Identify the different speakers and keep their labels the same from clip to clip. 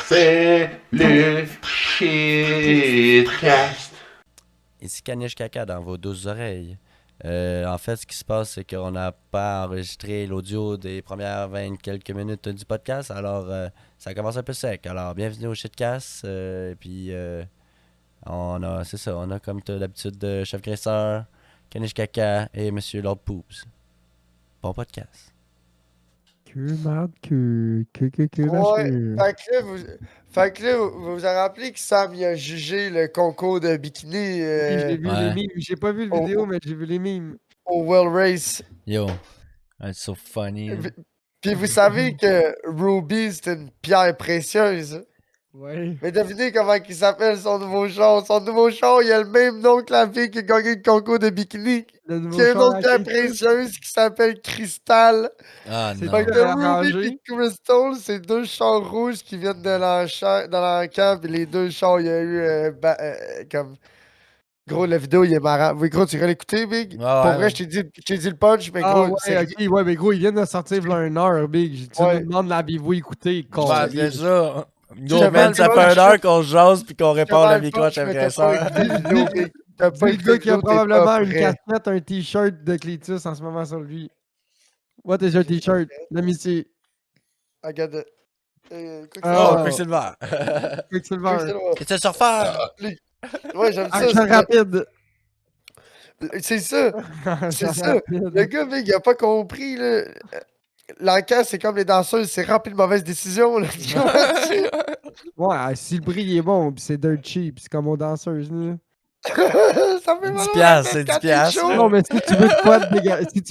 Speaker 1: C'est le shitcast.
Speaker 2: Ici Caniche Caca dans vos douces oreilles. En fait, ce qui se passe, c'est qu'on n'a pas enregistré l'audio des premières 20 quelques minutes du podcast, alors ça commence un peu sec. Alors, bienvenue au Shitcast. C'est ça, on a comme d'habitude Chef Graisseur, Caniche Caca et Monsieur Lord Poops. Bon podcast.
Speaker 3: Marde, que
Speaker 4: Ouais, fait que là, vous vous avez rappelé que Sam il a jugé le concours de bikini
Speaker 3: Oui, j'ai vu les
Speaker 2: Ouais.
Speaker 3: mimes. J'ai pas vu le vidéo, mais j'ai vu les mimes.
Speaker 4: au World Race.
Speaker 2: Yo, it's so funny.
Speaker 4: Puis vous savez que Ruby, c'est une pierre précieuse.
Speaker 3: Ouais.
Speaker 4: Mais devinez comment il s'appelle son nouveau char. Son nouveau char, il a le même nom que la fille qui a gagné le concours de bikini.
Speaker 3: Le nouveau
Speaker 4: Qui a une
Speaker 3: char
Speaker 4: autre
Speaker 3: à
Speaker 4: pierre
Speaker 3: Crystal,
Speaker 4: précieuse qui s'appelle Crystal.
Speaker 2: Ah
Speaker 3: c'est
Speaker 2: non.
Speaker 4: Fait
Speaker 3: toi
Speaker 4: que
Speaker 3: qui l'as
Speaker 4: Ruby
Speaker 3: arrangé.
Speaker 4: et Crystal, c'est deux chars rouges qui viennent de dans l'encan. Puis les deux chars, il y a eu comme. Gros, la vidéo, il est marrant. Oui, gros, tu irais l'écouter, Big?
Speaker 2: Ouais,
Speaker 4: Pour
Speaker 2: ouais.
Speaker 4: vrai, je t'ai dit le punch, mais
Speaker 3: Ah
Speaker 4: gros,
Speaker 3: ouais,
Speaker 4: c'est
Speaker 3: ok, ouais, mais gros, ils viennent de sortir v'là une heure, Big. Tu
Speaker 4: Ouais.
Speaker 3: nous demandes l'avez-vous écouté,
Speaker 2: Ben, c'est ça. Go,
Speaker 4: J'avais
Speaker 2: man,
Speaker 4: le
Speaker 2: ça fait
Speaker 4: punch,
Speaker 2: une heure qu'on se jase puis qu'on répond
Speaker 4: J'avais
Speaker 2: à
Speaker 4: le
Speaker 2: micro à
Speaker 4: punch,
Speaker 2: Chef
Speaker 4: mais t'as pas
Speaker 2: Graisseur.
Speaker 4: écouté la vidéo, Big. T'as pas
Speaker 3: C'est le
Speaker 4: écouté
Speaker 3: gars
Speaker 4: la
Speaker 3: qui a
Speaker 4: vidéo, t'es
Speaker 3: probablement
Speaker 4: pas
Speaker 3: une
Speaker 4: prêt.
Speaker 3: casquette, un t-shirt de Cletus en ce moment sur lui. What is your t-shirt? Let me see.
Speaker 4: Regarde.
Speaker 2: Oh,
Speaker 3: Ah.
Speaker 2: Quicksilver.
Speaker 3: Quicksilver.
Speaker 2: Qu'est-ce que tu refaire?
Speaker 4: Ouais, j'aime ça.
Speaker 3: Action rapide.
Speaker 4: C'est ça. C'est
Speaker 3: Action
Speaker 4: ça.
Speaker 3: rapide.
Speaker 4: Le gars, Big, il a pas compris, là. L'encan, c'est comme les danseuses, c'est rempli de mauvaises décisions, là. Tu vois-tu?
Speaker 3: Ouais, si le prix est bon, pis c'est dirt cheap, c'est comme aux danseuses, là.
Speaker 4: Ça fait
Speaker 2: 10
Speaker 4: mal
Speaker 2: piastres, c'est 10 piastres.
Speaker 3: Non, mais si tu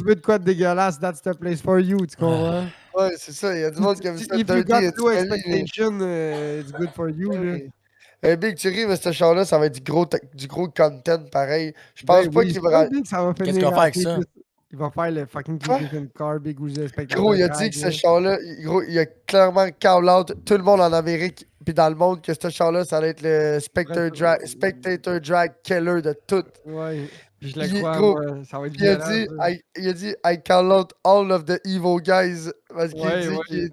Speaker 3: veux de quoi de dégueulasse, that's the place for you, tu comprends?
Speaker 4: Ouais, c'est ça. Il y a du monde qui aime ça.
Speaker 3: If you
Speaker 4: Dirty
Speaker 3: got
Speaker 4: et
Speaker 3: low
Speaker 4: smelly, là.
Speaker 3: expectation, it's good for you, là.
Speaker 4: Big, tu ris, mais ce char-là, ça va être du gros content pareil. Je pense
Speaker 3: Ben
Speaker 4: pas
Speaker 3: oui,
Speaker 4: qu'il
Speaker 3: c'est
Speaker 4: va.
Speaker 3: pas Big, ça va
Speaker 2: Qu'est-ce
Speaker 3: finir
Speaker 2: qu'on fait
Speaker 3: à
Speaker 2: avec ça?
Speaker 3: Il va faire le fucking
Speaker 4: Quoi?
Speaker 3: Cleveland Car, Big, ou le spectacle
Speaker 4: Gros,
Speaker 3: de
Speaker 4: il a dit
Speaker 3: drague,
Speaker 4: que ce
Speaker 3: là.
Speaker 4: char-là, gros, il a clairement call out tout le monde en Amérique puis dans le monde que ce char-là, ça allait être le Spectator Drag Killer de tout.
Speaker 3: Ouais, puis je le
Speaker 4: Puis,
Speaker 3: crois,
Speaker 4: gros,
Speaker 3: moi, ça va être
Speaker 4: il a
Speaker 3: violent,
Speaker 4: dit,
Speaker 3: ça.
Speaker 4: il a dit, I call out all of the evil guys. Parce qu'il
Speaker 3: Ouais,
Speaker 4: dit
Speaker 3: ouais.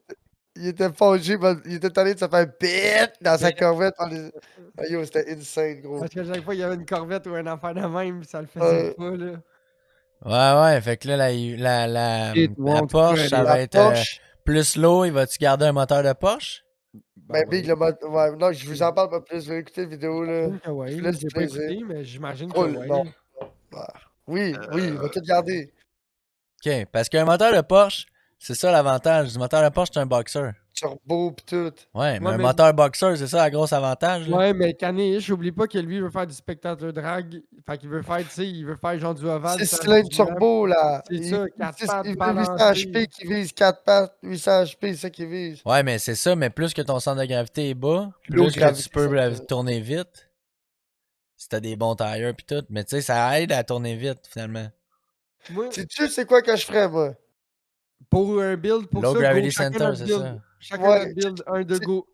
Speaker 4: il était fâché, il était tanné de se faire bit dans sa corvette. Ah, yo, c'était insane, gros.
Speaker 3: Parce que chaque fois qu'il y avait une corvette ou une affaire de même, ça le faisait pas, là.
Speaker 2: Ouais, fait que là, la
Speaker 3: It won't
Speaker 2: Porsche, ça
Speaker 3: credit.
Speaker 2: va
Speaker 4: La
Speaker 2: être
Speaker 4: Porsche,
Speaker 2: plus low. Il va-tu garder un moteur de Porsche?
Speaker 4: ben, Big, ouais, non, je vous en parle pas plus. Je vais écouter la vidéo, là.
Speaker 3: J'imagine que ouais,
Speaker 4: Je vous
Speaker 3: là,
Speaker 4: laisse
Speaker 3: j'ai pas
Speaker 4: plaisir.
Speaker 3: écouté, mais j'imagine que
Speaker 4: Gros,
Speaker 3: ouais.
Speaker 4: non. Ah. Oui, il va tout garder.
Speaker 2: Ok, parce qu'un moteur de Porsche, c'est ça l'avantage. Du moteur de Porsche, c'est un boxer.
Speaker 4: Turbo pis tout.
Speaker 2: Ouais, mais un
Speaker 3: mais-
Speaker 2: moteur boxer, c'est ça la grosse avantage. Là.
Speaker 3: Ouais, mais Kanish, oublie pas que lui, il veut faire du spectateur drag. Fait qu'il veut faire, tu sais, il veut faire genre du ovale.
Speaker 4: 6
Speaker 3: ça,
Speaker 4: cylindres
Speaker 3: du
Speaker 4: turbo, là.
Speaker 3: C'est ça, 4 pattes
Speaker 4: Il veut 800
Speaker 3: balancées.
Speaker 4: HP qui vise 4 pattes. 800 HP, c'est ça qui vise.
Speaker 2: Ouais, mais c'est ça, mais plus que ton centre de gravité est bas,
Speaker 4: Low
Speaker 2: plus que
Speaker 4: gravité,
Speaker 2: tu peux
Speaker 4: ça.
Speaker 2: tourner vite. Si t'as des bons tires pis tout. Mais tu sais, ça aide à tourner vite finalement.
Speaker 3: Moi,
Speaker 4: Sais-tu c'est quoi que je ferais, moi?
Speaker 3: pour un build, pour
Speaker 2: Low
Speaker 3: ça,
Speaker 2: Gravity
Speaker 3: go, chacun
Speaker 2: Center,
Speaker 3: notre
Speaker 2: c'est
Speaker 3: build.
Speaker 2: ça.
Speaker 3: Chacun
Speaker 4: Ouais,
Speaker 3: notre build, un de
Speaker 4: c'est-
Speaker 3: go.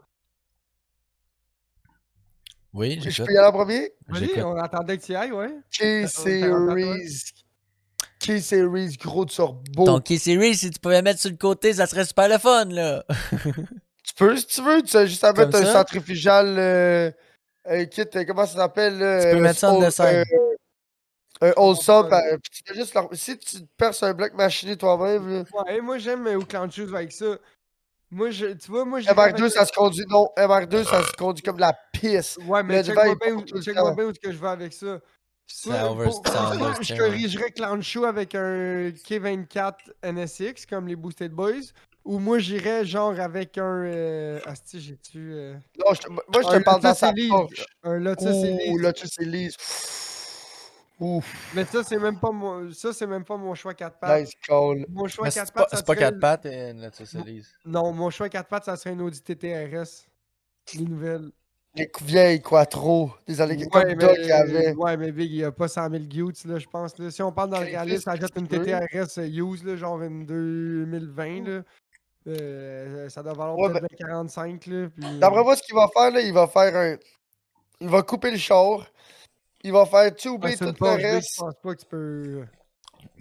Speaker 2: Oui,
Speaker 4: Je
Speaker 2: j'écoute.
Speaker 4: peux y aller en premier?
Speaker 3: Vas-y,
Speaker 2: J'écoute.
Speaker 3: on attendait que tu y ailles, ouais.
Speaker 4: K-Series. K-Series, gros turbo.
Speaker 2: Ton K-Series, si tu pouvais mettre sur le côté, ça serait super le fun, là.
Speaker 4: Tu peux, si tu veux, tu as juste à
Speaker 2: Comme
Speaker 4: mettre un
Speaker 2: ça?
Speaker 4: centrifugal kit, comment ça s'appelle?
Speaker 2: Tu peux mettre ça en dessin.
Speaker 4: Un Wholesome,
Speaker 3: Ouais.
Speaker 4: puis tu fais juste si tu te perces un bloc machiné toi-même, là.
Speaker 3: Ouais, moi j'aime au clan de shoes avec ça. Moi, tu vois, moi j'irais
Speaker 4: MR2,
Speaker 3: avec...
Speaker 4: ça se conduit, non. MR2, ça se conduit comme de la pisse.
Speaker 3: Ouais, mais
Speaker 4: Le vent, il
Speaker 3: check-moi bien,
Speaker 4: part tout le
Speaker 3: check-moi
Speaker 4: temps.
Speaker 3: bien où est-ce que je vais avec ça.
Speaker 2: Ça
Speaker 3: Je corrigerais Clown Show avec un K24 NSX comme les Boosted Boys. Ou moi j'irais genre avec un. Asti, j'ai-tu.
Speaker 4: Non, moi, je te
Speaker 3: Un
Speaker 4: parle dans
Speaker 3: Lotus
Speaker 4: sa
Speaker 3: Elise.
Speaker 4: Porsche.
Speaker 3: Un Lotus
Speaker 4: Ouh,
Speaker 3: Elise.
Speaker 4: Lotus Elise. Ouf,
Speaker 3: Mais ça, c'est même pas mon choix 4 pattes.
Speaker 4: nice call.
Speaker 3: Mon choix
Speaker 2: Mais
Speaker 3: 4 pattes, ça
Speaker 2: c'est pas
Speaker 3: serait.
Speaker 2: 4 pattes et une Lotus Elise.
Speaker 3: Non, mon choix 4 pattes, ça serait un Audi TTRS. Les nouvelles.
Speaker 4: Les vieilles Quattro. Des années comme Doc avait.
Speaker 3: Ouais, mais Big, il n'y a pas 100 000 Gutes, là, je pense. Là. Si on parle dans le
Speaker 4: Chris,
Speaker 3: réalisme, achète une
Speaker 4: tu veux.
Speaker 3: TTRS use, là, genre 2020, là. Ça doit valoir
Speaker 4: Ouais,
Speaker 3: peut-être 45, là. Puis,
Speaker 4: D'après moi, ce qu'il va faire, là, il va faire un. Il va couper le char. Il va faire tuber
Speaker 3: c'est
Speaker 4: tout
Speaker 3: une
Speaker 4: le
Speaker 3: Porsche, Big, je
Speaker 4: reste.
Speaker 3: pense pas que tu peux...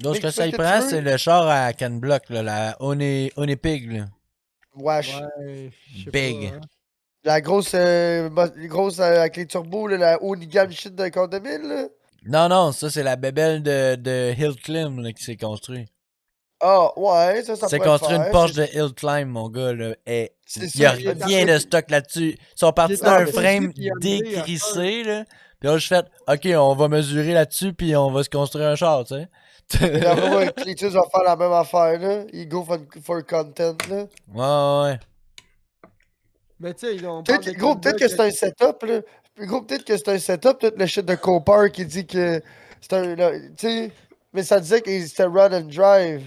Speaker 2: Donc, ce
Speaker 4: Mais
Speaker 2: que
Speaker 4: tu
Speaker 2: ça
Speaker 4: fais
Speaker 2: y
Speaker 4: ce que
Speaker 2: prend,
Speaker 4: tu veux.
Speaker 2: c'est le char à Ken Block, là, la Onipig, là.
Speaker 4: Wesh.
Speaker 3: Ouais, je sais
Speaker 2: Big.
Speaker 3: pas, hein.
Speaker 4: La grosse, avec les turbos, là, la Onigan shit de Corps 2000, là.
Speaker 2: Non, ça, c'est la bébelle de Hill Climb là, qui s'est construit.
Speaker 4: Ah, ouais, ça
Speaker 2: C'est
Speaker 4: pourrait le
Speaker 2: construit une
Speaker 4: faire.
Speaker 2: Porsche de Hill Climb, mon gars, là. Et
Speaker 4: C'est
Speaker 2: il y a
Speaker 4: ça,
Speaker 3: il est
Speaker 2: rien de
Speaker 3: arrivé.
Speaker 2: stock là-dessus. Ils sont partis
Speaker 3: est
Speaker 2: d'un
Speaker 3: arrivé
Speaker 2: frame
Speaker 3: aussi, puis Hyundai, à cette
Speaker 2: décrissé, là. Puis là, je fais, OK, on va mesurer là-dessus, puis on va se construire un char, tu sais.
Speaker 4: Et d'après moi, Cletus va faire la même affaire, là. Il go for content, là.
Speaker 2: Ouais.
Speaker 3: Mais tu sais, on parle de
Speaker 4: Gros, peut-être que c'est un setup, là. Gros, peut-être que c'est un setup, peut-être le shit de Copar qui dit que c'est un. Tu sais, mais ça disait que c'était run and drive.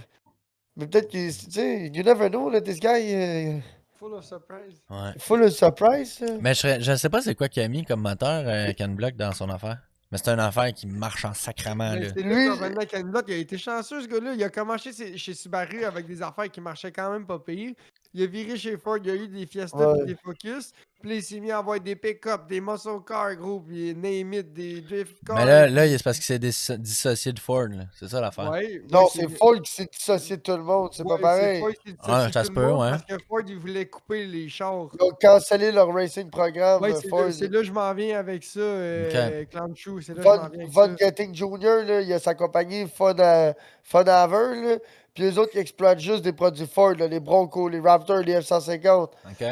Speaker 4: Mais peut-être que. Tu sais, you never know, là. This guy.
Speaker 3: Full of surprise.
Speaker 2: Ouais.
Speaker 4: Full of surprise, là.
Speaker 2: Mais je sais pas c'est quoi qu'il a mis comme moteur Canblock dans son affaire. Mais c'est une affaire qui marche en sacrament,
Speaker 3: Mais
Speaker 2: là.
Speaker 3: c'est
Speaker 4: Lui-
Speaker 3: lui, maintenant Canada, il a été chanceux, ce gars-là. Il a commencé chez Subaru avec des affaires qui marchaient quand même pas pire. Il a viré chez Ford, il a eu des Fiesta
Speaker 4: Ouais.
Speaker 3: et des Focus. Puis là, il s'est mis à avoir des pick-up, des muscle cars, gros, puis name it, des drift cars.
Speaker 2: Mais là c'est parce qu'il s'est dissocié de Ford, là. C'est ça l'affaire.
Speaker 3: Ouais,
Speaker 4: Non,
Speaker 3: ouais,
Speaker 4: c'est Ford qui s'est dissocié de tout le monde. C'est pas
Speaker 3: ouais,
Speaker 4: pareil.
Speaker 3: Ford qui s'est
Speaker 2: Ah,
Speaker 3: dissocié
Speaker 2: ça
Speaker 3: tout
Speaker 2: se
Speaker 3: le
Speaker 2: peut,
Speaker 3: monde
Speaker 2: ouais.
Speaker 3: parce que Ford, il voulait couper les chars.
Speaker 4: Ils ont cancellé leur racing programme,
Speaker 3: Ouais,
Speaker 4: Ford.
Speaker 3: c'est là que je m'en viens avec ça, Clown Shoe. C'est là que je m'en viens avec
Speaker 4: Von
Speaker 3: ça.
Speaker 4: Getting Jr., là, il a sa compagnie Funhaver, là. Puis les autres, ils exploitent juste des produits Ford, là, les Broncos, les Raptors, les F-150.
Speaker 2: OK.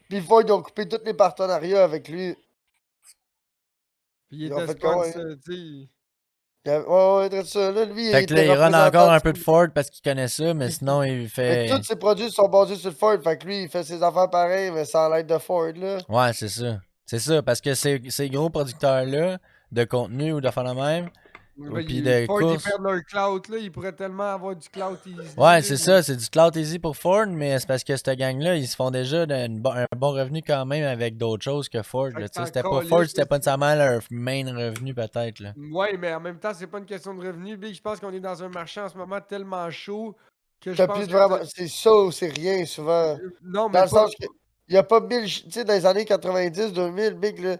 Speaker 4: Puis Ford, ils ont coupé tous les partenariats avec lui.
Speaker 3: Puis il
Speaker 4: Ils ont
Speaker 3: était
Speaker 4: fait comment,
Speaker 3: sponsor, tu sais.
Speaker 4: Ouais, c'est ça. Là, lui,
Speaker 2: Fait
Speaker 4: il
Speaker 2: que là,
Speaker 4: était
Speaker 2: il run encore
Speaker 4: représentant
Speaker 2: un peu
Speaker 4: du-
Speaker 2: de Ford parce qu'il connaît ça, mais sinon, il
Speaker 4: Mais
Speaker 2: fait...
Speaker 4: tous ses produits sont basés sur le Ford. Fait que lui, il fait ses affaires pareilles, mais sans l'aide de Ford, là.
Speaker 2: Ouais, c'est ça. C'est ça, parce que ces gros producteurs-là, de contenu ou de faire de même, ou
Speaker 3: Ben,
Speaker 2: puis de
Speaker 3: Ford, ils
Speaker 2: course...
Speaker 3: perdent leur clout, là. Ils pourraient tellement avoir du clout easy.
Speaker 2: Ouais,
Speaker 3: là,
Speaker 2: c'est
Speaker 3: mais-
Speaker 2: ça, c'est du clout easy pour Ford, mais c'est parce que cette gang-là, ils se font déjà un bon revenu quand même avec d'autres choses que Ford.
Speaker 3: Fait
Speaker 2: Là.
Speaker 3: que
Speaker 2: Tu sais,
Speaker 3: c'est
Speaker 2: c'était pas
Speaker 3: encore
Speaker 2: Ford,
Speaker 3: lisse,
Speaker 2: c'était
Speaker 3: là,
Speaker 2: pas nécessairement leur main revenu peut-être. Là.
Speaker 3: Ouais, mais en même temps, c'est pas une question de revenus. Big, je pense qu'on est dans un marché en ce moment tellement chaud que je
Speaker 4: T'as
Speaker 3: pense
Speaker 4: plus
Speaker 3: que.
Speaker 4: vraiment. C'est ça ou c'est rien, souvent.
Speaker 3: Non,
Speaker 4: Dans
Speaker 3: mais
Speaker 4: le
Speaker 3: pas.
Speaker 4: sens que. Il n'y a pas 1000. Tu sais, dans les années 90, 2000, Big, là,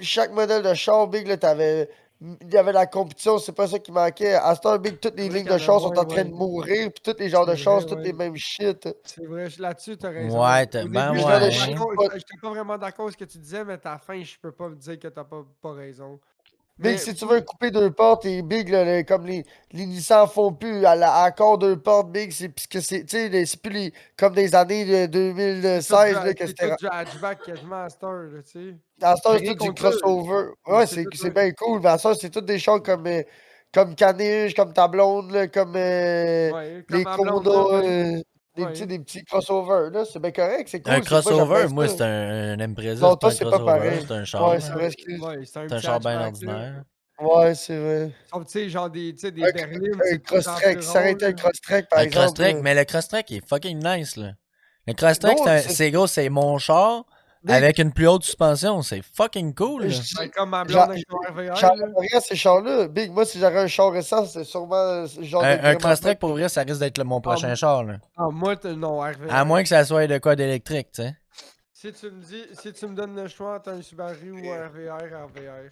Speaker 4: chaque modèle de char, Big, là, t'avais. Il y avait la compétition, c'est pas ça qui manquait. À ce temps, Big, toutes les
Speaker 3: C'est vrai
Speaker 4: lignes
Speaker 3: qu'il y
Speaker 4: de
Speaker 3: en a
Speaker 4: chars sont
Speaker 3: moins,
Speaker 4: en train
Speaker 3: ouais.
Speaker 4: de mourir, puis tous les genres de
Speaker 3: C'est
Speaker 4: chars,
Speaker 3: vrai,
Speaker 4: c'est toutes
Speaker 3: ouais.
Speaker 4: les mêmes shit.
Speaker 3: C'est vrai, là-dessus, t'as raison.
Speaker 2: Ouais,
Speaker 3: Au
Speaker 2: ben
Speaker 3: début,
Speaker 4: ouais.
Speaker 3: j'étais pas vraiment d'accord avec ce que tu disais, mais à ta fin, je peux pas dire que t'as pas raison.
Speaker 4: Big,
Speaker 3: Mais
Speaker 4: si tu veux couper deux portes, et Big, là, comme les Nissan font plus, à accord deux portes, Big, c'est puisque c'est, tu sais, c'est plus comme des années de
Speaker 3: c'est
Speaker 4: 2016, là, que
Speaker 3: c'est tout
Speaker 4: c'était.
Speaker 3: du hatchback quasiment à cette heure, là, tu sais.
Speaker 4: À ce temps,
Speaker 3: J'ai
Speaker 4: c'est
Speaker 3: rien
Speaker 4: tout du
Speaker 3: contre ça.
Speaker 4: crossover.
Speaker 3: Mais
Speaker 4: Ouais,
Speaker 3: c'est tout
Speaker 4: c'est bien cool, mais à ce temps, c'est tous des chars comme Caniche, comme ta blonde, là, comme
Speaker 3: ouais, comme
Speaker 4: les
Speaker 3: ma blonde, là,
Speaker 4: Kona,
Speaker 3: ouais. Ouais.
Speaker 4: des petits crossovers, là. C'est bien correct, c'est
Speaker 2: Un
Speaker 4: cool, c'est moi, j'aime
Speaker 2: crossover,
Speaker 4: bien
Speaker 2: moi,
Speaker 4: ça.
Speaker 2: c'est un Impreza,
Speaker 4: Non,
Speaker 2: c'est pas
Speaker 4: toi,
Speaker 2: un
Speaker 4: c'est pas
Speaker 2: crossover,
Speaker 4: pareil.
Speaker 2: c'est un
Speaker 4: Ouais,
Speaker 2: char.
Speaker 4: c'est
Speaker 2: Là.
Speaker 4: vrai, excuse.
Speaker 3: Ouais, c'est un
Speaker 2: C'est un
Speaker 3: petit
Speaker 2: char bien
Speaker 3: hatchback, là.
Speaker 2: ordinaire.
Speaker 4: Ouais, c'est vrai.
Speaker 3: Sauf, tu sais, genre tu sais, des
Speaker 4: Un,
Speaker 3: berlines,
Speaker 4: un
Speaker 3: c'est tout le temps
Speaker 4: cross-track,
Speaker 3: plus
Speaker 4: ça aurait
Speaker 3: rond,
Speaker 4: été un
Speaker 3: là.
Speaker 4: cross-track, par
Speaker 2: Un
Speaker 4: exemple.
Speaker 2: crosstrek,
Speaker 4: Là.
Speaker 2: mais le crosstrek est fucking nice, là. Le crosstrek,
Speaker 4: Non,
Speaker 2: c'est gros, c'est mon char
Speaker 4: Big,
Speaker 2: avec une plus haute suspension. C'est fucking cool, là.
Speaker 4: je
Speaker 3: Ben, comme ma
Speaker 4: j'a-
Speaker 3: blonde avec son RVR,
Speaker 4: j'en
Speaker 3: là.
Speaker 4: rien à ces chars-là. Big, moi, si j'avais un char récent, c'est sûrement ce genre de
Speaker 2: Un
Speaker 4: gréement.
Speaker 2: crosstrek, pour vrai, ça risque d'être mon
Speaker 3: Ah,
Speaker 2: prochain char, là.
Speaker 3: moi, non,
Speaker 2: À
Speaker 3: RVR.
Speaker 2: moins que ça soit de quoi d'électrique, tu sais.
Speaker 3: Si tu me donnes le choix entre un Subaru ou un RVR, RVR.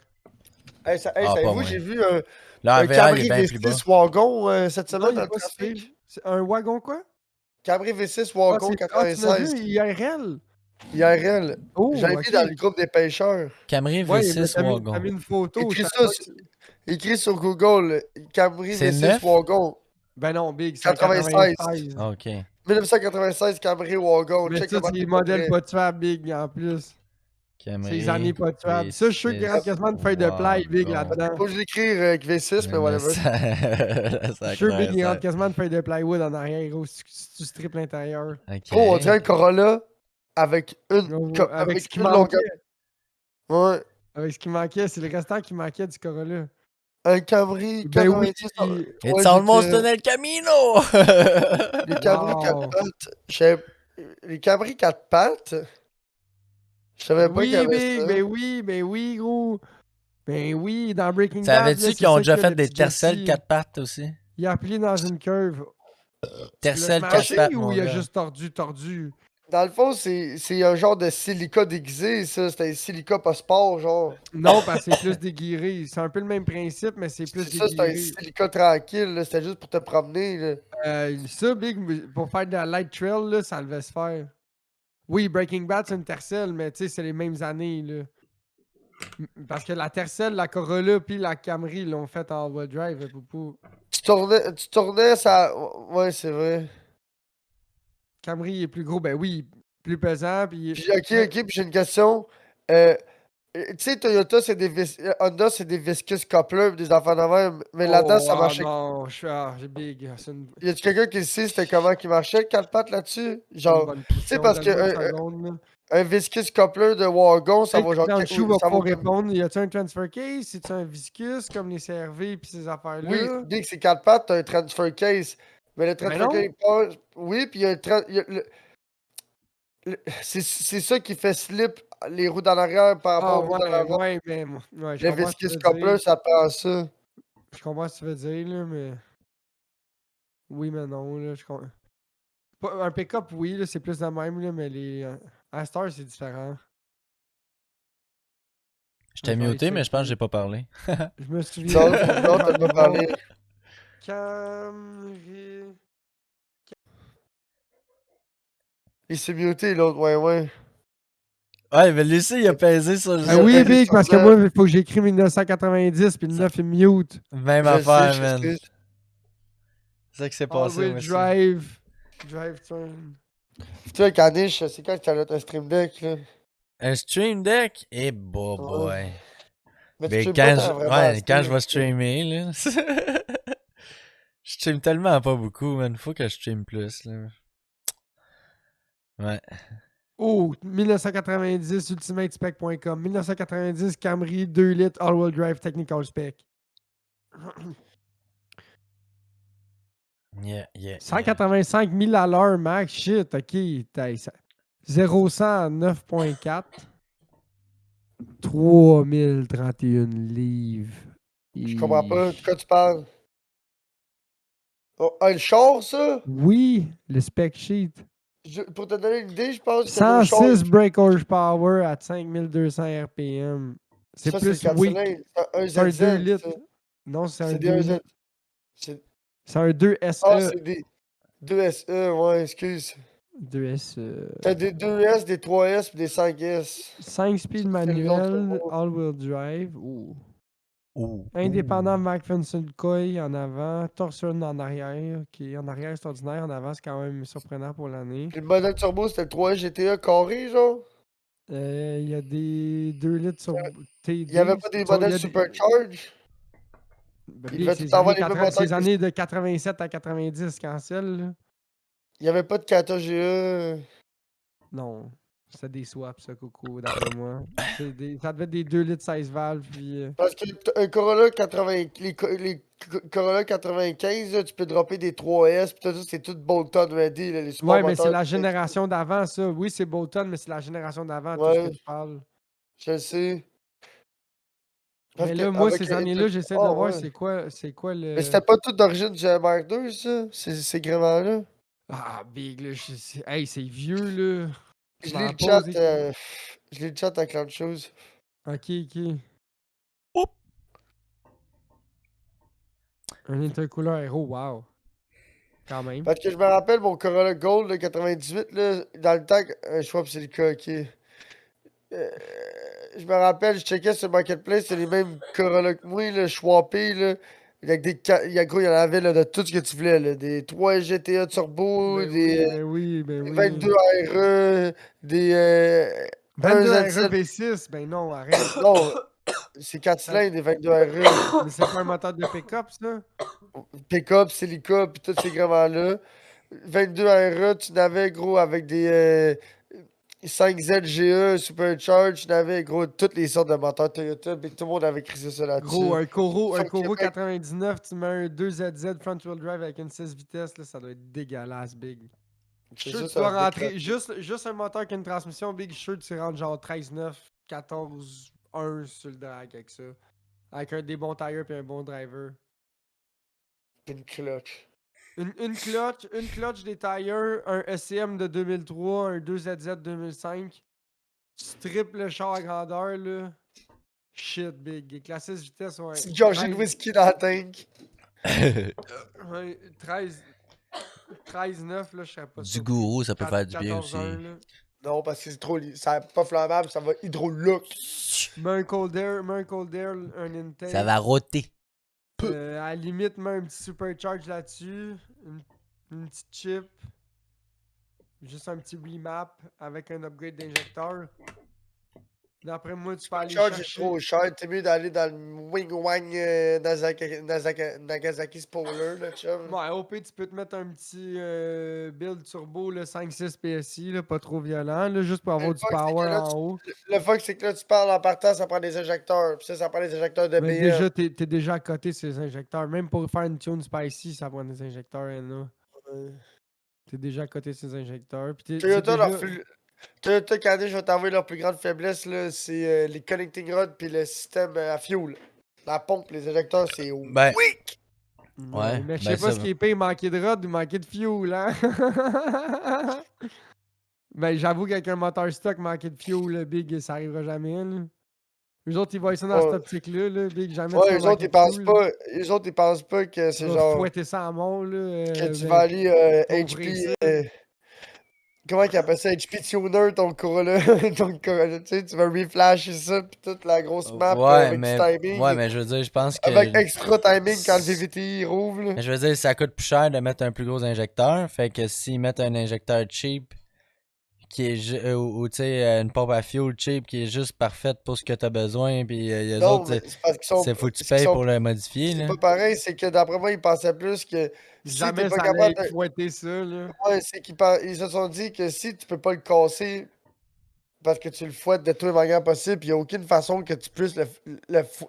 Speaker 4: Hey,
Speaker 2: Ah, pas
Speaker 4: savez-vous,
Speaker 2: moi.
Speaker 4: j'ai vu
Speaker 2: Le
Speaker 4: un
Speaker 2: RVR, il est
Speaker 4: Camry
Speaker 2: bien plus bas.
Speaker 4: V6 Wagon cette
Speaker 3: Non,
Speaker 4: semaine
Speaker 3: il
Speaker 4: dans
Speaker 3: est
Speaker 4: le
Speaker 3: pas si pire.
Speaker 4: trafic.
Speaker 3: C'est un wagon quoi?
Speaker 4: Camry V6
Speaker 3: Ah,
Speaker 4: Wagon
Speaker 3: tu l'as vu,
Speaker 4: 96.
Speaker 3: IRL?
Speaker 4: IRL.
Speaker 3: Oh,
Speaker 4: J'ai mis dans le
Speaker 3: ok.
Speaker 4: groupe des pêcheurs.
Speaker 2: Camry
Speaker 3: Ouais, mais
Speaker 2: V6
Speaker 3: t'as
Speaker 2: Wagon.
Speaker 3: mis une photo, je
Speaker 4: Écris
Speaker 3: savais
Speaker 4: ça,
Speaker 3: pas que
Speaker 4: écris sur Google. Camry
Speaker 2: C'est
Speaker 4: V6
Speaker 2: neuf?
Speaker 4: Wagon.
Speaker 3: Ben non, Big, c'est un
Speaker 4: 96.
Speaker 3: 96.
Speaker 2: Ah, ok.
Speaker 4: 1996 Camry Wagon.
Speaker 3: Mais
Speaker 4: Check
Speaker 3: ça,
Speaker 4: comment
Speaker 3: c'est les
Speaker 4: c'est pas
Speaker 3: modèles
Speaker 4: vrai.
Speaker 3: pas tuables, Big, en plus. C'est les
Speaker 2: Camry
Speaker 3: années pas tuables. Ça, je suis sûr qu'il rentre
Speaker 2: V6
Speaker 3: quasiment une feuille de play, Big,
Speaker 2: Wagon.
Speaker 3: là-dedans.
Speaker 4: Faut que je l'écrire avec V6, mais whatever.
Speaker 3: Je suis sûr, Big, il rentre
Speaker 2: 1996.
Speaker 3: quasiment une feuille de plywood en arrière, gros, si tu strippes l'intérieur.
Speaker 2: Ok.
Speaker 4: Oh, on dirait un Corolla avec
Speaker 3: Avec ce qui
Speaker 4: une
Speaker 3: manquait.
Speaker 4: longueur. Ouais.
Speaker 3: Avec ce qui manquait, c'est le restant qui manquait du Corolla.
Speaker 4: Un Camry
Speaker 3: Ben oui,
Speaker 4: 90.
Speaker 2: It's
Speaker 4: Ouais,
Speaker 2: almost
Speaker 4: j'étais-
Speaker 2: en el camino!
Speaker 4: Les Camry 4
Speaker 3: Wow.
Speaker 4: pattes. Les Camry 4 pattes. Je savais pas qu'il y
Speaker 3: Oui,
Speaker 4: avait
Speaker 3: Big,
Speaker 4: ça.
Speaker 3: ben oui, gros. Ben oui, dans Breaking Bad, là,
Speaker 2: Savais-tu
Speaker 3: c'est
Speaker 2: qu'ils ont
Speaker 3: ça
Speaker 2: déjà
Speaker 3: que
Speaker 2: fait
Speaker 3: le
Speaker 2: des
Speaker 3: petit
Speaker 2: tercelles
Speaker 3: Jesse,
Speaker 2: 4 pattes aussi?
Speaker 3: il a appelé dans une curve.
Speaker 2: Tercelles
Speaker 3: Il a
Speaker 2: 4
Speaker 3: smashé
Speaker 2: pattes,
Speaker 3: ou
Speaker 2: mon
Speaker 3: il a
Speaker 2: gars.
Speaker 3: juste tordu?
Speaker 4: Dans le fond, c'est un genre de silica déguisé, ça. C'était un silica pas sport, genre.
Speaker 3: Non, parce que c'est plus déguiré. C'est un peu le même principe, mais c'est plus
Speaker 4: C'est ça, c'était un
Speaker 3: déguiré.
Speaker 4: silica tranquille, là. C'était juste pour te promener, là.
Speaker 3: Ça, Big, pour faire de la light trail, là, ça devait se faire. Oui, Breaking Bad, c'est une Tercel, mais tu sais, c'est les mêmes années, là. Parce que la Tercel, la Corolla puis la Camry l'ont fait en all-wheel drive, Poupou.
Speaker 4: Tu tournais, ça. Ouais, c'est vrai.
Speaker 3: Camry est plus gros, ben oui, plus pesant, puis...
Speaker 4: Puis, ok,
Speaker 3: Mais...
Speaker 4: puis j'ai une question. Tu sais, Toyota, c'est des Honda, c'est des viscous couplers, pis des affaires de même. Mais là-dedans,
Speaker 3: Oh,
Speaker 4: ça
Speaker 3: ah
Speaker 4: marchait.
Speaker 3: non, j'ai Big.
Speaker 4: Y a-tu quelqu'un qui sait c'était comment qui marchait, le 4 pattes là-dessus?
Speaker 3: C'est une
Speaker 4: Genre,
Speaker 3: bonne
Speaker 4: tu sais,
Speaker 3: question.
Speaker 4: parce que
Speaker 3: Donne-moi une seconde, là.
Speaker 4: un viscous coupler de Wagon, ça
Speaker 3: Peut-être
Speaker 4: va
Speaker 3: que
Speaker 4: genre.
Speaker 3: Clanchou va
Speaker 4: Ça vaut
Speaker 3: pouvoir
Speaker 4: comme.
Speaker 3: répondre. Y a-tu un transfer case? C'est-tu un viscus comme les CRV pis ces
Speaker 4: Oui,
Speaker 3: affaires-là?
Speaker 4: dès que c'est 4 pattes, t'as un transfer case. Mais le
Speaker 3: Ben
Speaker 4: transfer
Speaker 3: non.
Speaker 4: case, oui, puis il y a un. C'est ça qui fait slip les roues d'en arrière par rapport
Speaker 3: Ah
Speaker 4: aux roues d'en
Speaker 3: ouais,
Speaker 4: avant.
Speaker 3: ouais, mais ouais, je
Speaker 4: Le
Speaker 3: comprends ce que tu
Speaker 4: viscous
Speaker 3: veux
Speaker 4: coupler,
Speaker 3: dire.
Speaker 4: ça prend ça.
Speaker 3: Je comprends ce que tu veux dire, là, mais. Oui, mais non, là, un pick-up, oui, là, c'est plus de même, là, mais les. À Star, c'est différent.
Speaker 2: Je
Speaker 3: Je
Speaker 2: t'ai
Speaker 3: vais aller
Speaker 2: muté, mais je pense que
Speaker 3: checker.
Speaker 2: j'ai pas parlé.
Speaker 3: Je me souviens
Speaker 4: Non,
Speaker 3: pas son nom,
Speaker 4: non,
Speaker 3: je vais
Speaker 4: t'as
Speaker 3: aller
Speaker 4: pas
Speaker 3: voir.
Speaker 4: parlé.
Speaker 3: Camry.
Speaker 4: Il s'est muté, l'autre, ouais, ouais.
Speaker 2: Ouais, mais Lucie, il a pesé sur le
Speaker 3: Ah
Speaker 4: Il a
Speaker 2: Z.
Speaker 3: oui,
Speaker 4: pesé
Speaker 3: Big,
Speaker 4: sur
Speaker 3: parce que
Speaker 4: Z.
Speaker 3: moi, il faut que j'écris 1990 puis le
Speaker 2: Ça-
Speaker 3: 9 est mute.
Speaker 2: Même
Speaker 4: Je le sais,
Speaker 2: affaire,
Speaker 4: je
Speaker 2: man.
Speaker 4: sais.
Speaker 2: C'est ça qui s'est passé,
Speaker 3: All-wheel
Speaker 2: moi aussi.
Speaker 3: drive. Drive turn.
Speaker 4: Tu vois, Kanish, c'est quand que t'as un stream deck, là?
Speaker 2: Un stream deck? Eh,
Speaker 4: Ouais.
Speaker 2: boy.
Speaker 4: Mais tu
Speaker 2: Mais
Speaker 4: stream pas
Speaker 2: quand je,
Speaker 4: tant vraiment
Speaker 2: ouais,
Speaker 4: assez.
Speaker 2: quand je vais streamer, là. Je stream tellement pas beaucoup, man. Faut que je stream plus, là. Ouais.
Speaker 3: Oh, 1990 ultimatespec.com. 1990 Camry 2 litres all-wheel drive technical spec.
Speaker 2: Yeah, yeah, yeah.
Speaker 3: 185 000 à l'heure max. Shit, ok. 0-100 à 9.4. 3031 livres.
Speaker 4: Je comprends pas de quoi tu parles. Oh, le char, ça?
Speaker 3: Oui, le spec sheet.
Speaker 4: Pour te donner une idée, je pense que le char,
Speaker 3: 106 brake horsepower à 5200 RPM. C'est
Speaker 4: ça, c'est le
Speaker 3: plus
Speaker 4: 4
Speaker 3: weak.
Speaker 4: cylindres. C'est
Speaker 3: C'est
Speaker 4: un
Speaker 3: un 2
Speaker 4: ZZ,
Speaker 3: litres.
Speaker 4: ça.
Speaker 3: Non, c'est un
Speaker 4: C'est
Speaker 3: 2
Speaker 4: des
Speaker 3: litres.
Speaker 4: 1Z. C'est-
Speaker 3: C'est un 2
Speaker 4: Ah,
Speaker 3: SE.
Speaker 4: c'est des 2SE, ouais, excuse.
Speaker 3: 2 SE.
Speaker 4: T'as des 2S, des 3S pis des 5S.
Speaker 3: 5
Speaker 4: Ça,
Speaker 3: speed
Speaker 4: c'est les autres
Speaker 3: manuel,
Speaker 4: turbo.
Speaker 3: all-wheel drive. Ouh.
Speaker 2: Ouh,
Speaker 3: Indépendant
Speaker 2: ouh.
Speaker 3: McPherson coil en avant, torsion en arrière. Ok, en arrière c'est ordinaire, en avant c'est quand même surprenant pour l'année.
Speaker 4: Puis le modèle turbo, c'était le 3 GTA carré, genre.
Speaker 3: Il y a des 2 litres sur
Speaker 4: Il y avait
Speaker 3: TD.
Speaker 4: pas des
Speaker 3: Il
Speaker 4: modèles
Speaker 3: y a des...
Speaker 4: supercharge.
Speaker 3: Ben,
Speaker 4: Il
Speaker 3: Big,
Speaker 4: devait tout avoir les mêmes moteurs
Speaker 3: ces
Speaker 4: que.
Speaker 3: années de 87 à 90 cancel, là.
Speaker 4: Il y avait pas de Kata GE.
Speaker 3: Non, c'est des swaps, ça, Coco, d'après moi. Ça devait être des 2 litres 16 valves, puis...
Speaker 4: Parce que un Corolla 80. Corolla 95, là, tu peux dropper des 3S, pis tout ça, c'est tout Bolton ready, là, les super
Speaker 3: Ouais, mais c'est
Speaker 4: moteurs.
Speaker 3: la génération d'avant, ça. Oui, c'est Bolton, mais c'est la génération d'avant, tout ce que
Speaker 4: Ouais,
Speaker 3: tu parles.
Speaker 4: je le sais. Parce
Speaker 3: Mais
Speaker 4: que
Speaker 3: là, moi,
Speaker 4: avec
Speaker 3: ces années-là, j'essaie de voir
Speaker 4: ouais.
Speaker 3: c'est quoi
Speaker 4: Mais
Speaker 3: le...
Speaker 4: c'était pas tout d'origine du GMR 2, ça, ces gréements-là.
Speaker 3: Ah, Big, là, hey, c'est vieux, là. Tu
Speaker 4: Je lis
Speaker 3: m'en
Speaker 4: le chat,
Speaker 3: poses...
Speaker 4: je lis le chat à plein de choses.
Speaker 3: Ok, ok.
Speaker 2: Oup.
Speaker 3: Un intercooler aéro, wow. Quand même.
Speaker 4: Parce que je me rappelle mon Corolla Gold de 98, là, dans le temps, je crois que c'est le cas, ok. Euh, je me rappelle, je checkais sur Marketplace, c'est les mêmes Corolla que moi, là, swappés, là. Avec gros, il y en avait là, de tout ce que tu voulais, là. Des 3 GTA Turbo,
Speaker 3: Ben oui,
Speaker 4: des
Speaker 3: ben oui, ben oui.
Speaker 4: 22 RE, des
Speaker 3: 22 RE
Speaker 4: 1Z7.
Speaker 3: V6, ben non, arrête.
Speaker 4: Non, c'est 4
Speaker 3: Ça-
Speaker 4: cylindres, des 22 RE.
Speaker 3: Mais c'est pas un moteur de pick-up, ça?
Speaker 4: Pick-up, Silica, pis tous ces gréements-là. 22 RE, tu n'avais, gros, avec des 5Z GE, Supercharge, tu n'avais, gros, toutes les sortes de moteurs Toyota, pis tout le monde avait crissé ça
Speaker 3: Gros,
Speaker 4: là-dessus.
Speaker 3: un
Speaker 4: Fuck
Speaker 3: Coro
Speaker 4: Québec.
Speaker 3: 99, tu mets un 2ZZ front-wheel drive avec une 6 vitesses, là, ça doit être dégueulasse, Big. Je suis
Speaker 4: C'est
Speaker 3: sûr que
Speaker 4: ça,
Speaker 3: tu
Speaker 4: ça
Speaker 3: dois
Speaker 4: va
Speaker 3: rentrer
Speaker 4: déclencher.
Speaker 3: juste un moteur qui a une transmission, Big. Je suis sûr que tu rentres genre 13,9, 14,1 sur le drag avec ça. Avec un des bons tires et un bon driver.
Speaker 4: Une clutch.
Speaker 3: Une clutch des tires, un SCM de 2003, un 2ZZ 2005. Tu triples le char à grandeur, là. Shit, Big. Avec la 6 vitesses, ouais.
Speaker 4: Petite gorgée de whisky dans la tank.
Speaker 3: Ouais, 13. 13,9, là, je serais pas
Speaker 2: Du
Speaker 3: surpris.
Speaker 2: gourou, ça peut faire du bien
Speaker 3: 14,1,
Speaker 2: aussi.
Speaker 3: là.
Speaker 4: Non, parce que c'est trop. Ça pas flammable, ça va hydro-look.
Speaker 3: Mets un cold air, un intake.
Speaker 2: Ça va roter.
Speaker 3: À la limite, mets un petit supercharge là-dessus. Une petite chip. Juste un petit remap avec un upgrade d'injecteur. D'après moi, tu peux aller
Speaker 4: Charge est
Speaker 3: chercher.
Speaker 4: trop cher. T'es mieux d'aller dans le Wing Wang Nagasaki Spoiler, là, chum.
Speaker 3: Ouais, au pire, tu peux te mettre un petit build turbo, là, 5-6 PSI, là, pas trop violent, là, juste pour avoir
Speaker 4: Le
Speaker 3: du
Speaker 4: fuck, c'est que
Speaker 3: power
Speaker 4: là,
Speaker 3: en haut.
Speaker 4: Le fuck, c'est que là, tu parles en partant, ça prend des injecteurs. Puis ça prend des injecteurs de
Speaker 3: Mais
Speaker 4: BM.
Speaker 3: déjà, t'es déjà à côté de ces injecteurs. Même pour faire une tune spicy, ça prend des injecteurs, là. T'es déjà à côté de ces injecteurs. Puis
Speaker 4: Toyota,
Speaker 3: déjà...
Speaker 4: Toyota, Canet, je vais t'envoyer leur plus grande faiblesse, là, c'est les connecting rods puis le système à fuel. La pompe, les injecteurs, c'est
Speaker 2: Ben,
Speaker 4: weak!
Speaker 2: Ouais,
Speaker 3: mais je
Speaker 2: ben
Speaker 3: sais pas
Speaker 2: ça
Speaker 3: ce qui est pire, manquer de rod ou manquer de fuel, hein? Ben, j'avoue qu'avec un moteur stock, manquer de fuel, le Big, ça arrivera jamais, là. Eux autres, ils voient ça dans cette
Speaker 4: Ouais,
Speaker 3: optique-là, là, Big, jamais tu vas
Speaker 4: ouais,
Speaker 3: manquer de fuel.
Speaker 4: eux autres, ils pensent pas que
Speaker 3: Tu
Speaker 4: c'est
Speaker 3: vas
Speaker 4: genre,
Speaker 3: fouetter ça à mort, là.
Speaker 4: que tu vas
Speaker 3: Ben,
Speaker 4: aller
Speaker 3: tu vas ouvrir ça.
Speaker 4: comment qu'ils appellent ça? HP Tuner, ton Corolla, ton Corolla, tu sais, tu vas reflasher ça, pis toute la grosse map avec du
Speaker 2: ouais,
Speaker 4: timing,
Speaker 2: mais je veux dire, je pense
Speaker 4: avec
Speaker 2: que.
Speaker 4: extra timing quand le VVTI rouvre, là.
Speaker 2: Mais je veux dire, ça coûte plus cher de mettre un plus gros injecteur. Fait que s'ils mettent un injecteur cheap, qui est ou tu sais, une pompe à fuel cheap qui est juste parfaite pour ce que t'as besoin, puis les
Speaker 4: Non,
Speaker 2: autres,
Speaker 4: mais c'est parce qu'ils sont,
Speaker 2: c'est faut que tu
Speaker 4: c'est qu'ils
Speaker 2: payes
Speaker 4: sont,
Speaker 2: pour le modifier,
Speaker 4: c'est
Speaker 2: là.
Speaker 4: pas pareil, c'est que d'après moi, ils pensaient plus que si t'es
Speaker 3: Jamais
Speaker 4: pas
Speaker 3: ça allait
Speaker 4: capable de,
Speaker 3: fouetter ça, là.
Speaker 4: ouais, c'est ils se sont dit que si tu peux pas le casser parce que tu le fouettes de tous les manières possibles, puis il n'y a aucune façon que tu puisses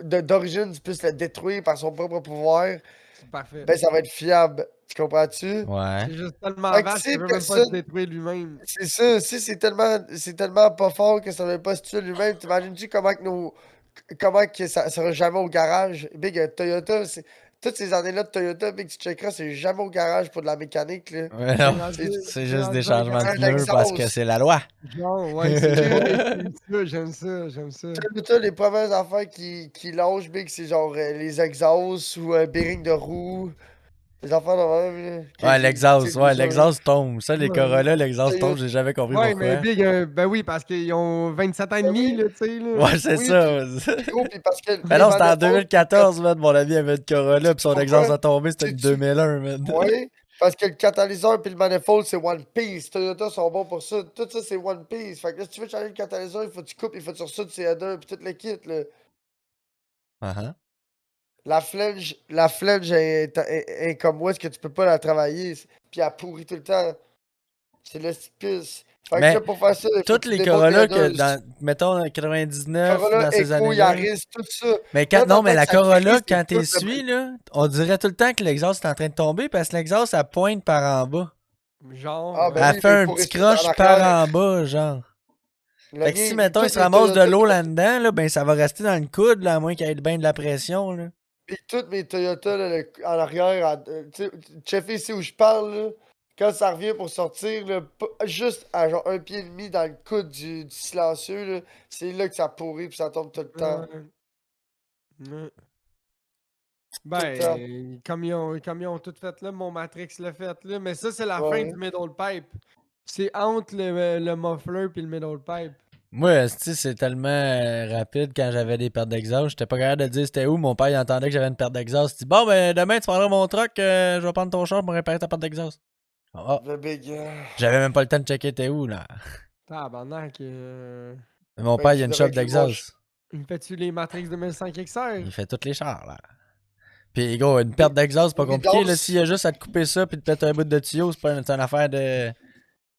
Speaker 4: d'origine, tu puisses le détruire par son propre pouvoir,
Speaker 3: C'est parfait.
Speaker 4: ben ça va être fiable. Tu comprends-tu?
Speaker 2: Ouais.
Speaker 3: C'est juste tellement
Speaker 4: Fait que
Speaker 3: vaste qu'il
Speaker 4: si
Speaker 3: peut même pas se
Speaker 4: personne.
Speaker 3: détruire lui-même.
Speaker 4: C'est ça, si c'est tellement pas fort que ça ne veut pas se tuer lui-même, t'imagines-tu comment que ça sera jamais au garage? Big Toyota, toutes ces années-là de Toyota, Big, tu checkeras, c'est jamais au garage pour de la mécanique, là.
Speaker 2: Ouais,
Speaker 3: C'est
Speaker 2: non.
Speaker 3: rendu,
Speaker 2: C'est
Speaker 3: c'est
Speaker 2: juste des
Speaker 3: rendu un
Speaker 2: changements de
Speaker 4: Un
Speaker 3: garage.
Speaker 2: pneus parce que
Speaker 4: exhaust.
Speaker 2: c'est la loi.
Speaker 3: Genre, ouais, c'est ça, j'aime ça, j'aime ça.
Speaker 4: Toyota, les premières affaires qui lâchent, Big, c'est genre les exhausts ou un bearing de roue. Les affaires de même, là.
Speaker 2: Ouais,
Speaker 4: Tu sais,
Speaker 2: ouais,
Speaker 4: déjà, là.
Speaker 2: l'exhaust tombe. Ça, les
Speaker 3: Ouais,
Speaker 2: Corolla, l'exhaust tombe,
Speaker 4: Toyota,
Speaker 2: j'ai jamais compris
Speaker 3: ouais, mais
Speaker 2: pourquoi.
Speaker 3: Big, ben oui, parce qu'ils ont 27 ans et
Speaker 4: ben
Speaker 3: demi,
Speaker 4: oui,
Speaker 3: là, tu sais, là.
Speaker 2: Ouais, c'est
Speaker 4: oui,
Speaker 2: ça.
Speaker 4: puis gros, puis parce que
Speaker 2: Mais
Speaker 4: les
Speaker 2: non, c'était en
Speaker 4: manifolds,
Speaker 2: 2014, man. Mon ami avait une Corolla, pis son exhaust
Speaker 4: pourquoi?
Speaker 2: a tombé, c'était une
Speaker 4: Tu
Speaker 2: 2001, man.
Speaker 4: Ouais, parce que le catalyseur puis le manifold, c'est One Piece. Toyota sont bons pour ça. Tout ça, c'est One Piece. Fait que là, si tu veux changer le catalyseur, il faut que tu coupes, il faut que tu ressoutes ces headers puis tout le kit, là.
Speaker 2: Uh-huh.
Speaker 4: La flange est comme où est-ce que tu peux pas la travailler. Puis elle pourrit tout le temps. C'est le pisse. Fait que
Speaker 2: Mais
Speaker 4: là, pour faire ça, il faut
Speaker 2: toutes
Speaker 4: que tu
Speaker 2: les
Speaker 4: démontes les
Speaker 2: Corolla que
Speaker 4: headers.
Speaker 2: dans, mettons, 99,
Speaker 4: Corolla,
Speaker 2: dans ces
Speaker 4: Echo,
Speaker 2: années-là.
Speaker 4: Yaris, tout ça.
Speaker 2: Mais
Speaker 4: Là,
Speaker 2: non, mais
Speaker 4: maintenant
Speaker 2: la
Speaker 4: que ça
Speaker 2: Corolla,
Speaker 4: crie, c'est
Speaker 2: quand
Speaker 4: tout
Speaker 2: t'es suis, là, on dirait tout le temps que l'exhaust est en train de tomber parce que l'exhaust, ça pointe par en bas.
Speaker 3: Genre,
Speaker 4: Ah, ben
Speaker 2: Elle
Speaker 4: oui,
Speaker 2: fait
Speaker 4: mais il
Speaker 2: un
Speaker 4: faut
Speaker 2: petit
Speaker 4: rester en
Speaker 2: croche par
Speaker 4: arrière.
Speaker 2: en bas, genre.
Speaker 4: Le
Speaker 2: Fait que si,
Speaker 4: mien,
Speaker 2: mettons, il
Speaker 4: toutes
Speaker 2: se
Speaker 4: les
Speaker 2: ramasse de
Speaker 4: Toyota,
Speaker 2: l'eau là-dedans, là, ben ça va rester dans le coude, là, à moins qu'il y ait bien de la pression, là.
Speaker 4: Pis toutes mes Toyota là, en arrière, tu sais, checker ici où je parle, là, quand ça revient pour sortir, là, juste à genre un pied et demi dans le coude du silencieux, là, c'est là que ça pourrit puis ça tombe tout le temps.
Speaker 3: ouais.
Speaker 4: Tout le temps.
Speaker 3: Ben, comme ils ont tout fait là, mon Matrix l'a fait là, mais ça, c'est la fin
Speaker 4: Ouais.
Speaker 3: du middle pipe. C'est entre le muffler puis le middle pipe.
Speaker 2: Moi, esti, c'est tellement rapide quand j'avais des pertes d'exhaust. J'étais pas capable de dire c'était où. Mon père, il entendait que j'avais une perte d'exhaust. Il dit bon, ben demain, tu prendras mon truck, je vais prendre ton char pour réparer ta perte d'exhaust. Ah,
Speaker 4: Le big.
Speaker 2: j'avais même pas le temps de checker t'es où, là.
Speaker 3: Tabarnak,
Speaker 2: Mon
Speaker 4: Ben,
Speaker 2: père, il
Speaker 4: tu
Speaker 2: a une
Speaker 4: devrais
Speaker 2: shop
Speaker 4: être
Speaker 2: d'exhaust.
Speaker 3: il me fait-tu les Matrix 2005 XR?
Speaker 2: Il fait toutes les chars, là. Puis, gros, une perte d'exhaust, c'est pas
Speaker 4: Au
Speaker 2: compliqué, là.
Speaker 4: Midas,
Speaker 2: S'il y a juste à te couper ça puis te péter un bout de tuyau, c'est pas c'est une affaire de.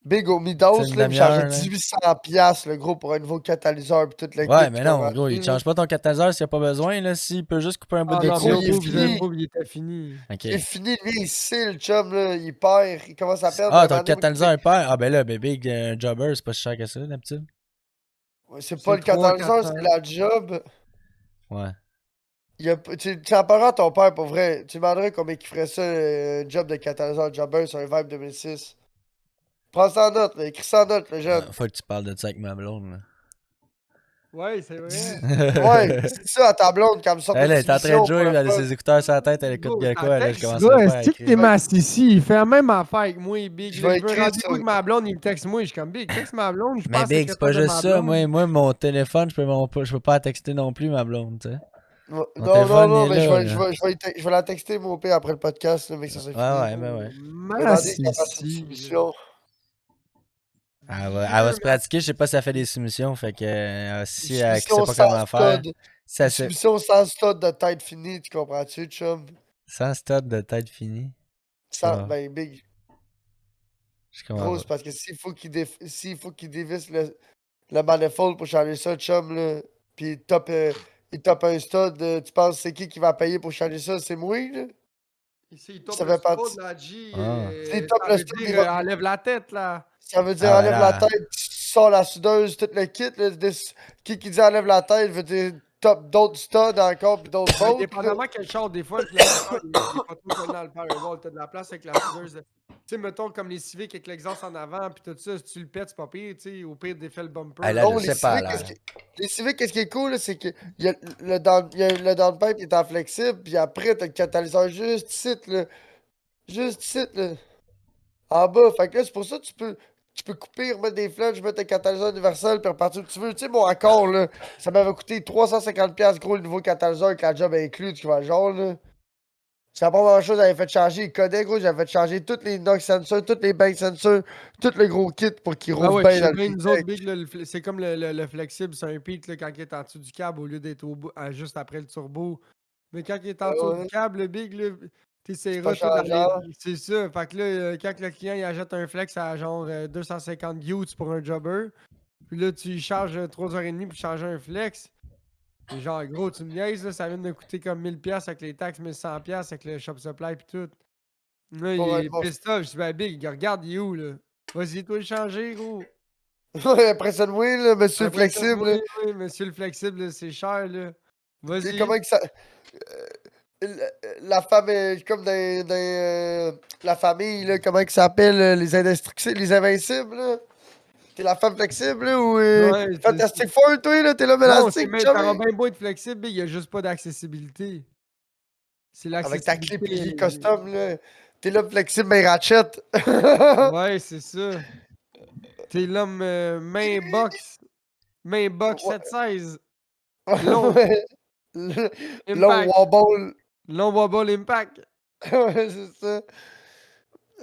Speaker 4: big au
Speaker 2: C'est
Speaker 4: Midas,
Speaker 2: une
Speaker 4: là, il me chargeait
Speaker 2: demi-heure, là.
Speaker 4: 1800 piastres, le gros, pour un nouveau catalyseur pis tout le
Speaker 2: Ouais,
Speaker 4: kit,
Speaker 2: mais
Speaker 4: tu
Speaker 2: non,
Speaker 4: comprends?
Speaker 2: gros, il te change pas ton catalyseur s'il y a pas besoin, là. S'il peut juste couper un bout
Speaker 3: Ah
Speaker 2: de
Speaker 3: non,
Speaker 4: Gros,
Speaker 3: mais
Speaker 2: tuyau.
Speaker 3: le
Speaker 4: il est
Speaker 3: pauvre,
Speaker 4: fini.
Speaker 3: le pauvre, il était fini.
Speaker 2: Ok.
Speaker 4: Il est fini, lui, ici, le chum, là, il perd, il commence à perdre.
Speaker 2: Ah,
Speaker 4: un
Speaker 2: ton
Speaker 4: moment donné,
Speaker 2: catalyseur perd. Ah, ben là, bébé, un jobber, c'est pas si cher que ça, d'habitude.
Speaker 4: c'est pas
Speaker 3: C'est
Speaker 4: le
Speaker 3: 3-4
Speaker 4: catalyseur, c'est
Speaker 3: ans.
Speaker 4: la job.
Speaker 2: Ouais.
Speaker 4: Tu en parleras à ton père pour vrai. Tu demanderais combien il ferait ça, un job de catalyseur jobber sur un Vibe 2006. Prends ça en note, là. Écris ça en note, le jeune.
Speaker 2: Faut que tu parles de ça avec ma blonde, là.
Speaker 3: Ouais, c'est vrai.
Speaker 4: Ouais, c'est ça à ta blonde quand elle me sort
Speaker 2: Elle
Speaker 4: une
Speaker 2: est en train de
Speaker 4: soumission
Speaker 2: jouer,
Speaker 4: pour le
Speaker 2: elle a
Speaker 4: fun.
Speaker 2: ses écouteurs sur la tête, elle écoute
Speaker 3: Gros,
Speaker 2: bien quoi, là, je
Speaker 3: Gros,
Speaker 2: commencerai pas à
Speaker 3: est-ce que t'es
Speaker 2: écrire.
Speaker 3: masse ici? Il fait la même affaire avec moi, Big.
Speaker 4: Je
Speaker 3: Là,
Speaker 4: vais
Speaker 3: il veut un
Speaker 4: écrire
Speaker 3: rendez-vous
Speaker 4: ça.
Speaker 3: avec ma blonde, il me texte moi. Je suis comme Big, texte ma blonde, je suis
Speaker 2: Mais
Speaker 3: pas
Speaker 2: Big, c'est
Speaker 3: secrétaire
Speaker 2: pas
Speaker 3: de
Speaker 2: juste
Speaker 3: ma
Speaker 2: ça,
Speaker 3: blonde.
Speaker 2: moi, mon téléphone, je peux pas la texter non plus, ma blonde, tu sais.
Speaker 4: Non,
Speaker 2: Mon
Speaker 4: non,
Speaker 2: téléphone, il
Speaker 4: non,
Speaker 2: est
Speaker 4: mais
Speaker 2: là, là.
Speaker 4: je vais la texter, mon père, après le podcast, là, mais que ça soit
Speaker 2: Ouais,
Speaker 4: fini.
Speaker 2: ouais, ben ouais.
Speaker 4: Je vais demander
Speaker 3: Masse
Speaker 4: qu'elle fasse une
Speaker 3: ici.
Speaker 4: soumission.
Speaker 2: Elle va se pratiquer, je sais pas si elle fait des soumissions, fait que
Speaker 4: Une
Speaker 2: si elle sait
Speaker 4: soumission
Speaker 2: pas
Speaker 4: sans
Speaker 2: comment faire,
Speaker 4: stud.
Speaker 2: si elle
Speaker 4: Une
Speaker 2: sait...
Speaker 4: soumission sans stud de tête finie, tu comprends-tu, chum?
Speaker 2: Sans stade de tête finie,
Speaker 4: Sans,
Speaker 2: ça,
Speaker 4: ben, big.
Speaker 2: je comprends
Speaker 4: Gros,
Speaker 2: pas.
Speaker 4: c'est parce que s'il faut qu'il dévisse le manifold pour changer ça, chum, là, pis il top un stud, tu penses c'est qui va payer pour changer ça? C'est moi, là?
Speaker 3: Ici, il
Speaker 4: Ça
Speaker 3: tombe le
Speaker 4: fait
Speaker 3: spot,
Speaker 4: partie.
Speaker 3: la G.
Speaker 2: Ah.
Speaker 4: S'il top
Speaker 3: Ça
Speaker 4: le
Speaker 3: veut
Speaker 4: stud,
Speaker 3: dire enlève la tête, là.
Speaker 4: ça veut dire
Speaker 2: Ah, ben
Speaker 4: enlève la
Speaker 2: là,
Speaker 4: tête, tu sors la soudeuse, tout le kit, là, qui dit enlève la tête veut dire top d'autres studs encore, pis d'autres
Speaker 3: Mais
Speaker 4: bolts, là.
Speaker 3: dépendamment quel char, des fois, le moteur, il est pas trop collé dans le firewall. T'as de la place avec la soudeuse. Tu sais, mettons comme les Civic avec l'exhaust en avant, puis tout ça, si tu le pètes, c'est pas pire, tu sais. Au pire, défait le bumper.
Speaker 2: Ah, là,
Speaker 4: Non,
Speaker 2: je sais pas, là.
Speaker 4: Les Civic, qu'est-ce qui est cool, là, c'est que il y a le downpipe qui est en flexible, puis après, t'as le catalyseur juste ici, là. Juste ici, là. En bas. Fait que là, c'est pour ça que tu peux couper, remettre des flanges, mettre un catalyseur universel, puis repartir où tu veux. Tu sais, mon accord, là, ça m'avait coûté 350$ gros le nouveau catalyseur avec la job inclus, tu vois, genre, là. C'est la première chose que j'avais fait changer. Il codait, gros, j'avais fait changer tous les knock sensors, tous les bank sensors, tout le gros kit pour qu'il
Speaker 3: Ah
Speaker 4: rouvre
Speaker 3: ouais,
Speaker 4: bien
Speaker 3: chez
Speaker 4: dans le
Speaker 3: bien nous autres,
Speaker 4: VTEC.
Speaker 3: Big, là, c'est comme le flexible, c'est un pic là, quand il est en dessous du câble au lieu d'être juste après le turbo. Mais quand il est en dessous du
Speaker 4: Ouais,
Speaker 3: câble, le Big, là,
Speaker 4: c'est
Speaker 3: t'essaieras
Speaker 4: pas
Speaker 3: toi d'aller.
Speaker 4: changeable.
Speaker 3: C'est ça. Fait que là, quand le client il achète un flex à genre 250 gouttes pour un jobber, puis là, tu lui charges 3h30 pour changer un flex. Et genre, gros, tu me niaises, là, ça vient de coûter comme 1000$ avec les taxes, 1100$ avec le shop supply pis tout. Là, il
Speaker 4: Pour un
Speaker 3: est
Speaker 4: bon.
Speaker 3: pissed off. Je dis, ben, Big, regarde, il est où, là? Vas-y, toi, le changer, gros.
Speaker 4: Ouais, impressionne-moi, là, monsieur
Speaker 3: Après ça,
Speaker 4: flexible, là.
Speaker 3: oui, oui, monsieur le flexible, là, c'est cher, là.
Speaker 4: Et
Speaker 3: Vas-y.
Speaker 4: comment que ça. La femme est comme la famille, là, comment que ça s'appelle, les indestructibles, les invincibles, là? T'es la femme flexible, là, ou
Speaker 3: Ouais,
Speaker 4: Fantastic Four, toi, là? T'es l'homme
Speaker 3: non, c'est
Speaker 4: élastique,
Speaker 3: même, t'auras
Speaker 4: chummy?
Speaker 3: bien beau être flexible, mais il y a juste pas d'accessibilité. C'est
Speaker 4: Avec ta clé
Speaker 3: l'accessibilité.
Speaker 4: pliée custom, là. T'es l'homme flexible, mais ratchet.
Speaker 3: Ouais, c'est ça. T'es l'homme main box
Speaker 4: Ouais.
Speaker 3: 716. Long,
Speaker 4: Ouais. Long
Speaker 3: impact.
Speaker 4: wobble.
Speaker 3: Long wobble impact.
Speaker 4: Ouais, c'est ça.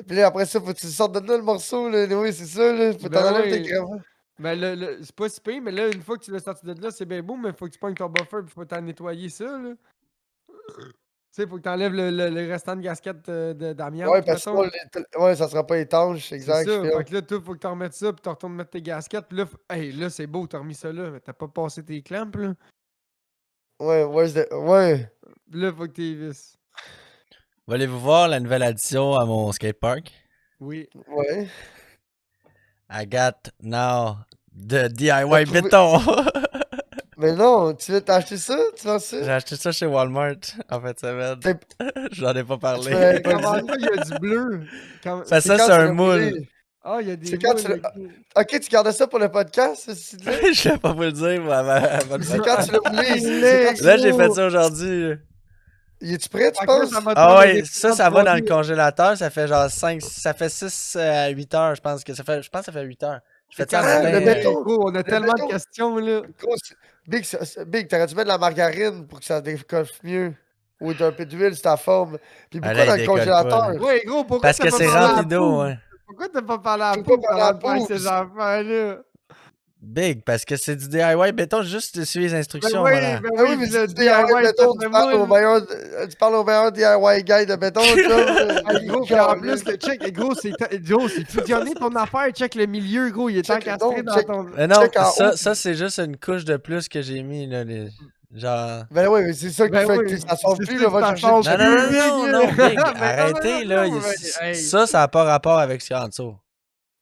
Speaker 4: Puis là, après ça, faut que tu sortes de là, le morceau, là. Oui, c'est ça, là. Faut que t'en
Speaker 3: Ben
Speaker 4: enlèves tes
Speaker 3: oui.
Speaker 4: gravats.
Speaker 3: Ben, c'est pas si pire, mais là, une fois que tu l'as sorti de là, c'est bien beau, mais faut que tu pognes ton buffer, puis faut t'en nettoyer ça, là. Tu sais, faut que t'enlèves le restant de gasket d'amiante,
Speaker 4: Ouais, parce que
Speaker 3: mettons.
Speaker 4: sinon, ouais, ça sera pas étanche,
Speaker 3: C'est
Speaker 4: exact, je
Speaker 3: ça.
Speaker 4: fais.
Speaker 3: Fait que là, toi, faut que tu remettes ça, puis tu retournes mettre tes gaskets. Puis là, hey, là, c'est beau, t'as remis ça là, mais t'as pas passé tes clamps, là.
Speaker 4: Ouais, ouais.
Speaker 3: Puis là, faut que t'es vis.
Speaker 2: Voulez-vous voir la nouvelle addition à mon skatepark?
Speaker 3: Oui.
Speaker 4: Ouais.
Speaker 2: I got now the
Speaker 4: T'as
Speaker 2: DIY
Speaker 4: trouvé-
Speaker 2: béton.
Speaker 4: Mais non, tu veux t'acheter ça? Tu vends ça?
Speaker 2: J'ai acheté ça chez Walmart en fait semaine.
Speaker 4: T'es-
Speaker 2: J'en ai pas parlé.
Speaker 4: Tu m'avais pas
Speaker 3: Comment
Speaker 4: dit.
Speaker 3: ça, il y a du bleu?
Speaker 2: Ça,
Speaker 4: C'est quand
Speaker 2: c'est
Speaker 4: tu
Speaker 2: un
Speaker 4: l'as
Speaker 2: moule.
Speaker 4: roulé?
Speaker 3: Ah, il y a des
Speaker 4: C'est quand tu
Speaker 3: moules.
Speaker 4: l'as. Ok, tu gardais ça pour le podcast, ceci dit?
Speaker 2: Je vais pas vous le dire, moi, avant de
Speaker 4: C'est
Speaker 2: faire-
Speaker 4: quand tu l'as roulé?
Speaker 3: Il
Speaker 4: C'est quand tu-
Speaker 2: Là, j'ai fait ça aujourd'hui.
Speaker 4: Y es-tu prêt, tu
Speaker 3: Fait que là,
Speaker 4: penses?
Speaker 3: ça va te
Speaker 2: Ah
Speaker 3: prendre
Speaker 2: ouais,
Speaker 3: des
Speaker 2: ça
Speaker 3: présents
Speaker 2: va dans le
Speaker 3: 3D.
Speaker 2: congélateur. Ça fait genre 6 à 8 heures, je pense. Je pense que ça fait 8 heures. Je fais
Speaker 3: C'est
Speaker 2: ça
Speaker 3: quand
Speaker 2: le
Speaker 4: le
Speaker 2: matin.
Speaker 4: béton.
Speaker 3: Gros, on a tellement
Speaker 4: béton.
Speaker 3: de questions, là.
Speaker 4: Gros, Big, t'aurais dû mettre de la margarine pour que ça décoiffe mieux. Ou d'un peu d'huile sur ta forme. Puis
Speaker 2: Ah,
Speaker 4: pourquoi
Speaker 2: là,
Speaker 4: dans
Speaker 2: il
Speaker 4: le
Speaker 2: décolle
Speaker 4: congélateur?
Speaker 2: pas, là.
Speaker 3: Ouais, gros, pourquoi
Speaker 2: Parce
Speaker 3: t'as
Speaker 2: que
Speaker 3: pas
Speaker 2: c'est
Speaker 3: parlé à la
Speaker 2: rempli d'eau,
Speaker 3: poule?
Speaker 2: ouais.
Speaker 3: Pourquoi t'as pas parlé à la
Speaker 4: Je veux pas
Speaker 3: poule
Speaker 4: parler à
Speaker 3: avant de
Speaker 4: la
Speaker 3: faire
Speaker 4: poule.
Speaker 3: ces affaires-là?
Speaker 2: Big, parce que c'est du DIY béton, juste suivre les
Speaker 3: Ben
Speaker 2: instructions,
Speaker 3: oui,
Speaker 2: voilà.
Speaker 3: ben
Speaker 4: Ah oui,
Speaker 3: oui,
Speaker 4: mais
Speaker 3: pis
Speaker 4: si
Speaker 3: le
Speaker 4: tu dis DIY
Speaker 3: DIY,
Speaker 4: béton,
Speaker 3: ça fait moule.
Speaker 4: tu parles au meilleur DIY guy de béton, chum.
Speaker 3: Hey, gros, pis en plus, le check, gros, c'est fusionné ton affaire. Check le milieu, gros, il est
Speaker 4: Check le
Speaker 3: encastré
Speaker 4: don,
Speaker 3: dans
Speaker 4: check.
Speaker 3: ton.
Speaker 2: Mais non,
Speaker 4: Check en haut.
Speaker 2: ça c'est juste une couche de plus que j'ai mis, là. Genre.
Speaker 4: Ben oui, mais c'est ça qui
Speaker 3: Ben
Speaker 4: fait
Speaker 3: oui,
Speaker 4: que ça sort
Speaker 3: c'est
Speaker 4: plus,
Speaker 3: ça
Speaker 4: là,
Speaker 3: que
Speaker 4: va
Speaker 3: ça
Speaker 4: chercher
Speaker 3: sort
Speaker 4: le
Speaker 2: Non,
Speaker 3: plus,
Speaker 2: non,
Speaker 3: Big,
Speaker 2: non,
Speaker 3: là.
Speaker 2: non, Big,
Speaker 3: Ben non,
Speaker 2: arrêtez,
Speaker 3: non,
Speaker 2: là.
Speaker 3: non, ben, hey.
Speaker 2: Ça n'a pas rapport avec ce qu'il y a en dessous.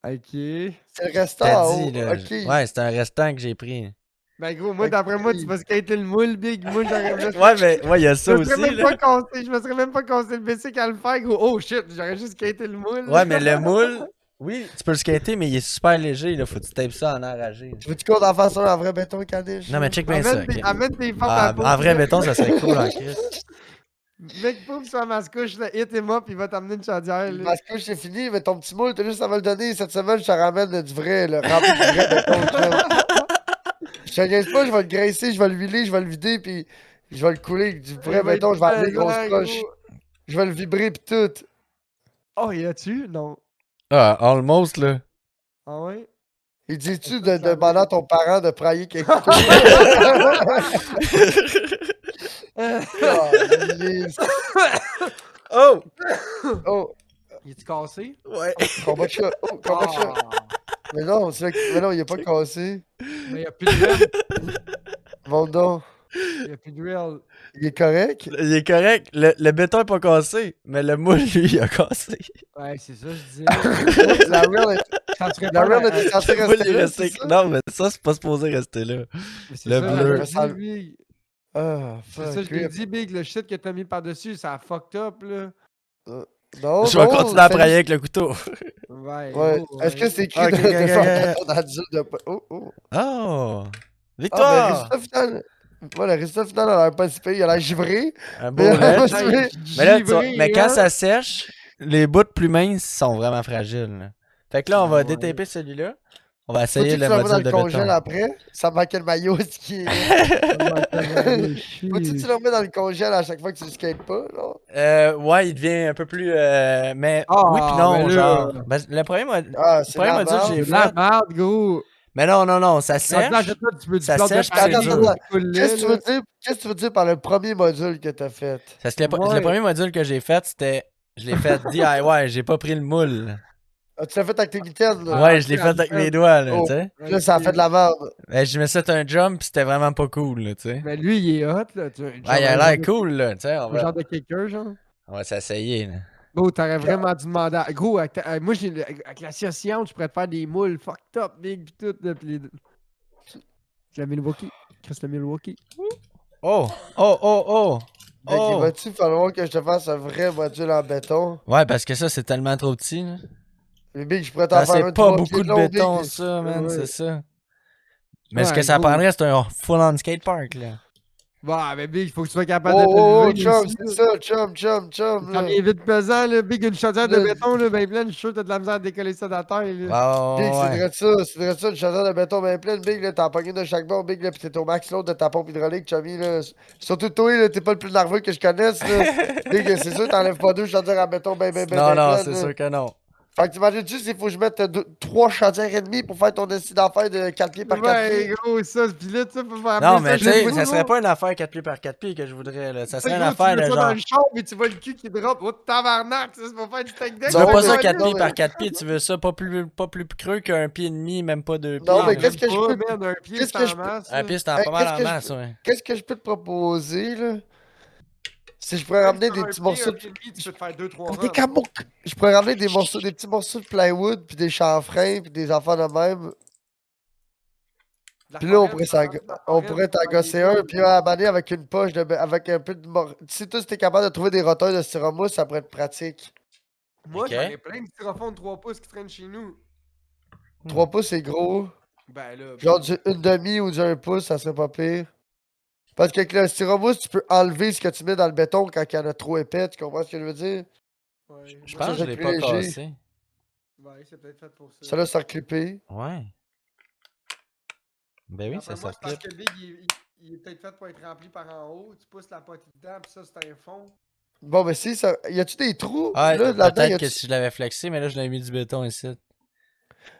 Speaker 3: Ok.
Speaker 4: C'est le restant
Speaker 2: T'as
Speaker 4: en
Speaker 2: dit,
Speaker 4: haut.
Speaker 2: là.
Speaker 4: Ok.
Speaker 2: Ouais, c'est un restant que j'ai pris.
Speaker 3: Ben gros, moi,
Speaker 4: Ok.
Speaker 3: d'après moi, tu vas skater le moule, Big. Moi, j'aurais
Speaker 2: Ouais, mais, ouais, il y a ça
Speaker 3: Je me serais
Speaker 2: aussi,
Speaker 3: même
Speaker 2: là.
Speaker 3: pas cassé, je me serais même pas cassé le bicycle à le faire, gros. Oh shit, j'aurais juste skaté le moule.
Speaker 2: Ouais, mais le moule, Oui, tu peux le skater, mais il est super léger, là. Faut que tu tapes ça en enragé.
Speaker 4: Tu veux-tu qu'on en fasse un en vrai béton, Caniche?
Speaker 2: Non, mais check bien ça. ok.
Speaker 3: Amène tes formes
Speaker 2: Ah,
Speaker 3: à peau.
Speaker 2: en vrai béton, ça serait cool en Chris.
Speaker 3: Mec, pauvre sur la mascouche, là, hit him up, il va t'amener une chaudière. Là.
Speaker 4: Ma couche, c'est fini, mais ton petit moule, t'as juste à me le donner. Cette semaine, je te ramène du vrai, le rempli de vrai béton, chum. Je te niaise pas, je vais le graisser, je vais l'huiler, je vais le vider, puis je vais le couler avec du vrai
Speaker 3: Il va
Speaker 4: béton,
Speaker 3: être
Speaker 4: je vais amener des grosses
Speaker 3: pesant,
Speaker 4: coches.
Speaker 3: gros.
Speaker 4: Je vais le vibrer pis tout.
Speaker 3: Oh, y a-tu? Non.
Speaker 2: Ah, almost, là.
Speaker 3: Ah ouais?
Speaker 4: Et dis-tu
Speaker 3: Ça,
Speaker 4: de
Speaker 3: ça
Speaker 4: demander à ton parent de prailler quelque chose? Calisse.
Speaker 2: Oh!
Speaker 4: Oh,
Speaker 3: Il est-tu cassé?
Speaker 2: Ouais.
Speaker 4: combat de chat. Oh, combat de chat.
Speaker 3: Ah.
Speaker 4: Mais non, mais non, il est pas cassé.
Speaker 3: Mais y a plus de drill.
Speaker 4: Mon don.
Speaker 3: Y a plus de drill.
Speaker 4: Il est correct?
Speaker 2: Il est correct. Le béton est pas cassé, mais le moule, lui, il a cassé.
Speaker 3: Ouais, c'est ça, je disais.
Speaker 4: La real est...
Speaker 3: Quand tu
Speaker 4: La
Speaker 3: réponds
Speaker 4: real
Speaker 3: à-
Speaker 4: était censée
Speaker 2: Le moule
Speaker 4: rester
Speaker 2: est
Speaker 4: là,
Speaker 2: resté.
Speaker 4: c'est ça?
Speaker 2: Non, mais ça, c'est pas supposé rester là.
Speaker 3: Mais c'est
Speaker 2: Le
Speaker 3: ça,
Speaker 2: bleu.
Speaker 3: je
Speaker 4: Ça-
Speaker 3: l'ai dit, Big.
Speaker 4: Ah,
Speaker 3: C'est
Speaker 4: fuck.
Speaker 3: ça, je l'ai
Speaker 4: rip.
Speaker 3: dit, Big. Le shit que t'as mis par-dessus, ça a fucked up, là.
Speaker 4: Non,
Speaker 2: Je vais
Speaker 4: non,
Speaker 2: continuer à
Speaker 4: c'est
Speaker 2: prailler
Speaker 4: juste-
Speaker 2: avec le couteau.
Speaker 3: Ouais.
Speaker 4: Ouais.
Speaker 3: gros,
Speaker 4: Est-ce
Speaker 3: ouais.
Speaker 4: que c'est écrit
Speaker 2: Ok,
Speaker 4: de
Speaker 2: ok,
Speaker 4: faire
Speaker 2: ok.
Speaker 4: ton adulte de... Oh, oh.
Speaker 2: Oh!
Speaker 4: Ah, ben, le
Speaker 2: Victoire!
Speaker 4: résultat final... Ouais, le résultat final, on a l'air pas si pire. Il a l'air givré.
Speaker 2: Un
Speaker 4: Mais
Speaker 2: beau
Speaker 4: il a l'air
Speaker 2: lait.
Speaker 4: pas si pire.
Speaker 2: Mais là, tu vois,
Speaker 3: Givré,
Speaker 2: mais quand
Speaker 3: hein?
Speaker 2: ça sèche, les bouts plus minces sont vraiment fragiles. Là. Fait que là, on va
Speaker 3: Ouais.
Speaker 2: détaper celui-là. On va
Speaker 4: Faut-tu
Speaker 2: essayer
Speaker 4: que
Speaker 2: le
Speaker 4: tu le remets dans
Speaker 2: module
Speaker 4: le
Speaker 2: de
Speaker 4: congèle
Speaker 2: béton.
Speaker 4: après? Ça manquait le maillot, ce qui est là. Faut-tu que tu le remets dans le congèle à chaque fois que tu le skates pas, non?
Speaker 2: Ouais, il devient un peu plus. Mais
Speaker 3: Ah,
Speaker 2: oui, puis non,
Speaker 3: ben là.
Speaker 2: genre. Ben, le premier,
Speaker 4: Ah,
Speaker 2: le
Speaker 4: c'est
Speaker 2: premier
Speaker 4: la
Speaker 2: module que
Speaker 4: merde.
Speaker 2: j'ai
Speaker 3: C'est de la
Speaker 2: fait.
Speaker 3: merde, gros.
Speaker 2: Mais non, non, non, ça
Speaker 3: Rendu
Speaker 2: sèche.
Speaker 3: là, tu veux du
Speaker 2: Ça
Speaker 3: plâtre de
Speaker 2: sèche, puis c'est
Speaker 3: Paris,
Speaker 2: dur.
Speaker 3: gros, qui coule
Speaker 4: Qu'est-ce que tu
Speaker 3: là.
Speaker 4: veux dire? Qu'est-ce que tu veux dire par le premier module que t'as fait?
Speaker 2: Parce que le
Speaker 3: Ouais.
Speaker 2: premier module que j'ai fait, c'était. Je l'ai fait DIY, j'ai pas pris le moule.
Speaker 4: Ah, tu l'as fait avec tes mitaines, là?
Speaker 3: Ah,
Speaker 2: Ouais,
Speaker 3: ok,
Speaker 2: je l'ai
Speaker 3: à
Speaker 2: fait avec
Speaker 3: mi-temps.
Speaker 2: mes doigts, là,
Speaker 4: Oh.
Speaker 2: tu sais.
Speaker 4: Là, ça a fait de la merde.
Speaker 2: Ben, je me suis fait un jump, pis c'était vraiment pas cool, là, tu sais.
Speaker 3: Mais lui, il est hot, là. Tu,
Speaker 2: Ouais, il a l'air cool, là, tu sais.
Speaker 3: Un genre de kicker, genre.
Speaker 2: On va s'essayer, là.
Speaker 3: Bro, t'aurais vraiment dû demander à... Gros, moi, avec la science, je pourrais te faire des moules fucked up, big, pis tout, là, pis les... C'est la Milwaukee. Chris, la Milwaukee.
Speaker 2: Oh! Oh, oh, oh!
Speaker 4: Fait qu'il
Speaker 2: Oh!
Speaker 4: va-tu falloir que je te fasse un vrai module en béton?
Speaker 2: Ouais, parce que ça, c'est tellement trop petit, là.
Speaker 4: Mais Big, je pourrais t'en
Speaker 2: Ça,
Speaker 4: faire
Speaker 2: c'est
Speaker 4: un
Speaker 2: pas
Speaker 4: 3
Speaker 2: beaucoup
Speaker 4: pieds
Speaker 2: de
Speaker 4: long,
Speaker 2: béton,
Speaker 4: Big.
Speaker 2: ça, man,
Speaker 3: Ouais.
Speaker 2: c'est ça. Mais ce
Speaker 3: Ouais,
Speaker 2: que ça
Speaker 3: gros.
Speaker 2: prendrait, c'est un full-on skatepark, là.
Speaker 3: Bah, mais Big, il faut que tu sois capable
Speaker 4: Oh,
Speaker 3: de te
Speaker 4: oh, oh,
Speaker 3: lever
Speaker 4: chum,
Speaker 3: aussi,
Speaker 4: c'est
Speaker 3: là.
Speaker 4: ça, chum,
Speaker 3: Ça
Speaker 4: là.
Speaker 3: vient vite pesant, là. Big, une chaudière de
Speaker 4: Là,
Speaker 3: béton, là, ben pleine, je suis sûr que t'as de la misère à décoller ça de la terre, là.
Speaker 4: Big,
Speaker 2: Ouais, ouais.
Speaker 4: c'est vrai ça, une chandelle de béton bien pleine, Big, là, t'en pognes une de chaque bord, Big, là, pis t'es au max l'autre de ta pompe hydraulique, chummy, là. Surtout toi, là, t'es pas le plus nerveux que je connaisse, là. Big, c'est sûr, t'enlèves pas deux chandelles en béton ben
Speaker 2: Non, non,
Speaker 4: pleines,
Speaker 2: c'est
Speaker 4: là.
Speaker 2: sûr que non.
Speaker 4: Fait que t'imagines-tu s'il faut que je mette 3 chaudières et demie pour faire ton dessin d'affaires de 4 pieds par 4
Speaker 3: Ouais,
Speaker 4: pieds?
Speaker 3: gros, ça, pis là, tu sais, faut faire
Speaker 2: Non,
Speaker 3: amener
Speaker 2: mais
Speaker 3: ça
Speaker 2: tu
Speaker 3: chez
Speaker 2: sais,
Speaker 3: vous,
Speaker 2: ça serait
Speaker 3: gros.
Speaker 2: pas une affaire 4 pieds par 4 pieds que je voudrais, là. Ça
Speaker 3: Tu sais,
Speaker 2: serait une
Speaker 3: gros,
Speaker 2: affaire
Speaker 3: tu mets
Speaker 2: de
Speaker 3: ça dans
Speaker 2: genre.
Speaker 3: le char, mais tu vois le cul qui drop. Oh, tabarnak, ça, c'est pour faire du tech deck.
Speaker 2: Tu veux
Speaker 4: Non,
Speaker 2: pas
Speaker 4: mais-
Speaker 2: ça 4
Speaker 4: non,
Speaker 2: pieds
Speaker 4: mais-
Speaker 2: par 4 pieds, tu veux ça pas plus creux qu'un pied et demi, même pas 2 pieds.
Speaker 4: Non, mais
Speaker 2: là.
Speaker 4: qu'est-ce que je peux-
Speaker 3: Merde, un pied,
Speaker 4: qu'est-ce
Speaker 3: c'est
Speaker 4: que
Speaker 3: en
Speaker 4: je peux-
Speaker 3: masse.
Speaker 2: Un
Speaker 3: là.
Speaker 2: pied, c'est en
Speaker 4: Hey,
Speaker 2: pas mal
Speaker 4: qu'est-ce
Speaker 2: en
Speaker 4: que je
Speaker 2: masse, ouais.
Speaker 4: Qu'est-ce que je peux te proposer, là? Si je pourrais
Speaker 3: Même
Speaker 4: ramener
Speaker 3: sur
Speaker 4: des
Speaker 3: un
Speaker 4: petits
Speaker 3: pied,
Speaker 4: morceaux
Speaker 3: un
Speaker 4: de...
Speaker 3: pied et demi, tu peux te faire 2-3
Speaker 4: Des
Speaker 3: rangs.
Speaker 4: camots. Je pourrais ramener des petits morceaux de plywood, puis des chanfreins, puis des affaires de même.
Speaker 3: La
Speaker 4: Puis là,
Speaker 3: forêt,
Speaker 4: on pourrait t'agosser un, puis à abaner avec une poche, avec un peu de... Si toi, t'es capable de trouver des roteurs de styromousse, ça pourrait être pratique.
Speaker 3: Moi,
Speaker 2: Ok.
Speaker 3: j'en ai plein de styrofoam de 3 pouces qui traînent chez nous.
Speaker 4: 3 pouces, c'est gros.
Speaker 3: Ben là.
Speaker 4: Genre une demi ou du 1 pouce, ça serait pas pire. Parce qu'avec le styromousse, tu peux enlever ce que tu mets dans le béton quand il y en a trop épais, tu comprends ce que je veux dire?
Speaker 3: Ouais,
Speaker 2: Je
Speaker 3: moi,
Speaker 2: pense que
Speaker 4: ça,
Speaker 2: je l'ai
Speaker 4: c'est
Speaker 2: pas
Speaker 4: plus léger.
Speaker 2: cassé.
Speaker 3: Ouais, c'est peut-être fait pour ça.
Speaker 4: Ça là, c'est reclippé.
Speaker 2: Ouais. Ben oui,
Speaker 3: D'après
Speaker 2: ça
Speaker 3: moi, c'est parce
Speaker 2: s'appelle.
Speaker 3: que Big, il est peut-être fait pour être rempli par en haut. Tu pousses la pointe dedans, pis ça, c'est un fond.
Speaker 4: Bon, mais si, ça... Y a-tu des trous?
Speaker 2: Ah,
Speaker 4: Là, là-dedans, y
Speaker 2: peut-être
Speaker 4: a-tu...
Speaker 2: que si je l'avais flexé, mais là, je l'avais mis du béton ici.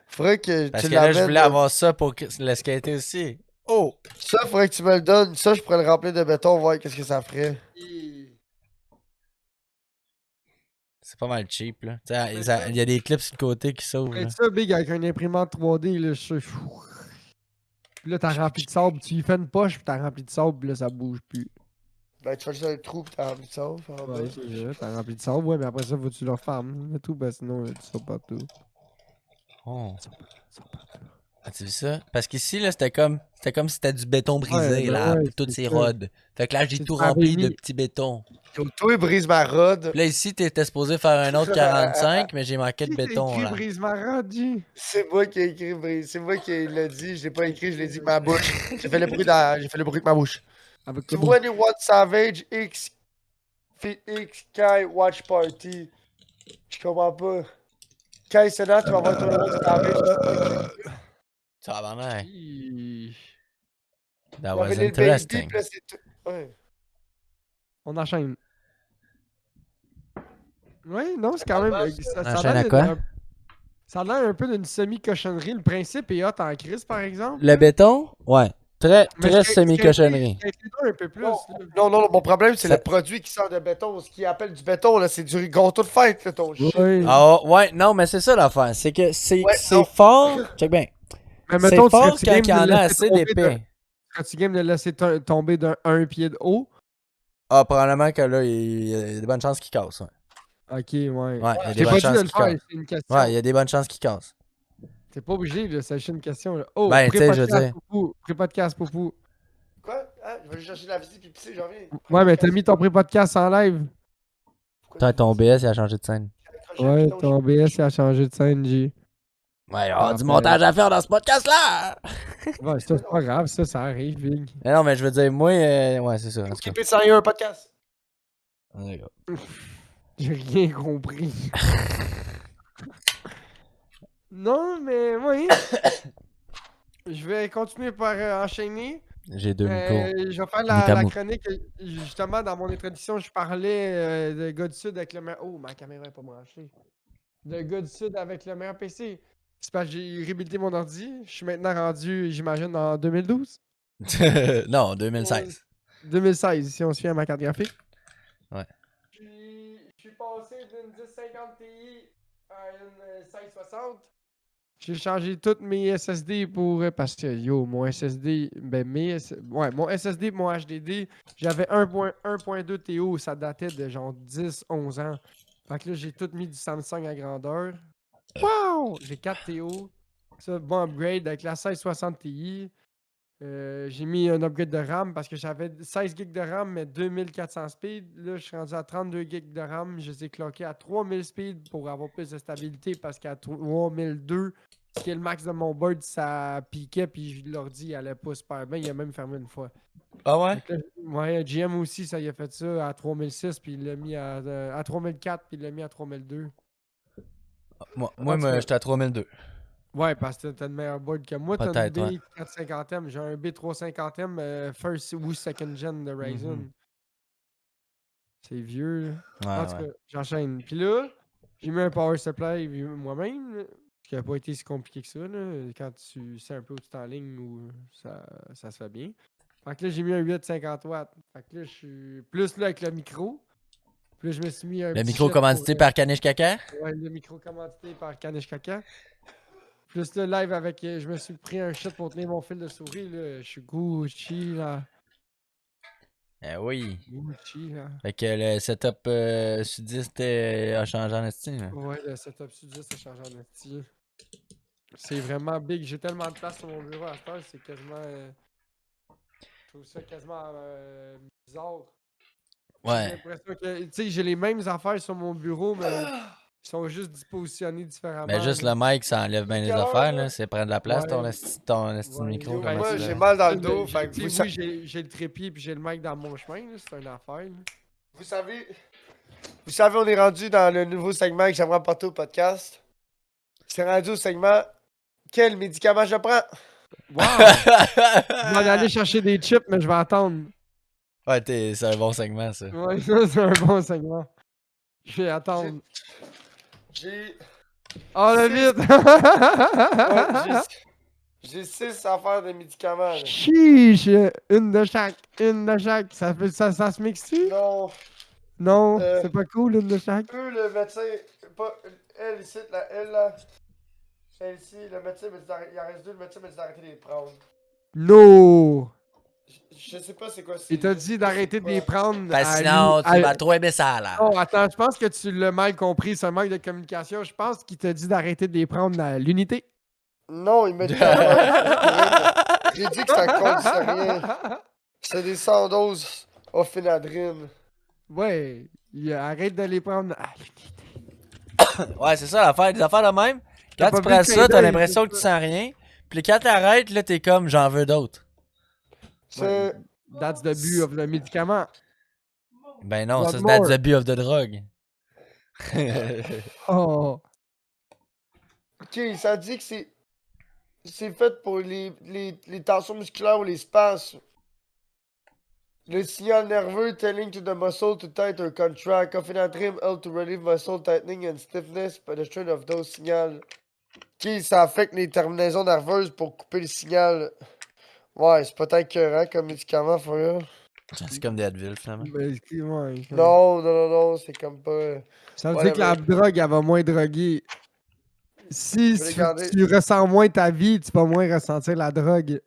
Speaker 4: Faudrait que
Speaker 2: Parce
Speaker 4: tu
Speaker 2: que là, je
Speaker 4: l'amènes...
Speaker 2: voulais avoir ça pour le skater aussi. Oh!
Speaker 4: Ça, faudrait que tu me le donnes. Ça, je pourrais le remplir de béton, voir qu'est-ce que ça ferait.
Speaker 3: Et...
Speaker 2: C'est pas mal cheap, là. Tu sais, il y a des clips sur le côté qui s'ouvrent.
Speaker 3: Fais
Speaker 2: là.
Speaker 3: ça, Big, avec une imprimante 3D, là, je suis. Puis là, t'as rempli de sable. Tu y fais une poche, puis t'as rempli de sable, puis là, ça bouge plus.
Speaker 4: Ben, tu fais juste un trou, pis t'as rempli de ça.
Speaker 3: Ouais, c'est ça. T'as rempli de sable, ouais, mais après ça, faut que tu le refermes. Tout, ben sinon, tu sors partout.
Speaker 2: Oh. As-tu vu ça? Parce qu'ici, là, c'était comme. C'était comme si c'était du béton brisé,
Speaker 3: ben
Speaker 2: là,
Speaker 3: ouais,
Speaker 2: pour toutes
Speaker 3: c'est
Speaker 2: ces
Speaker 3: ça.
Speaker 2: rods. Fait que là, j'ai
Speaker 3: C'est
Speaker 2: tout
Speaker 3: ça, avait
Speaker 2: rempli de
Speaker 3: mis-
Speaker 2: petits bétons.
Speaker 4: Yo, toi, brise ma rod.
Speaker 2: Puis là, ici, t'étais supposé faire un autre 45, mais j'ai manqué de
Speaker 3: Qui t'a
Speaker 2: béton,
Speaker 3: écrit
Speaker 2: là.
Speaker 3: Brise Marade, G?
Speaker 4: C'est moi qui ai écrit brise. C'est moi qui l'ai dit. Je l'ai pas écrit, je l'ai dit avec ma bouche. J'ai fait le bruit de ma bouche.
Speaker 3: Avec
Speaker 4: 21 Savage X Kai Watch Party. Je comprends pas. Kai Senat, tu vas voir 21 Savage.
Speaker 2: Ça va, man.
Speaker 3: Hi.
Speaker 2: That
Speaker 4: Il y avait
Speaker 2: was
Speaker 4: Lil Baby,
Speaker 2: interesting.
Speaker 4: puis là, c'est tout. Ouais.
Speaker 3: On enchaîne. Oui, non, c'est quand même. Ça a
Speaker 2: Enchaîne
Speaker 3: l'air
Speaker 2: à quoi?
Speaker 3: ça a l'air un peu d'une semi-cochonnerie. Le principe est hot en crise, par exemple.
Speaker 2: Le béton? Ouais. Très,
Speaker 3: Mais
Speaker 2: très
Speaker 3: c'est-
Speaker 2: semi-cochonnerie.
Speaker 3: c'est un peu plus.
Speaker 4: Non,
Speaker 3: là.
Speaker 4: non, mon problème, c'est
Speaker 2: Ça-
Speaker 4: le produit qui sort de béton. Ce qu'ils appellent du béton, là, c'est du gâteau de fête, là, ton shit.
Speaker 3: Ouais.
Speaker 2: Ah, ouais, non, mais c'est ça l'affaire. C'est que c'est
Speaker 4: Ouais,
Speaker 2: c'est
Speaker 4: non.
Speaker 2: fort. Check bien.
Speaker 3: Mais
Speaker 2: C'est
Speaker 3: mettons,
Speaker 2: fort
Speaker 3: serais-tu
Speaker 2: quand
Speaker 3: game
Speaker 2: il y
Speaker 3: de
Speaker 2: en
Speaker 3: le
Speaker 2: a
Speaker 3: laisser
Speaker 2: assez
Speaker 3: tomber
Speaker 2: d'épais.
Speaker 3: Serais-tu game de le laisser tomber d'un pied de haut?
Speaker 2: Ah, probablement que là, il y a des bonnes chances qu'il casse. Ouais,
Speaker 3: Ok, ouais.
Speaker 2: ouais il y a des
Speaker 3: J'ai
Speaker 2: bonnes
Speaker 3: pas dit de
Speaker 2: chances
Speaker 3: le
Speaker 2: qu'il
Speaker 3: faire,
Speaker 2: casse.
Speaker 3: c'est une question.
Speaker 2: Ouais, il y a des bonnes chances qu'il casse.
Speaker 3: T'es pas obligé, là, c'est juste une question. Là. Oh,
Speaker 2: Ben, tu sais, je veux
Speaker 3: pré-podcast,
Speaker 2: dire.
Speaker 3: Poupou. Pré-podcast, Poupou.
Speaker 4: Quoi? Hein? Je vais aller chercher la visite puis pisser, j'en reviens.
Speaker 3: Ouais, mais t'as mis ton pré-podcast en live.
Speaker 2: Toi, ton OBS, il a changé de scène.
Speaker 3: Ouais, ton OBS il a changé de scène, G.
Speaker 2: Ouais, il y aura du
Speaker 3: Parfait.
Speaker 2: montage à faire dans ce podcast-là!
Speaker 3: Ouais, ça, c'est pas grave, ça arrive, Big.
Speaker 2: Mais non, mais je veux dire, moi, ouais, c'est ça. En tout cas.
Speaker 4: Keep it sérieux, un podcast.
Speaker 2: D'accord.
Speaker 3: J'ai rien compris. Non, mais oui. Je vais continuer par enchaîner.
Speaker 2: J'ai deux micros.
Speaker 3: Je vais faire
Speaker 2: Nitamou.
Speaker 3: la chronique. Justement, dans mon introduction, je parlais de gars du Sud avec le meilleur. Oh, ma caméra est pas branchée. De gars du Sud avec le meilleur PC. C'est parce que j'ai réhabilité mon ordi. Je suis maintenant rendu, j'imagine, en 2012.
Speaker 2: Non, 2016.
Speaker 3: 2016, si on se fie à ma carte graphique.
Speaker 2: Ouais.
Speaker 3: Puis, je suis passé d'une 1050 Ti à une 1660. J'ai changé toutes mes SSD pour. Parce que, yo, mon SSD. Ben, ouais, mon SSD et mon HDD, j'avais 1.2 TO. Ça datait de genre 10-11 ans. Fait que là, j'ai tout mis du Samsung à grandeur. Wow! J'ai 4 TO. Ça, bon upgrade avec la 1660 Ti. J'ai mis un upgrade de RAM parce que j'avais 16 GB de RAM, mais 2400 speed. Là, je suis rendu à 32 GB de RAM. Je les ai cloqués à 3000 speed pour avoir plus de stabilité parce qu'à 3002, ce qui est le max de mon board, ça piquait puis l'ordi il allait pas super bien. Il a même fermé une fois.
Speaker 2: Ah ouais?
Speaker 3: Fait que là, ouais, GM aussi, ça y a fait ça à 3006 puis il l'a mis à 3004 puis il l'a mis à 3002.
Speaker 2: Moi, j'étais à 3002.
Speaker 3: Ouais, parce que t'as une meilleure board que moi. T'as une
Speaker 2: Peut-être, ouais.
Speaker 3: B450M. J'ai un B350M first ou second gen de Ryzen.
Speaker 2: Mhm.
Speaker 3: C'est vieux. Là.
Speaker 2: Ouais,
Speaker 3: En tout
Speaker 2: ouais.
Speaker 3: cas, j'enchaîne. Puis là, j'ai mis un power supply moi-même. Là, ce qui n'a pas été si compliqué que ça. Là, quand tu sais un peu où tu t'enlignes, ou ça se fait bien. Fait que là, j'ai mis un 850 watts. Fait que là, je suis plus là avec le micro. Puis là, je me suis mis un
Speaker 2: Le
Speaker 3: petit
Speaker 2: micro
Speaker 3: jet
Speaker 2: commandité
Speaker 3: pour,
Speaker 2: par Kanish Kaka?
Speaker 3: Ouais, le micro commandité par Kanish Kaka. Plus le live avec. Je me suis pris un shit pour tenir mon fil de souris. Là. Je suis Gucci là.
Speaker 2: Eh oui.
Speaker 3: Gucci là.
Speaker 2: Fait que le setup sudiste a changé en estime.
Speaker 3: Ouais, le setup studio, ça change en esti. C'est vraiment big. J'ai tellement de place sur mon bureau à cette heure, c'est quasiment. Je trouve ça quasiment bizarre. J'ai
Speaker 2: Ouais.
Speaker 3: l'impression que. Tu sais, j'ai les mêmes affaires sur mon bureau, mais ils sont juste dispositionnés différemment.
Speaker 2: Mais juste
Speaker 3: là.
Speaker 2: le mic, ça enlève bien les
Speaker 4: Quelle heure,
Speaker 2: affaires,
Speaker 4: là?
Speaker 2: là. C'est prendre de la place, ton
Speaker 3: Ouais.
Speaker 2: esti de
Speaker 3: Ouais,
Speaker 2: micro.
Speaker 3: yo,
Speaker 2: Comment
Speaker 4: moi,
Speaker 2: tu
Speaker 4: j'ai
Speaker 2: l'as?
Speaker 4: mal dans le
Speaker 3: Tu
Speaker 4: dos.
Speaker 3: sais,
Speaker 4: Fait que
Speaker 3: oui, j'ai le trépied puis j'ai le mic dans mon chemin, là, c'est une affaire. Là.
Speaker 4: vous savez, on est rendu dans le nouveau segment que j'aimerais apporter au podcast. C'est rendu au segment quel médicament je prends?
Speaker 3: Wow! Je vais aller chercher des chips, mais je vais attendre.
Speaker 2: Ouais, c'est un bon segment, ça.
Speaker 3: Ouais, ça, c'est un bon segment. Je vais attendre.
Speaker 4: J'ai.
Speaker 3: Oh, le
Speaker 4: Six-
Speaker 3: vite!
Speaker 4: Ouais, j'ai 6 affaires de médicaments. Là.
Speaker 3: Chiche! Une de chaque. Une de chaque. Ça se mixe-tu?
Speaker 4: Non,
Speaker 3: Non,
Speaker 4: Euh,
Speaker 3: c'est pas cool, une de chaque.
Speaker 4: eux, le médecin, pas elle ici, elle là. Elle ici, le médecin m'a dit d'arrêter. Il en reste 2, le médecin m'a dit d'arrêter de les prendre.
Speaker 3: No!
Speaker 4: Je sais pas c'est quoi c'est.
Speaker 3: Il t'a
Speaker 4: je sais
Speaker 3: dit
Speaker 4: pas
Speaker 3: d'arrêter
Speaker 4: c'est
Speaker 3: de les
Speaker 4: quoi.
Speaker 3: prendre.
Speaker 2: Ben
Speaker 3: à
Speaker 2: sinon,
Speaker 3: lui-
Speaker 2: tu
Speaker 3: à-
Speaker 2: vas trop aimer ça, là.
Speaker 3: Non, attends, je pense que tu l'as mal compris, c'est un manque de communication. Je pense qu'il t'a dit d'arrêter de les prendre à l'unité.
Speaker 4: Non, il m'a dit que j'ai dit que ça compte rien. C'est des 100 doses ophénadrine.
Speaker 3: Ouais, arrête de les prendre. Ah,
Speaker 2: Ouais, c'est ça l'affaire. Des affaires de même.
Speaker 3: T'as
Speaker 2: Quand tu
Speaker 3: pas vu
Speaker 2: prends
Speaker 3: le
Speaker 2: ça,
Speaker 3: clin
Speaker 2: t'as
Speaker 3: d'œil,
Speaker 2: l'impression
Speaker 3: c'est
Speaker 2: que tu
Speaker 3: ça.
Speaker 2: sens rien. Puis quand t'arrêtes, là, t'es comme j'en veux d'autres.
Speaker 4: C'est.
Speaker 3: That's the but of the médicament.
Speaker 2: Ben non,
Speaker 3: Want
Speaker 2: ça c'est
Speaker 3: more.
Speaker 2: that's the beauty of the drug.
Speaker 3: Oh.
Speaker 4: Ok, ça dit que c'est fait pour les tensions musculaires ou les spasmes. Le signal nerveux telling to the muscle to tight or contract. Ophénadrine help to relieve muscle tightening and stiffness by the strain of those signals. Ok, ça affecte les terminaisons nerveuses pour couper le signal. Ouais, c'est peut-être écœurant comme médicament, for real.
Speaker 2: C'est comme des Advil, finalement.
Speaker 3: Ben, excuse-moi.
Speaker 4: Non, c'est comme pas.
Speaker 3: Ça veut dire que la drogue, elle va moins droguer. Si
Speaker 4: Je vais les garder.
Speaker 3: tu ressens moins ta vie, tu vas moins ressentir la drogue.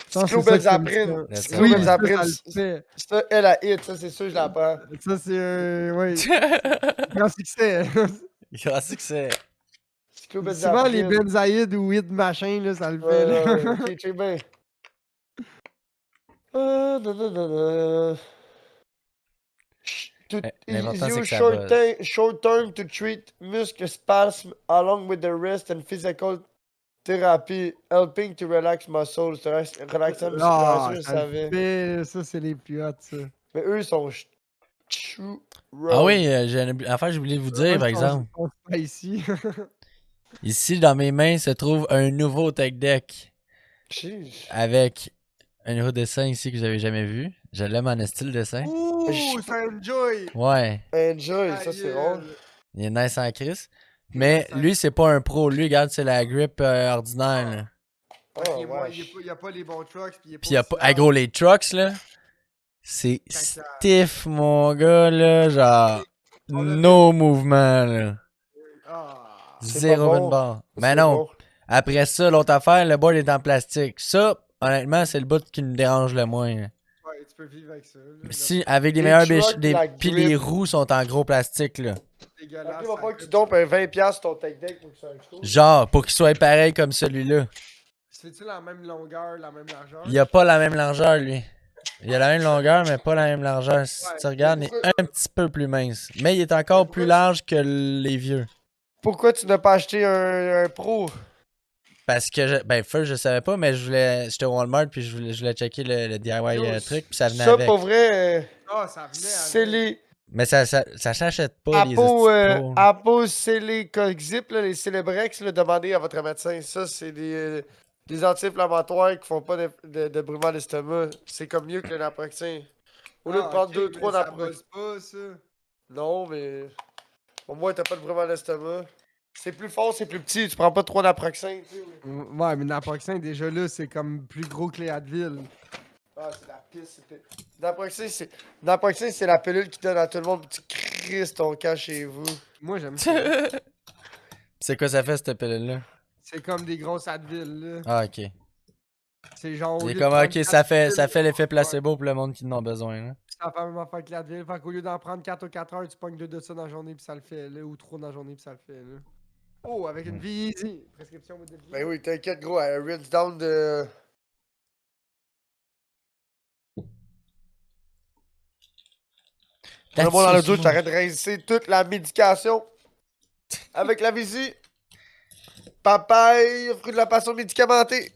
Speaker 3: Je pense que c'est ça que c'est
Speaker 4: Cyclobenzaprine.
Speaker 3: médicament.
Speaker 2: That's
Speaker 3: Oui,
Speaker 2: it,
Speaker 3: ça,
Speaker 4: Cyclobenzaprine,
Speaker 3: ça le fait.
Speaker 4: ça, elle a hit, ça, c'est sûr, je la prends.
Speaker 3: Ça, c'est oui, grand succès.
Speaker 2: Grand succès.
Speaker 3: Souvent, les
Speaker 4: Cyclobenzaprine.
Speaker 3: benzaïdes ou weed machin, là, ça le fait. Là.
Speaker 4: Ok, check bien. Non.
Speaker 2: L'important, c'est
Speaker 4: Use
Speaker 2: que ça buzz.
Speaker 4: short term to treat muscle spasm along with the rest and physical therapy, helping to relax muscles. Relaxant musculaire,
Speaker 3: Ah,
Speaker 4: ça, je
Speaker 3: ça le
Speaker 4: savais.
Speaker 3: fait. Ça, c'est les plus hot, ça.
Speaker 4: Mais eux, ils sont chou.
Speaker 2: Ah oui, j'ai une affaire que j'ai oublié de vous dire, par exemple.
Speaker 3: On se fait ici.
Speaker 2: Ici, dans mes mains, se trouve un nouveau tech deck
Speaker 4: Jeez.
Speaker 2: avec un nouveau dessin ici que j'avais jamais vu. Je l'aime en style dessin.
Speaker 3: Ouh, ça enjoy.
Speaker 2: Ouais,
Speaker 4: Enjoy, ça, c'est rare.
Speaker 2: il est nice en crise. Mais lui, c'est pas un pro. Lui, regarde, c'est la grip ordinaire. Là.
Speaker 3: Ok, moi,
Speaker 4: wesh.
Speaker 3: il n'y a pas les bons trucks. Puis
Speaker 2: Puis, ah, gros, les trucks, là, c'est stiff, mon gars, là. Genre, no mouvement, là.
Speaker 4: C'est
Speaker 2: Zéro
Speaker 4: pas
Speaker 2: bonne
Speaker 4: bon.
Speaker 2: barre.
Speaker 4: C'est
Speaker 2: Mais non.
Speaker 4: bon.
Speaker 2: Après ça, l'autre affaire, le board est en plastique. Ça, honnêtement, c'est le bout qui me dérange le moins. Là.
Speaker 3: Ouais, tu peux vivre avec ça. Là,
Speaker 2: Si, avec des
Speaker 4: Les
Speaker 2: meilleurs
Speaker 4: trucks, la
Speaker 2: puis les
Speaker 4: grip.
Speaker 2: roues sont en gros plastique, là.
Speaker 3: dégueulasse.
Speaker 4: Il va falloir que tu dompes un 20$ ton tech deck pour que ça explose.
Speaker 2: Genre, pour qu'il soit pareil comme celui-là.
Speaker 3: Fais-tu la même longueur, la même largeur?
Speaker 2: Il a pas la même largeur, lui. Il a la même longueur, mais pas la même largeur. Si
Speaker 3: Ouais,
Speaker 2: tu regardes, il est un petit peu plus mince. Mais il est encore plus large que les vieux.
Speaker 4: Pourquoi tu n'as pas acheté un pro?
Speaker 2: Parce que, ben, first, je savais pas, mais j'étais au Walmart, puis je voulais checker le DIY
Speaker 4: Yo,
Speaker 2: truc, puis ça venait
Speaker 4: Ça,
Speaker 2: avec.
Speaker 4: pour vrai,
Speaker 3: Ah, ça venait
Speaker 4: c'est
Speaker 3: avec.
Speaker 4: les
Speaker 2: Mais ça s'achète pas, les
Speaker 4: Apo,
Speaker 2: estis pros.
Speaker 4: Apo, c'est les Coxip, là, les Celebrex, là, demandez à votre médecin. Ça, c'est des anti-inflammatoires qui font pas de brûlement d'estomac. C'est comme mieux que le naproxen. Au lieu de prendre 2-3
Speaker 3: Ça
Speaker 4: naproxen.
Speaker 3: bosse pas, ça.
Speaker 4: Non, mais au moins, t'as pas de brûlement d'estomac. C'est plus fort, c'est plus petit. Tu prends pas 3 naproxen. Tu sais, oui.
Speaker 3: Ouais, mais Naproxen, déjà là, c'est comme plus gros que les Advil.
Speaker 4: Ah, c'est la pisse. Naproxen, c'est la pilule qui donne à tout le monde. Tu crises ton camp chez vous.
Speaker 3: Moi, j'aime ça.
Speaker 2: C'est quoi ça fait, cette pilule-là?
Speaker 3: C'est comme des grosses Advil, là.
Speaker 2: Ah, ok.
Speaker 3: C'est genre. au
Speaker 2: C'est
Speaker 3: lieu de
Speaker 2: comme,
Speaker 3: prendre
Speaker 2: ok,
Speaker 3: quatre
Speaker 2: ça fait
Speaker 3: pilules,
Speaker 2: l'effet
Speaker 3: ouais.
Speaker 2: placebo pour le monde qui en a besoin. Là.
Speaker 3: Ça fait la même affaire que l'Advil. Fait qu'au lieu d'en prendre 4 ou 4 heures, tu pognes 2 de ça dans la journée, puis ça le fait, là. Ou 3 dans la journée, puis ça le fait, là. Oh, avec une vie easy. Prescription de vie.
Speaker 4: Ben oui, t'inquiète, gros. Rinse down de. Le monde dans le doute, t'arrêtes de rincer toute la médication avec la visite. Papaye, fruit de la passion médicamentée.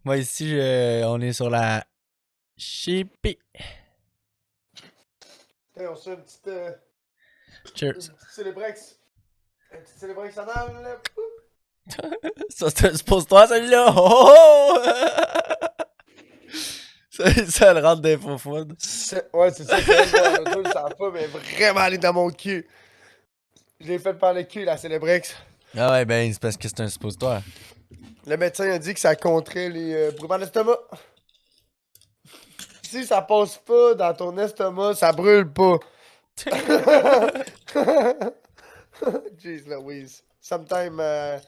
Speaker 2: Moi, ici, on est sur la Chippy.
Speaker 4: On se fait une petite.
Speaker 2: Cheers.
Speaker 4: Une petite Célébrex. Un petit Célébrex anal, là.
Speaker 2: Ça, c'est un suppositoire, celui-là. Oh! ça le rentre des faux food.
Speaker 4: Ouais, c'est ça. Le dos, ça va pas, mais vraiment aller dans mon cul. Je l'ai fait par le cul, la Célébrex.
Speaker 2: Ah ouais, ben, c'est parce que c'est un suppositoire.
Speaker 4: Le médecin a dit que ça contrait les brûlements d'estomac. Si ça passe pas dans ton estomac, ça brûle pas. Jeez Louise. Sometimes I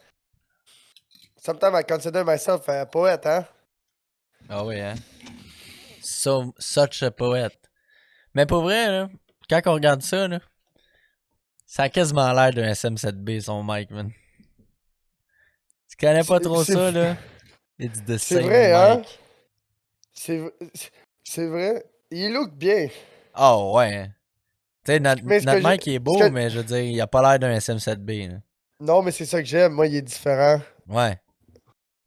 Speaker 4: consider myself a poète, hein?
Speaker 2: Ah oui, hein? Such a poète. Mais pour vrai, là, quand on regarde ça, là, Ça a quasiment l'air d'un SM7B, son mic, man. Tu connais pas trop
Speaker 4: C'est-
Speaker 2: ça, là? It's the
Speaker 4: C'est
Speaker 2: same
Speaker 4: vrai, hein?
Speaker 2: mic.
Speaker 4: C'est vrai. Il look bien.
Speaker 2: Oh, ouais. Hein. Tu sais, notre
Speaker 4: Mais ce que
Speaker 2: mic il est beau,
Speaker 4: que-
Speaker 2: mais je veux dire, il a pas l'air d'un SM7B, là.
Speaker 4: Non, mais c'est ça que j'aime. Moi, il est différent.
Speaker 2: Ouais.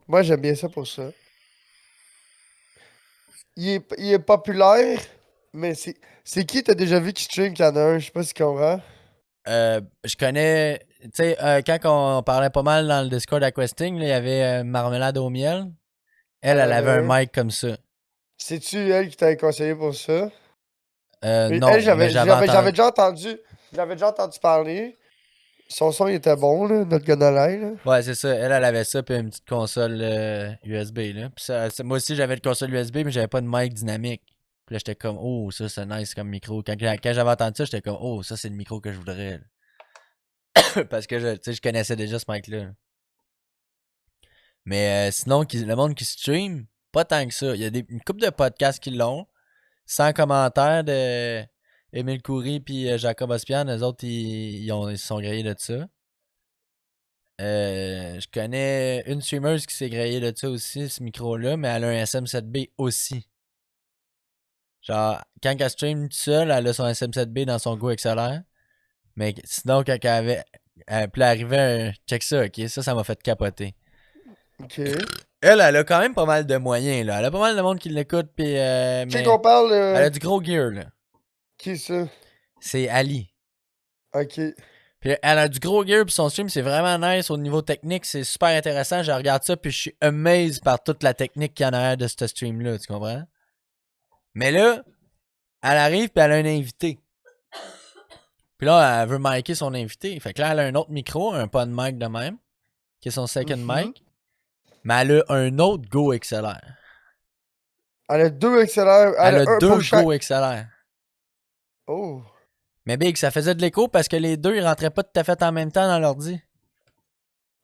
Speaker 4: Moi, j'aime bien ça pour ça. Il est populaire, mais c'est qui t'as déjà vu qui stream qu'il y en a un? Je sais pas si tu comprends.
Speaker 2: Je connais... Tu sais, quand on parlait pas mal dans le Discord à Questing, là, il y avait Marmelade au miel. Elle avait un mic comme ça.
Speaker 4: C'est-tu elle qui t'avait conseillé pour ça? Mais
Speaker 2: Non,
Speaker 4: elle,
Speaker 2: mais j'avais entendu...
Speaker 4: j'avais déjà entendu parler. Son son, il était bon, là, notre gonolai, là.
Speaker 2: Ouais, c'est ça. Elle avait ça, puis une petite console USB, là. Puis moi aussi, j'avais une console USB, mais j'avais pas de mic dynamique. Puis là, j'étais comme, oh, ça, c'est nice comme micro. Quand j'avais entendu ça, j'étais comme, oh, ça, c'est le micro que je voudrais. Parce que, tu sais, je connaissais déjà ce mic-là. Mais sinon, le monde qui stream, pas tant que ça. Il y a une couple de podcasts qui l'ont. Sans commentaire de Émile Coury puis Jacob Ospian. Eux autres, ils se sont grillés de ça. Je connais une streamer qui s'est grillée de ça aussi, ce micro-là, mais elle a un SM7B aussi. Genre, quand elle stream toute seule, elle a son SM7B dans son Go XLR. Mais sinon, quand elle avait. Puis là, arrivait un. Check ça, ok? Ça m'a fait capoter.
Speaker 4: Ok.
Speaker 2: Elle a quand même pas mal de moyens, là. Elle a pas mal de monde qui l'écoute, puis.
Speaker 4: Qui
Speaker 2: Mais
Speaker 4: qu'on parle?
Speaker 2: elle a du gros gear, là.
Speaker 4: Qui ça?
Speaker 2: C'est Ali.
Speaker 4: Ok.
Speaker 2: Puis elle a du gros gear, puis son stream, c'est vraiment nice au niveau technique. C'est super intéressant. Je regarde ça, puis je suis amazed par toute la technique qu'il y en a de ce stream-là. Tu comprends? Mais là, elle arrive, puis elle a un invité. Puis là, elle veut micer son invité. Fait que là, elle a un autre micro, un pas de mic de même, qui est son second mic. Mais elle a un autre Go XLR.
Speaker 4: Elle a deux XLR.
Speaker 2: Elle a
Speaker 4: un
Speaker 2: deux
Speaker 4: pour chaque.
Speaker 2: Go XLR.
Speaker 4: Oh.
Speaker 2: Mais Big, ça faisait de l'écho parce que les deux, ils rentraient pas tout à fait en même temps dans l'ordi.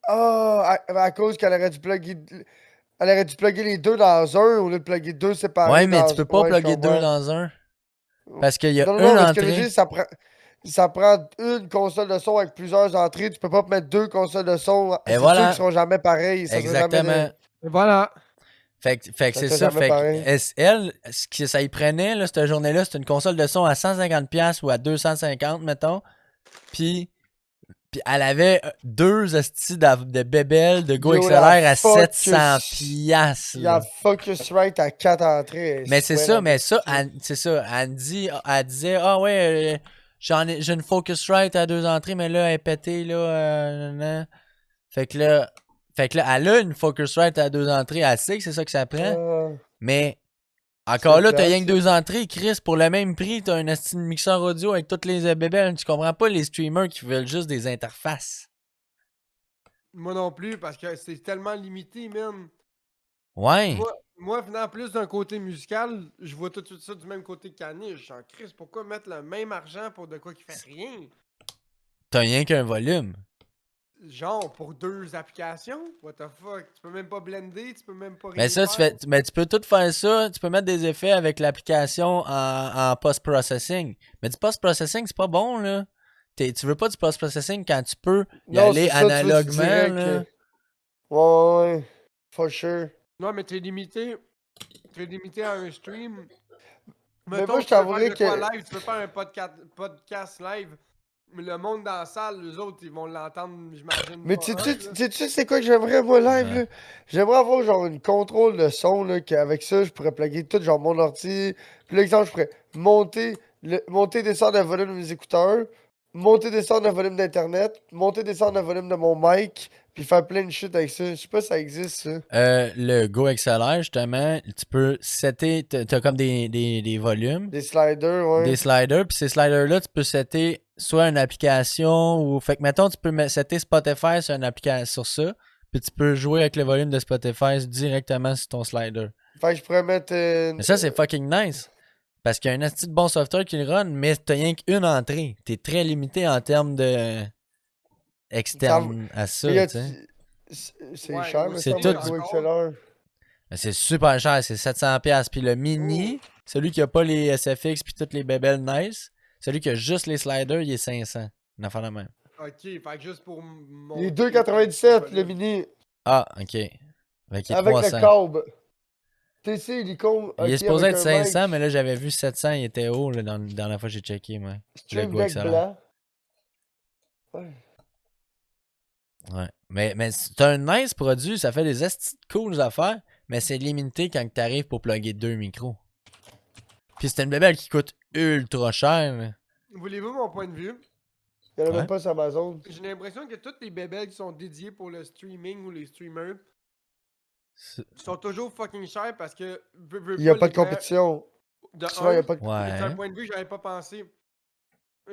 Speaker 4: Ah, à cause qu'elle aurait dû plugger. Elle aurait dû plugger les deux dans un au lieu de plugger deux séparés.
Speaker 2: Ouais, mais
Speaker 4: dans...
Speaker 2: tu peux pas
Speaker 4: ouais, je
Speaker 2: plugger deux
Speaker 4: comprends.
Speaker 2: dans un. Parce qu'il y a
Speaker 4: Non,
Speaker 2: une
Speaker 4: non, mais ce que je veux
Speaker 2: entrée.
Speaker 4: dire, ça prend une console de son avec plusieurs entrées. Tu peux pas mettre deux consoles de son.
Speaker 2: Et
Speaker 4: C'est
Speaker 2: voilà.
Speaker 4: sûr qu'ils seront jamais pareils. Ça sera jamais
Speaker 2: Exactement.
Speaker 3: Et voilà.
Speaker 2: Fait que
Speaker 4: Ça
Speaker 2: c'est
Speaker 4: sera
Speaker 2: ça.
Speaker 4: jamais
Speaker 2: Fait
Speaker 4: pareil.
Speaker 2: que elle, ce que ça y prenait, là, cette journée-là, c'était une console de son à 150$ ou à 250$, mettons. Puis elle avait deux hosties de bébelles de Go
Speaker 4: Yo,
Speaker 2: XLR
Speaker 4: la
Speaker 2: à
Speaker 4: Focus-
Speaker 2: 700$.
Speaker 4: Il y a
Speaker 2: là.
Speaker 4: Focusrite à 4 entrées.
Speaker 2: Mais c'est ça, c'est ça. Elle disait, ah ouais, j'ai une Focusrite à deux entrées, mais là, elle est pétée, là. Nan. Fait que là, elle a une Focusrite à deux entrées, elle sait que c'est ça que ça prend. Mais encore là, t'as rien que deux entrées, Chris, pour le même prix, t'as un esti de mixeur audio avec toutes les bébelles. Tu comprends pas les streamers qui veulent juste des interfaces.
Speaker 3: Moi non plus, parce que c'est tellement limité, man.
Speaker 2: Ouais.
Speaker 3: Moi, venant plus d'un côté musical, je vois tout de suite ça du même côté que Caniche. Je suis en crise, pourquoi mettre le même argent pour de quoi qui fait rien?
Speaker 2: T'as rien qu'un volume.
Speaker 3: Genre, pour deux applications? What the fuck? Tu peux même pas blender, tu peux même pas
Speaker 2: Mais ça, mais tu peux tout faire ça. Tu peux mettre des effets avec l'application en post-processing. Mais du post-processing, c'est pas bon, là. Tu veux pas du post-processing quand tu peux y aller analoguement, là.
Speaker 4: Ouais, for sure.
Speaker 3: Non, mais t'es limité à un stream.
Speaker 4: Mais
Speaker 3: Mettons,
Speaker 4: moi, je
Speaker 3: tu peux
Speaker 4: t'avouerais
Speaker 3: faire de quoi
Speaker 4: que-
Speaker 3: live, tu peux faire un podcast live, mais le monde dans la salle, les autres, ils vont l'entendre, j'imagine.
Speaker 4: Mais
Speaker 3: pas
Speaker 4: sais-tu c'est quoi que j'aimerais, moi, live,
Speaker 2: Ouais.
Speaker 4: là? J'aimerais avoir, genre, une contrôle de son, là, qu'avec ça, je pourrais plugger tout, genre, mon ordi. Puis, l'exemple, je pourrais monter, descendre le volume de mes écouteurs, monter, descendre le volume d'Internet, monter, descendre le volume de mon mic, puis faire plein de shit avec ça. Je sais pas si ça existe, ça.
Speaker 2: Le Go XLR, justement, tu peux setter, t'as comme des volumes,
Speaker 4: Des sliders, ouais.
Speaker 2: des sliders, puis ces sliders-là, tu peux setter soit une application ou. Fait que, mettons, tu peux setter Spotify sur une application sur ça, puis tu peux jouer avec le volume de Spotify directement sur ton slider.
Speaker 4: Fait que je pourrais mettre...
Speaker 2: Mais ça, c'est fucking nice. Parce qu'il y a un asti de bon software qui le run, mais t'as rien qu'une entrée. T'es très limité en termes de externe à ça,
Speaker 4: Puis,
Speaker 2: tu sais.
Speaker 4: c'est
Speaker 3: Ouais,
Speaker 4: cher,
Speaker 3: moi,
Speaker 4: mais
Speaker 2: c'est
Speaker 4: ça,
Speaker 2: tout
Speaker 4: le
Speaker 2: du-
Speaker 4: Go XLR.
Speaker 2: Mais c'est super cher, c'est 700$. Puis le mini, celui qui a pas les SFX puis toutes les bébelles nice, celui qui a juste les sliders, il est 500$. Une affaire de même.
Speaker 3: Ok, fait que juste pour mon.
Speaker 4: Il est 2,97 le mini.
Speaker 2: Ah, ok. Fait qu'il est
Speaker 4: Avec
Speaker 2: 300.
Speaker 4: le câble. TC, l'icône.
Speaker 2: Il est
Speaker 4: Ok,
Speaker 2: supposé
Speaker 4: avec
Speaker 2: être
Speaker 4: un
Speaker 2: 500,
Speaker 4: mic.
Speaker 2: mais là, j'avais vu 700, il était haut là, dans la dernière fois que j'ai checké, moi. Le
Speaker 4: Stream
Speaker 2: Go
Speaker 4: Deck
Speaker 2: XLR.
Speaker 4: blanc. Ouais.
Speaker 2: Ouais. Mais c'est un nice produit, ça fait des esti de cool affaires, mais c'est limité quand t'arrives pour plugger 2 micros. Puis c'est une bébelle qui coûte ultra cher. Là.
Speaker 3: Voulez-vous mon point de vue?
Speaker 4: Il y en a
Speaker 2: Ouais.
Speaker 4: même pas sur Amazon.
Speaker 3: J'ai l'impression que toutes les bébelles qui sont dédiées pour le streaming ou les streamers sont toujours fucking chères parce que.
Speaker 4: Il n'y a pas de compétition.
Speaker 3: De
Speaker 4: Souvent, il n'y a pas de.
Speaker 3: c'est un
Speaker 2: Ouais.
Speaker 3: point de vue que j'avais pas pensé.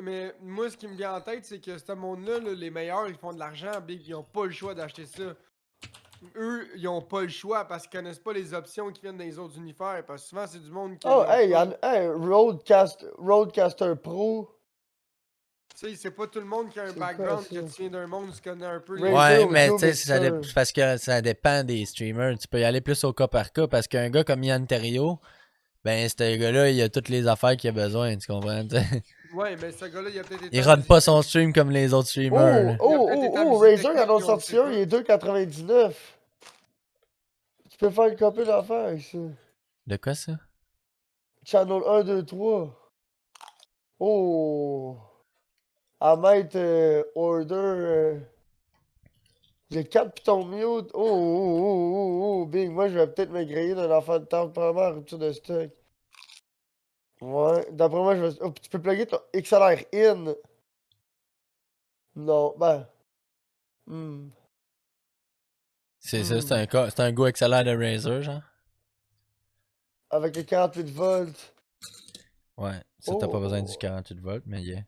Speaker 3: Mais moi, ce qui me vient en tête, c'est que ce monde-là, là, les meilleurs, ils font de l'argent, big, ils ont pas le choix d'acheter ça. Eux, ils ont pas le choix parce qu'ils connaissent pas les options qui viennent des autres univers. Parce que souvent, c'est du monde qui.
Speaker 4: Oh,
Speaker 3: ont
Speaker 4: hey,
Speaker 3: pas-
Speaker 4: hey, Roadcaster Pro.
Speaker 3: Tu sais, c'est pas tout le monde qui a un
Speaker 4: C'est quoi,
Speaker 3: background
Speaker 4: ça?
Speaker 3: que tu viens d'un monde qui connaît un peu.
Speaker 4: Razer
Speaker 2: Ouais,
Speaker 4: Audio
Speaker 2: mais tu sais,
Speaker 4: Mixer.
Speaker 2: c'est parce que ça dépend des streamers. Tu peux y aller plus au cas par cas parce qu'un gars comme Yann Terrio, ben, ce gars-là, il a toutes les affaires qu'il a besoin, tu comprends? t'sais?
Speaker 3: Ouais, mais ce gars-là, il a peut-être été.
Speaker 2: Il run pas son stream comme les autres streamers. là.
Speaker 4: Razer, ils en ont sorti un, il est 2,99. Tu peux faire une copie d'affaires avec ça.
Speaker 2: De quoi ça?
Speaker 4: Channel 1, 2, 3. Oh! À mettre order. J'ai 4 pitons mute. Bing, moi je vais peut-être me griller d'un enfant de temps, probablement en rupture de stock. Ouais, d'après moi, je vais. Oh, puis tu peux plugger ton XLR in. Non, ben.
Speaker 2: C'est ça, c'est un Go XLR de Razer, genre?
Speaker 4: Avec les 48 volts.
Speaker 2: Ouais, ça t'as pas besoin du 48 volts, mais yeah.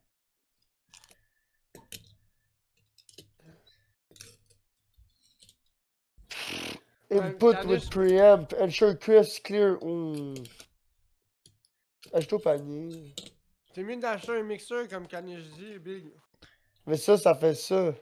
Speaker 4: Input with preamp. Ensure crisp, clear. Ajoute au panier.
Speaker 3: C'est mieux d'acheter un mixeur comme Kanye dit, big.
Speaker 4: Mais ça fait ça.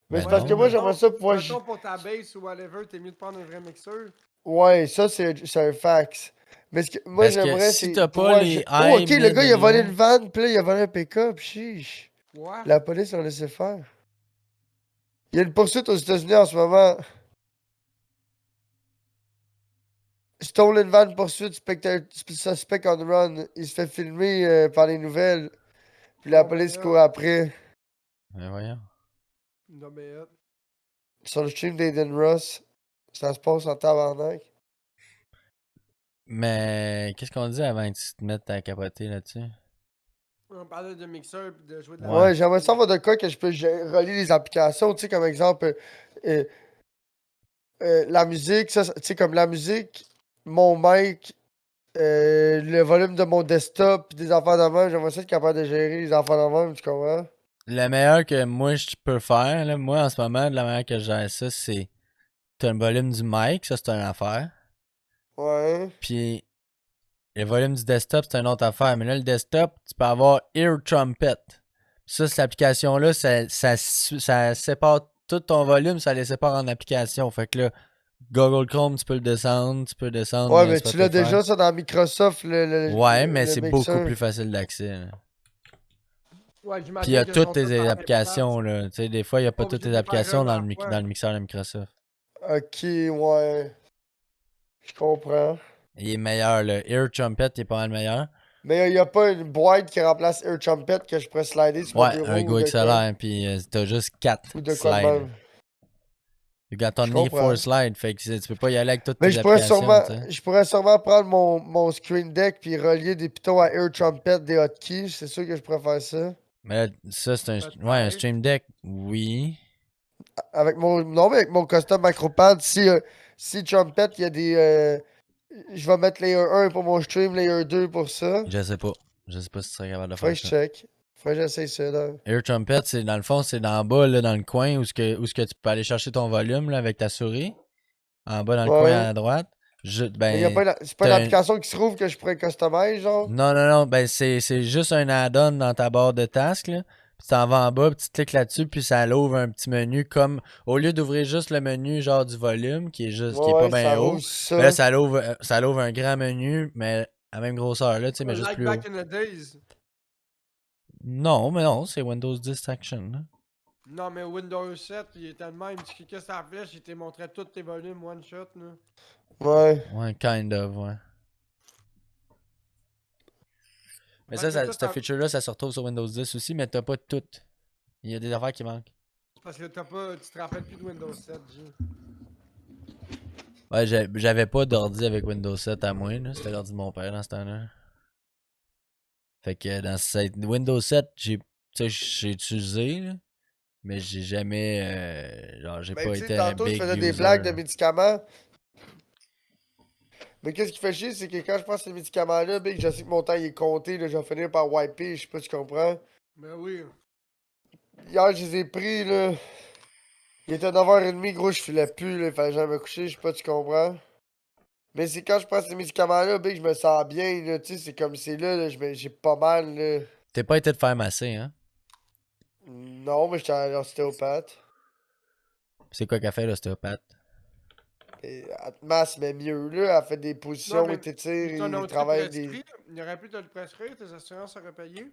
Speaker 4: Mais
Speaker 2: Ben
Speaker 4: c'est parce
Speaker 2: non.
Speaker 4: que moi j'aimerais ça pouvoir.
Speaker 3: Mettons pour ta base ou whatever, t'es mieux de prendre un vrai mixeur.
Speaker 4: Ouais, ça c'est un fax. Mais ce que moi
Speaker 2: Parce que
Speaker 4: j'aimerais
Speaker 2: si
Speaker 4: c'est.
Speaker 2: t'as pas
Speaker 4: pouvoir
Speaker 2: les
Speaker 4: Oh, ok, le
Speaker 2: mid
Speaker 4: gars il a
Speaker 2: et
Speaker 4: volé
Speaker 2: low.
Speaker 4: une vanne, puis là il a volé un pick-up, chiche.
Speaker 3: Ouais.
Speaker 4: La police a laissé faire. Il y a une poursuite aux États-Unis en ce moment. Stolen van poursuite, suspect on run. Il se fait filmer par les nouvelles. Puis la
Speaker 3: Oh,
Speaker 4: police
Speaker 3: ben
Speaker 4: court
Speaker 3: là.
Speaker 4: après.
Speaker 2: Ben voyons.
Speaker 3: Non, mais.
Speaker 4: Sur le stream d'Aiden Ross. Ça se passe en tabarnak.
Speaker 2: Mais qu'est-ce qu'on dit avant que tu te mettes à capoter là-dessus?
Speaker 3: On parlait de mixeur pis de jouer de la
Speaker 2: Ouais.
Speaker 4: Ouais, j'aimerais savoir de quoi que je peux relier les applications. Tu sais, comme exemple, la musique, ça, tu sais, comme la musique, mon mic, le volume de mon desktop, pis des affaires de même. J'aimerais ça être capable de gérer les affaires de même, tu comprends?
Speaker 2: Le meilleur que moi je peux faire, là, moi en ce moment, la manière que je gère ça, c'est t'as le volume du mic, ça c'est une affaire.
Speaker 4: Ouais.
Speaker 2: Puis le volume du desktop, c'est une autre affaire. Mais là, le desktop, tu peux avoir Ear Trumpet. Ça, cette application-là, ça sépare tout ton volume, ça les sépare en applications. Fait que là, Google Chrome, tu peux le descendre, tu peux descendre.
Speaker 4: Ouais, mais tu
Speaker 2: Spotify.
Speaker 4: l'as déjà ça dans Microsoft,
Speaker 2: Ouais, mais
Speaker 4: le
Speaker 2: c'est
Speaker 4: mixeur.
Speaker 2: beaucoup plus facile d'accès. Là.
Speaker 3: Ouais,
Speaker 2: Puis
Speaker 3: j'imagine
Speaker 2: il y a
Speaker 3: que
Speaker 2: toutes
Speaker 3: sont tous
Speaker 2: tes
Speaker 3: en
Speaker 2: applications. Là. Tu sais, des fois, il n'y a pas
Speaker 3: Pas
Speaker 2: toutes
Speaker 3: obligé
Speaker 2: tes
Speaker 3: de les faire
Speaker 2: applications dans
Speaker 3: run
Speaker 2: dans le mixeur de Microsoft.
Speaker 4: Ok, ouais. Je comprends.
Speaker 2: Il est meilleur. Le Ear Trumpet, il est pas mal meilleur.
Speaker 4: Mais il n'y a pas une boîte qui remplace Air Trumpet que je pourrais slider sur mon
Speaker 2: Ouais,
Speaker 4: bureau
Speaker 2: un
Speaker 4: ou
Speaker 2: Go
Speaker 4: de quoi.
Speaker 2: XLR, puis t'as juste 4
Speaker 4: Ou de quoi de
Speaker 2: slides.
Speaker 4: même.
Speaker 2: You got
Speaker 4: Je
Speaker 2: only
Speaker 4: comprends.
Speaker 2: 4 slides, fait que tu peux pas y aller avec toutes
Speaker 4: Mais
Speaker 2: tes applications, tu sais.
Speaker 4: je pourrais sûrement prendre mon screen deck puis relier des pitons à Air Trumpet, des hotkeys. C'est sûr que je pourrais faire ça.
Speaker 2: Mais là, ça, c'est un
Speaker 3: Peut-être.
Speaker 2: Stream Deck, oui.
Speaker 4: Avec mon. Non, mais avec mon custom macropad, si Trumpet, il y a des. Je vais mettre layer 1 pour mon stream, layer 2 pour ça.
Speaker 2: Je sais pas. Je sais pas si tu serais capable de
Speaker 4: Faudrait
Speaker 2: faire
Speaker 4: que je
Speaker 2: ça.
Speaker 4: check. Faudrait que j'essaye ça, là.
Speaker 2: Air Trumpet, c'est dans le fond, c'est dans le bas, là, dans le coin, où ce que tu peux aller chercher ton volume là, avec ta souris. En bas, dans le coin
Speaker 4: Ouais.
Speaker 2: à droite.
Speaker 4: Mais y a
Speaker 2: Ben,
Speaker 4: c'est pas une application qui se trouve que je pourrais customize, genre?
Speaker 2: non, ben c'est juste un add-on dans ta barre de task, là. Puis tu t'en vas en bas, puis tu cliques là-dessus, puis ça l'ouvre un petit menu comme. Au lieu d'ouvrir juste le menu genre du volume, qui est juste qui est pas bien
Speaker 4: ça
Speaker 2: haut,
Speaker 4: roule ça.
Speaker 2: mais là ça l'ouvre un grand menu, mais à même grosseur là, tu sais, mais juste
Speaker 3: Like
Speaker 2: plus haut.
Speaker 3: back in the days.
Speaker 2: Non, mais non, c'est Windows 10 Action. Là.
Speaker 3: Non, mais Windows 7, il était de même. Tu cliquais sur la flèche, il te montrait tous tes volumes one shot. Là.
Speaker 4: Ouais.
Speaker 2: Ouais, kind of, ouais. Mais
Speaker 3: Parce
Speaker 2: ça,
Speaker 3: que toi,
Speaker 2: ce feature-là, ça se retrouve sur Windows 10 aussi, mais t'as pas tout. Il y a des affaires qui manquent.
Speaker 3: Parce que tu te rappelles plus de Windows 7, G.
Speaker 2: Ouais, j'avais pas d'ordi avec Windows 7 à moi, là. C'était l'ordi de mon père dans ce temps-là. Fait que dans Windows 7, j'ai utilisé, là, mais j'ai jamais. Genre, j'ai
Speaker 4: Mais
Speaker 2: pas
Speaker 4: tu sais,
Speaker 2: été un
Speaker 4: tantôt, je
Speaker 2: big
Speaker 4: faisais des
Speaker 2: user.
Speaker 4: blagues de médicaments. Mais qu'est-ce qui fait chier, c'est que quand je prends ces médicaments-là, big, je sais que mon temps il est compté, là, je vais finir par wiper, je sais pas si tu comprends.
Speaker 3: Ben oui.
Speaker 4: Hier, je les ai pris, là. Il était 9h30, gros, je filais plus, là, il fallait que j'aille me coucher, je sais pas si tu comprends. Mais c'est quand je prends ces médicaments-là, big, je me sens bien, là, tu sais, c'est comme c'est là, j'ai pas mal, là.
Speaker 2: T'es pas été te faire masser, hein?
Speaker 4: Non, mais j'étais allé à l'ostéopathe.
Speaker 2: C'est quoi qu'elle fait, l'ostéopathe?
Speaker 4: Et elle te masse, mais mieux, là, elle fait des
Speaker 3: Non,
Speaker 4: positions,
Speaker 3: mais
Speaker 4: il t'étire,
Speaker 3: ton
Speaker 4: il
Speaker 3: autre
Speaker 4: travaille avec des...
Speaker 3: prescrit, il aurait pu te le prescrire, tes assurances auraient payé.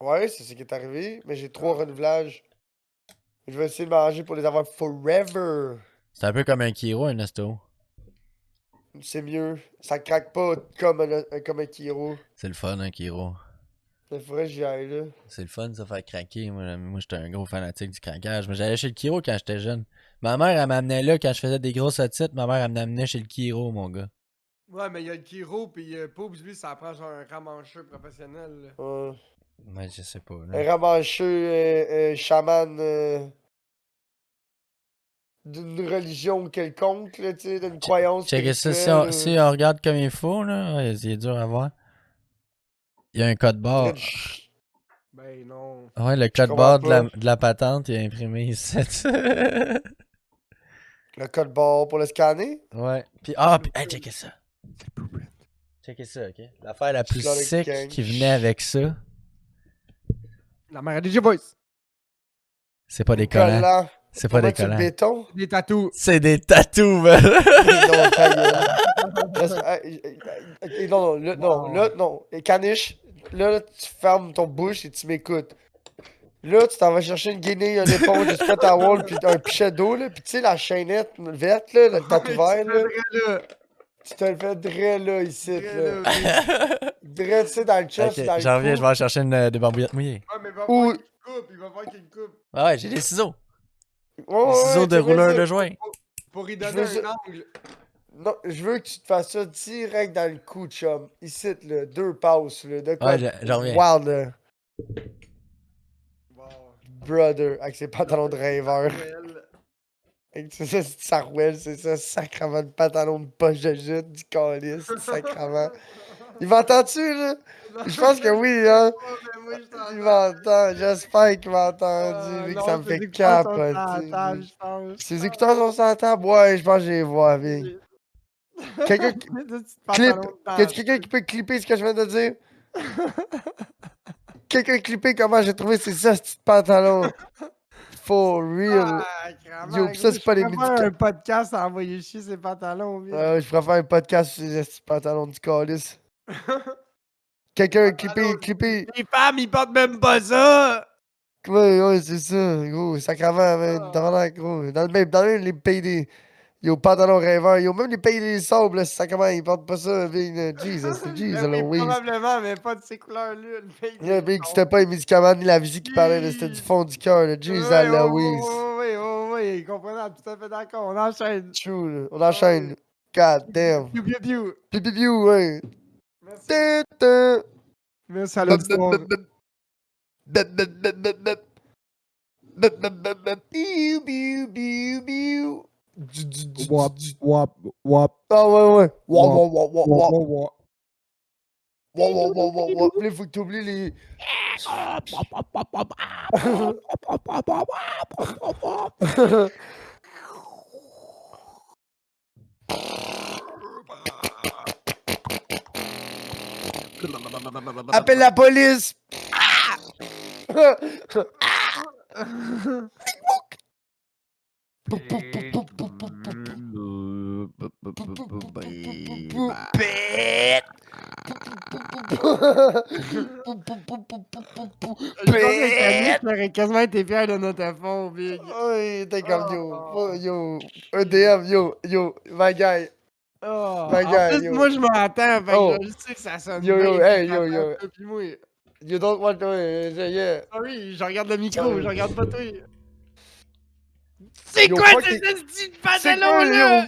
Speaker 4: Ouais, c'est ce qui est arrivé, mais j'ai 3 renouvelages. Je vais essayer de manger pour les avoir forever.
Speaker 2: C'est un peu comme un Kiro, un osto.
Speaker 4: C'est mieux. Ça craque pas comme un Kiro.
Speaker 2: C'est le fun, un Kiro.
Speaker 4: Il faudrait que j'y aille, là.
Speaker 2: C'est le fun, ça, faire craquer. Moi j'étais un gros fanatique du craquage. Mais j'allais chez le Kiro quand j'étais jeune. Ma mère, elle m'amenait là quand je faisais des grosses otites. Ma mère, elle m'amenait chez le Kiro, mon gars.
Speaker 3: Ouais, mais il y a le Kiro, pis Poobs, lui, ça prend genre un ramancheux professionnel. Là.
Speaker 4: Ouais.
Speaker 2: Mais je sais pas,
Speaker 4: Un
Speaker 2: là.
Speaker 4: ramancheux chaman d'une religion quelconque, là, tu sais, d'une croyance
Speaker 2: Checker ça,
Speaker 4: spirituelle.
Speaker 2: si on regarde comme il faut, là, ouais, c'est dur à voir. Il y a un code barre.
Speaker 3: Ben non.
Speaker 2: Ouais, le
Speaker 4: Je
Speaker 2: code
Speaker 4: comprends
Speaker 2: barre
Speaker 4: pas.
Speaker 2: de la patente, il est imprimé ici.
Speaker 4: Le code barre pour le scanner.
Speaker 2: Ouais. Puis, hey, checker ça. Checker ça, ok? L'affaire la plus
Speaker 4: Slaughter
Speaker 2: sick
Speaker 4: Gang.
Speaker 2: qui venait avec ça,
Speaker 3: La mère a DJ Boys.
Speaker 2: c'est pas des collants.
Speaker 4: Collant.
Speaker 2: C'est
Speaker 4: Pour
Speaker 2: pas des
Speaker 4: mettre sur le
Speaker 2: collants.
Speaker 4: béton.
Speaker 3: Des tatous.
Speaker 2: C'est des tatous, man.
Speaker 4: Non, ta gueule. Ok, non, là, non,
Speaker 3: Wow.
Speaker 4: là, non. Et Caniche, là, tu fermes ton bouche et tu m'écoutes. Là, tu t'en vas chercher une guinée, une éponge, du Scott Wall, puis un pichet d'eau, là, puis tu sais, la chaînette verte, là, le tatou vert, là, tu te le fais dré, là, ici, là. Dré, tu sais, dans le chest,
Speaker 2: Ok,
Speaker 4: dans le
Speaker 2: j'en reviens,
Speaker 4: cou.
Speaker 2: je vais en chercher des barbouillettes mouillées.
Speaker 3: Ouais, mais il va
Speaker 4: Ou...
Speaker 3: falloir qu'il coupe. Il va falloir qu'il coupe.
Speaker 2: Ah ouais, j'ai des ciseaux.
Speaker 4: Ouais,
Speaker 2: Des ciseaux de
Speaker 4: tu fais
Speaker 2: rouleur
Speaker 4: ça.
Speaker 2: de joint.
Speaker 3: Pour y
Speaker 4: Je
Speaker 3: donner
Speaker 4: veux
Speaker 3: un
Speaker 4: ça.
Speaker 3: angle.
Speaker 4: Non, je veux que tu te fasses ça direct dans le cou, chum. Ici, là, 2 passes, là, de quoi
Speaker 2: Ouais, j'en reviens.
Speaker 4: wild, là.
Speaker 3: Wow.
Speaker 4: Brother, avec ses pantalons de rêveur.
Speaker 3: Well.
Speaker 4: Avec ça, c'est Sarwell, c'est ça, sacrement de pantalon de poche de jute, du calice, sacrement. Il m'entend-tu, là? Je pense que oui, hein? Il m'entend, j'espère qu'il m'a entendu, vu que ça me fait capoter. Ses écouteurs sont sur la table? Ouais, je pense que je les vois, Big. Quelqu'un qui... Clip! Y a quelqu'un qui peut clipper ce que je viens de dire? Quelqu'un clipper comment j'ai trouvé ces petits pantalons? For real. Yo, pis ça, c'est pas les médicaments.
Speaker 3: un podcast à envoyer chier ses pantalons, vite.
Speaker 4: Je préfère un podcast sur ces petits pantalons du calice. Quelqu'un clipper.
Speaker 3: Les femmes, ils portent même pas ça!
Speaker 4: Ouais, c'est ça, gros. Sacrament, man. Tabarnak, gros. Dans le même, les pays des. Yo, pantalon rêveur. Yo, même les pays des sables, là, sacrement, ils portent pas ça. Big, Jesus, Jesus,
Speaker 3: Ben oui,
Speaker 4: Louise.
Speaker 3: probablement, mais pas de ces couleurs-là. Le mec,
Speaker 4: Yeah, Big, c'était pas les médicaments ni la musique qui parlait, là, c'était du fond du cœur, là. Jesus, Louise.
Speaker 3: Oui, comprenable, tout à fait d'accord. On enchaîne.
Speaker 4: True, là. On enchaîne. God damn.
Speaker 3: Piu, piu, piu.
Speaker 4: Piu, piu, piu, ouais.
Speaker 3: Merci.
Speaker 4: Tin, tin.
Speaker 3: Merci à l'auditoire.
Speaker 4: Biu, biu, biu, biu.
Speaker 3: Wap, wap, wap.
Speaker 4: Ah ouais, ouais. Wap,
Speaker 3: Wap,
Speaker 4: wap, wap, wap,
Speaker 3: wap,
Speaker 4: wap.
Speaker 3: wap.
Speaker 4: Wap, wap, wap, wap, wap. Là, faut que t'oublies les... Appelle la police!
Speaker 3: Je pense que Camille aurait quasiment été fier de notre effort, Big.
Speaker 4: Oui, t'es comme yo.
Speaker 3: Oh.
Speaker 4: Oh, yo. EDM, yo. My guy.
Speaker 3: Oh.
Speaker 4: My
Speaker 3: En
Speaker 4: guy,
Speaker 3: plus,
Speaker 4: yo.
Speaker 3: moi, je m'attends, fait
Speaker 4: Oh.
Speaker 3: que je sais que ça sonne
Speaker 4: Yo,
Speaker 3: bien.
Speaker 4: hey,
Speaker 3: puis
Speaker 4: yo,
Speaker 3: j'attends
Speaker 4: yo.
Speaker 3: ça, puis moi,
Speaker 4: You don't want to. Yeah.
Speaker 3: sorry, je regarde le micro,
Speaker 4: Sorry.
Speaker 3: je regarde pas toi. C'est
Speaker 4: Yo,
Speaker 3: quoi
Speaker 4: fuck
Speaker 3: tes
Speaker 4: it.
Speaker 3: estis de
Speaker 4: C'est
Speaker 3: pantalons,
Speaker 4: quoi,
Speaker 3: là?
Speaker 4: yo?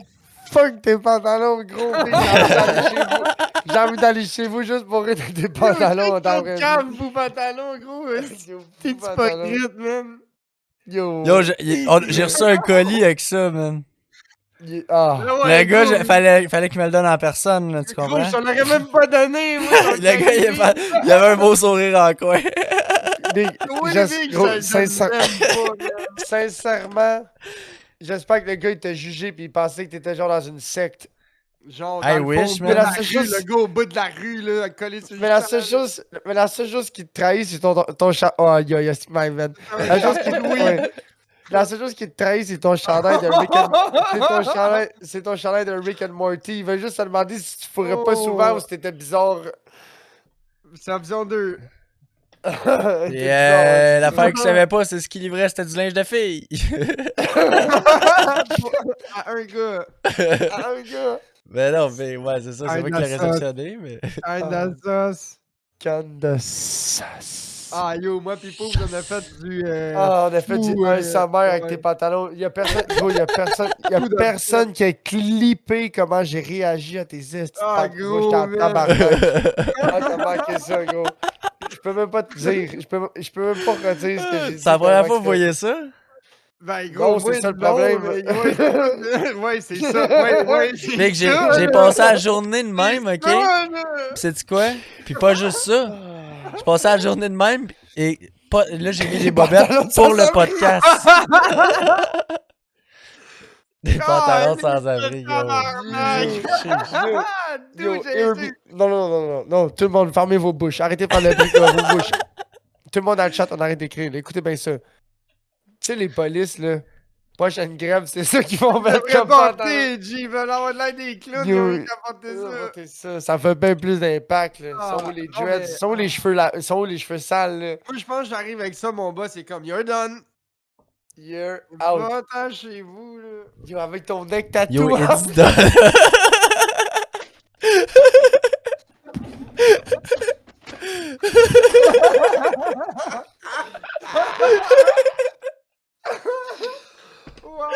Speaker 4: Fuck tes pantalons, gros. J'ai envie d'aller chez vous. J'ai envie d'aller chez vous juste pour rire de tes pantalons dans
Speaker 3: Yo,
Speaker 4: la
Speaker 3: calme, vos pantalons, gros. T'es hypocrite, man.
Speaker 4: Yo.
Speaker 2: Yo, j'ai reçu un colis avec ça, man.
Speaker 4: Ah.
Speaker 2: Le gars, fallait qu'il me le donne en personne, là, tu
Speaker 3: Gros,
Speaker 2: comprends?
Speaker 3: je t'en aurais même pas donné, moi.
Speaker 2: Le gars, il avait un beau sourire en coin.
Speaker 4: Big,
Speaker 3: Oui,
Speaker 4: j'es-
Speaker 3: Big,
Speaker 4: gros,
Speaker 3: je l'aime pas, man.
Speaker 4: sincèrement, j'espère que le gars il t'a jugé puis il pensait que t'étais genre dans une secte.
Speaker 3: Genre,
Speaker 2: I
Speaker 3: dans le
Speaker 2: wish,
Speaker 3: fond,
Speaker 2: man.
Speaker 3: au bout de la
Speaker 4: Mais la seule
Speaker 3: rue,
Speaker 4: chose-
Speaker 3: le gars au bout de la rue, là, collé sur le
Speaker 4: Mais la
Speaker 3: champ,
Speaker 4: seule
Speaker 3: là.
Speaker 4: chose qui te trahit, c'est ton chat. Oh, yo, c'est my man. La chose qui, ouais. La seule chose qui te trahit, c'est ton chandail de Rick and... c'est ton chandail de Rick and Morty. Il veut juste te demander si tu ferais pas souvent ou si t'étais bizarre.
Speaker 3: C'est option 2.
Speaker 4: T'es
Speaker 2: Et
Speaker 4: bizarre,
Speaker 2: l'affaire que je savais pas, c'est ce qu'il livrait, c'était du linge de fille.
Speaker 3: À un gars.
Speaker 4: Ah, un gars.
Speaker 2: Mais non, mais ouais, c'est ça, c'est
Speaker 3: Ah,
Speaker 2: moi qui l'ai réceptionné, mais.
Speaker 3: À la sauce.
Speaker 4: Canne de sauce.
Speaker 3: Ah, yo, moi, pis Pouf, on a fait du.
Speaker 4: Ah, on a fait du
Speaker 3: fou,
Speaker 4: ASMR avec
Speaker 3: ouais.
Speaker 4: tes pantalons. Il y a personne, gros, il y a
Speaker 3: Fou de
Speaker 4: personne qui a clippé comment j'ai réagi à tes estis.
Speaker 3: Ah,
Speaker 4: Gros,
Speaker 3: gros,
Speaker 4: j'étais en
Speaker 3: man.
Speaker 4: tabarnak. Ah, t'as manqué ça, gros. Je peux même pas te dire. Je peux même pas redire ce que j'ai dit.
Speaker 2: C'est la première fois que
Speaker 4: tellement
Speaker 2: vous voyez ça?
Speaker 3: Ben,
Speaker 4: Non,
Speaker 3: gros,
Speaker 4: c'est
Speaker 3: oui,
Speaker 4: ça le
Speaker 3: non,
Speaker 4: problème.
Speaker 3: mais ouais, ouais, c'est ça. Ouais, c'est
Speaker 2: Fait que j'ai
Speaker 3: ça,
Speaker 2: j'ai
Speaker 3: là.
Speaker 2: passé la journée de même, ok?
Speaker 3: C'est ça, là.
Speaker 2: Pis sais-tu quoi? Puis pas juste ça. J'ai passé la journée de même et pas, là j'ai mis des bobettes
Speaker 4: pantalons
Speaker 2: pour le
Speaker 4: sans
Speaker 2: podcast. Des pantalons
Speaker 3: Ah,
Speaker 2: sans abri, gros.
Speaker 3: tabarnak. Ah,
Speaker 4: Yo,
Speaker 3: d'où j'ai
Speaker 4: Airbnb-
Speaker 3: été.
Speaker 4: non, tout le monde, fermez vos bouches. Arrêtez de faire le bruit dans vos bouches. Tout le monde dans le chat, on arrête d'écrire. là. Écoutez bien ça. Tu sais, les polices, là, prochaine grève, c'est ça qu'ils vont mettre comme pantalon.
Speaker 3: Reporter, G, ils veulent avoir de l'aide des clowns, ils
Speaker 4: Yo,
Speaker 3: veulent rapporter ça.
Speaker 4: Votez ça. Ça fait bien plus d'impact, là.
Speaker 3: Ah,
Speaker 4: Sont où les
Speaker 3: non,
Speaker 4: dreads?
Speaker 3: mais-
Speaker 4: Sont où les cheveux, sont où les cheveux sales, là?
Speaker 3: Moi, je pense que j'arrive avec ça, mon boss, c'est comme, you're done.
Speaker 4: You're out.
Speaker 3: Va-t'en chez vous, là.
Speaker 4: Yo, avec ton neck tattoo.
Speaker 2: Yo,
Speaker 4: hein?
Speaker 2: it's done.
Speaker 3: Wow.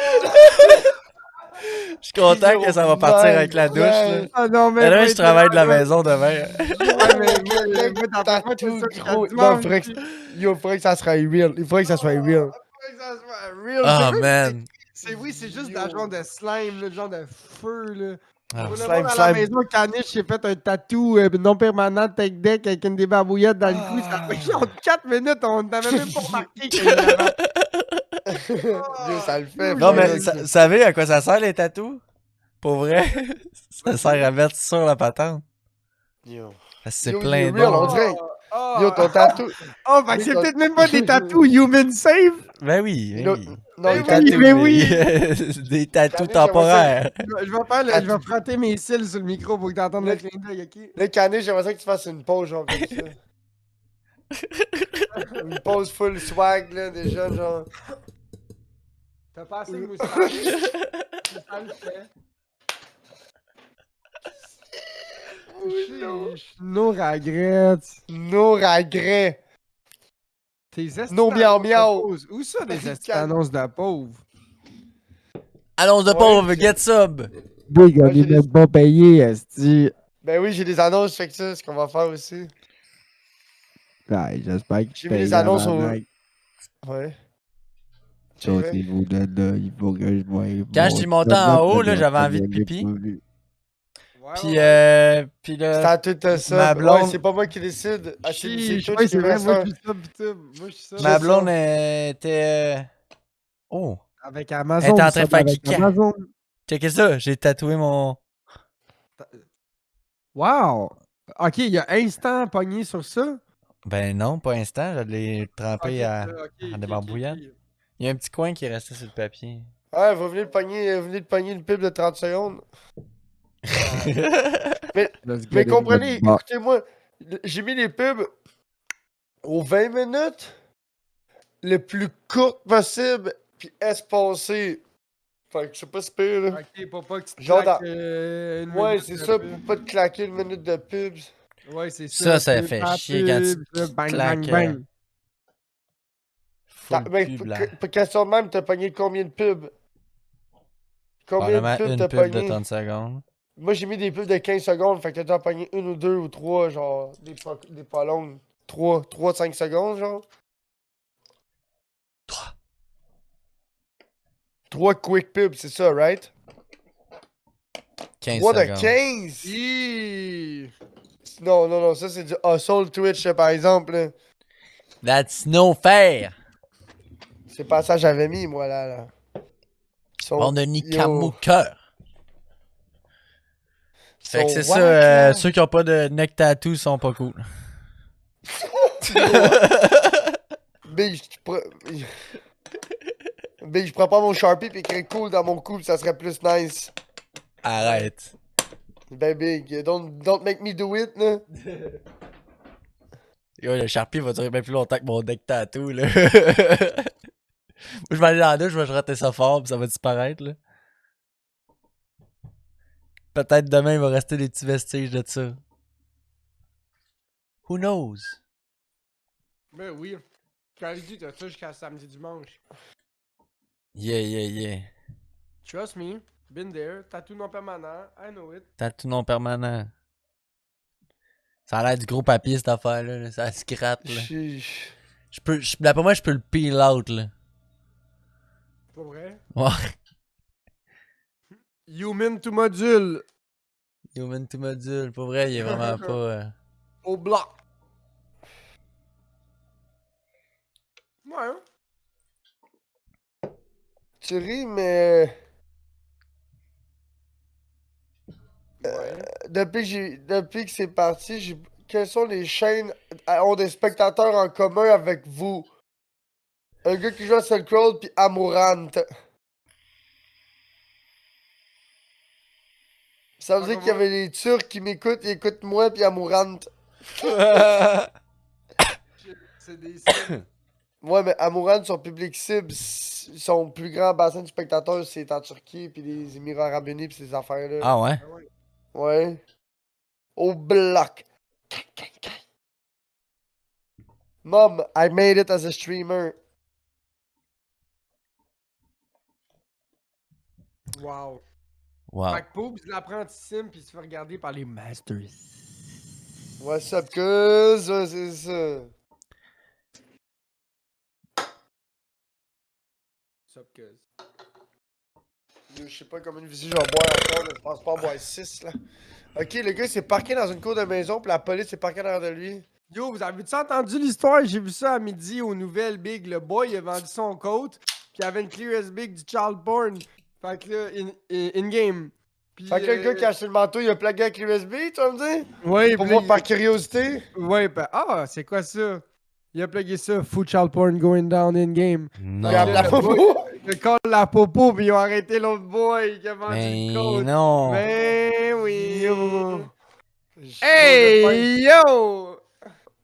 Speaker 2: Je suis content que ça va partir avec la douche, là.
Speaker 3: Ah non, mais.
Speaker 2: Mais là,
Speaker 3: moi,
Speaker 2: je travaille de la
Speaker 3: ouais,
Speaker 2: maison demain.
Speaker 3: Ouais, mais moi, t'as pas fait
Speaker 4: Tattoo,
Speaker 3: ça
Speaker 4: gros.
Speaker 3: gratuitement,
Speaker 4: Non, il faudrait que ça soit real. Il faudrait que ça soit real.
Speaker 3: Faudrait que ça soit real.
Speaker 2: Oh,
Speaker 3: C'est quoi,
Speaker 2: man.
Speaker 3: oui, c'est juste de la genre de slime, le genre de feu, là.
Speaker 2: Ah,
Speaker 3: Pour le
Speaker 4: slime,
Speaker 3: monde à la
Speaker 4: slime.
Speaker 3: maison, Caniche, j'ai fait un tatou non permanent tech deck avec une débarbouillette dans le cou. Ça a pris genre 4 minutes, on n'avait même pas remarqué qu'il y avait.
Speaker 4: Yo, ça le fait.
Speaker 2: Non, mais
Speaker 4: fuck.
Speaker 2: vous savez à quoi ça sert, les tatous? Pour vrai? Ça sert à mettre sur la patente.
Speaker 4: Yo.
Speaker 2: Parce que c'est
Speaker 4: Yo,
Speaker 2: plein
Speaker 4: il est real,
Speaker 2: d'eau.
Speaker 4: on dirait.
Speaker 3: Oh,
Speaker 4: Yo, ton tatou.
Speaker 3: oh, ben c'est peut-être même pas des tatous human safe.
Speaker 2: Ben oui, ben
Speaker 4: Yo,
Speaker 2: oui.
Speaker 4: non,
Speaker 3: Mais
Speaker 4: le
Speaker 3: oui,
Speaker 4: tatou.
Speaker 3: mais oui.
Speaker 2: Des tatous
Speaker 4: Canet,
Speaker 2: temporaires.
Speaker 3: Je vais frotter mes cils sur le micro pour que t'entendes le clin d'œil, ok?
Speaker 4: Le canet, j'aimerais ça que tu fasses une pause, genre, comme ça. Une pause full swag, là, déjà, genre.
Speaker 3: T'as pas assez de moustache. Ça le fait. No regrets.
Speaker 4: Nos regrets.
Speaker 3: Tes estis
Speaker 4: No miaou
Speaker 3: d'annonces de
Speaker 4: miaou.
Speaker 3: pause. Où ça, des estis d'annonces de pauvres?
Speaker 2: Annonce de
Speaker 4: Ouais,
Speaker 2: pauvre,
Speaker 4: c'est-
Speaker 2: get sub.
Speaker 3: Big,
Speaker 4: on est même
Speaker 3: pas payé, esti.
Speaker 4: Ben oui, j'ai des annonces, fait que ça, c'est ce qu'on va faire aussi.
Speaker 3: Ouais, j'espère que
Speaker 4: J'ai mis les annonces au. Ouais.
Speaker 3: Sortez-vous de là, il faut que je voie.
Speaker 2: Quand je suis monté en haut, là, j'avais envie de pipi. Puis, puis
Speaker 4: C'est
Speaker 2: là,
Speaker 4: à tout ça.
Speaker 2: ma blonde-
Speaker 4: Ouais, c'est pas moi qui décide. Ah, c'est toi
Speaker 3: Ouais,
Speaker 4: qui
Speaker 3: c'est vrai,
Speaker 4: devrais
Speaker 3: moi
Speaker 4: faire.
Speaker 3: je suis ça, pis tout. Moi je suis ça.
Speaker 2: ma
Speaker 4: ça.
Speaker 2: blonde était. Oh,
Speaker 3: Avec Amazon.
Speaker 2: Elle est en train de
Speaker 3: ça,
Speaker 2: faire
Speaker 3: avec
Speaker 2: kicker.
Speaker 3: Amazon.
Speaker 2: checkez ça, j'ai tatoué mon.
Speaker 3: Wow! Ok, il y a instant pogné sur ça.
Speaker 2: Ben non, pas instant, je l'ai trempé en débarbouillette. Il y a un petit coin qui est resté sur le papier.
Speaker 4: Ouais, vous venez de pogner une pipe de 30 secondes.
Speaker 3: Let's
Speaker 4: Mais
Speaker 3: get it,
Speaker 4: comprenez,
Speaker 3: let's rock.
Speaker 4: écoutez-moi, j'ai mis les pubs aux 20 minutes, le plus court possible, puis espacé. Fait que c'est pas si pire, là.
Speaker 3: Ok, pour pas que tu te
Speaker 4: Genre
Speaker 3: claques
Speaker 4: dans-
Speaker 3: une
Speaker 4: Ouais,
Speaker 3: minute
Speaker 4: c'est
Speaker 3: de
Speaker 4: ça,
Speaker 3: pub.
Speaker 4: pour pas te claquer une minute de pubs.
Speaker 3: Ouais, c'est
Speaker 2: Ça,
Speaker 3: ça.
Speaker 2: ça
Speaker 3: pub,
Speaker 2: fait
Speaker 3: pas
Speaker 2: chier quand tu
Speaker 3: pub, ça, bang, bang,
Speaker 2: claques,
Speaker 3: bang.
Speaker 2: full
Speaker 4: Ben,
Speaker 2: pub, là.
Speaker 4: question de même, t'as pogné combien de pubs? Combien de
Speaker 2: Probablement
Speaker 4: pubs
Speaker 2: une
Speaker 4: t'as
Speaker 2: pub de
Speaker 4: pogné?
Speaker 2: 30 secondes.
Speaker 4: Moi, j'ai mis des pubs de 15 secondes, fait que t'as pogné une ou deux ou trois, genre, des pas longues. 5 secondes, genre.
Speaker 2: 3.
Speaker 4: 3 quick pubs, c'est ça, right?
Speaker 2: 15
Speaker 4: 3 de
Speaker 2: secondes.
Speaker 4: 15!
Speaker 3: Hi!
Speaker 4: Non, ça c'est du hustle Twitch, par exemple. Là.
Speaker 2: That's no fair!
Speaker 4: C'est pas ça que j'avais mis, moi, là. Ils sont,
Speaker 2: Bande de
Speaker 4: yo,
Speaker 2: Nikamou cœur.
Speaker 4: ils
Speaker 2: Fait que
Speaker 4: sont
Speaker 2: c'est ça,
Speaker 4: whack, là.
Speaker 2: ceux qui ont pas de neck tattoo sont pas cool.
Speaker 4: Big, je prends pas mon Sharpie pis écrire cool dans mon cou, pis ça serait plus nice.
Speaker 2: Arrête.
Speaker 4: Ben big, don't make me do it, là.
Speaker 2: Yo, le Sharpie va durer bien plus longtemps que mon neck tattoo, là. Moi, je vais aller dans la douche, je vais rater ça fort, pis ça va disparaître, là. Peut-être demain, il va rester des petits vestiges de ça. Who knows?
Speaker 3: Ben oui. Quand je dis, t'as ça jusqu'à samedi dimanche.
Speaker 2: Yeah.
Speaker 3: Trust me. Been there. Tattoo non permanent. I know it.
Speaker 2: Tattoo non permanent. Ça a l'air du gros papier, cette affaire-là. Là. Ça se gratte, là. D'après moi, je peux le peel out, là.
Speaker 3: Pas vrai?
Speaker 2: Ouais.
Speaker 3: Human to module.
Speaker 2: Human to module. Pour vrai, il est vraiment pas...
Speaker 3: Au bloc. Ouais. Hein?
Speaker 4: Tu ris, mais.
Speaker 3: Ouais.
Speaker 4: Depuis que c'est parti, quelles sont les chaînes ont des spectateurs en commun avec vous? Un gars qui joue à Silk Road pis Amourant. Ça veut dire qu'il y avait les Turcs qui m'écoutent, ils écoutent moi pis Amourant.
Speaker 3: C'est des cibles.
Speaker 4: Ouais, mais Amourant, son public cible, son plus grand bassin de spectateurs, c'est en Turquie pis les Émirats Arabes Unis pis ces affaires-là.
Speaker 2: Ah ouais?
Speaker 3: Ah ouais.
Speaker 4: Ouais. Au bloc. Mom, I made it as a streamer.
Speaker 3: Wow.
Speaker 2: Wow.
Speaker 3: Fait que Poobs l'apprentissime puis il se fait regarder par les masters.
Speaker 4: What's up, cuz? Ouais, c'est ça.
Speaker 3: What's up, cuz?
Speaker 4: Je sais pas combien de visites je vais boire encore, mais je pense pas en boire 6 là. Ok, le gars s'est parqué dans une cour de maison, puis la police s'est parquée derrière de lui.
Speaker 3: Yo, vous avez-tu entendu l'histoire? J'ai vu ça à midi aux nouvelles Big. Le boy, il a vendu son coat, puis il avait une clear as Big du child porn. Fait que là, in-game.
Speaker 4: Fait que le gars qui a acheté le manteau, il a plagué avec l'USB, tu vas me dire?
Speaker 3: Ouais,
Speaker 4: Pour
Speaker 3: puis là,
Speaker 4: voir par curiosité?
Speaker 3: ouais, ben, ah, c'est quoi ça? Il a plugué ça, food child porn going down in-game.
Speaker 2: Non.
Speaker 4: Regarde la
Speaker 3: le
Speaker 4: popo!
Speaker 3: Il a collé la popo, puis ils ont arrêté l'autre boy qui a vendu
Speaker 2: Mais
Speaker 3: le coat.
Speaker 2: non.
Speaker 3: Ben oui.
Speaker 4: Yo!
Speaker 3: Hey, yo!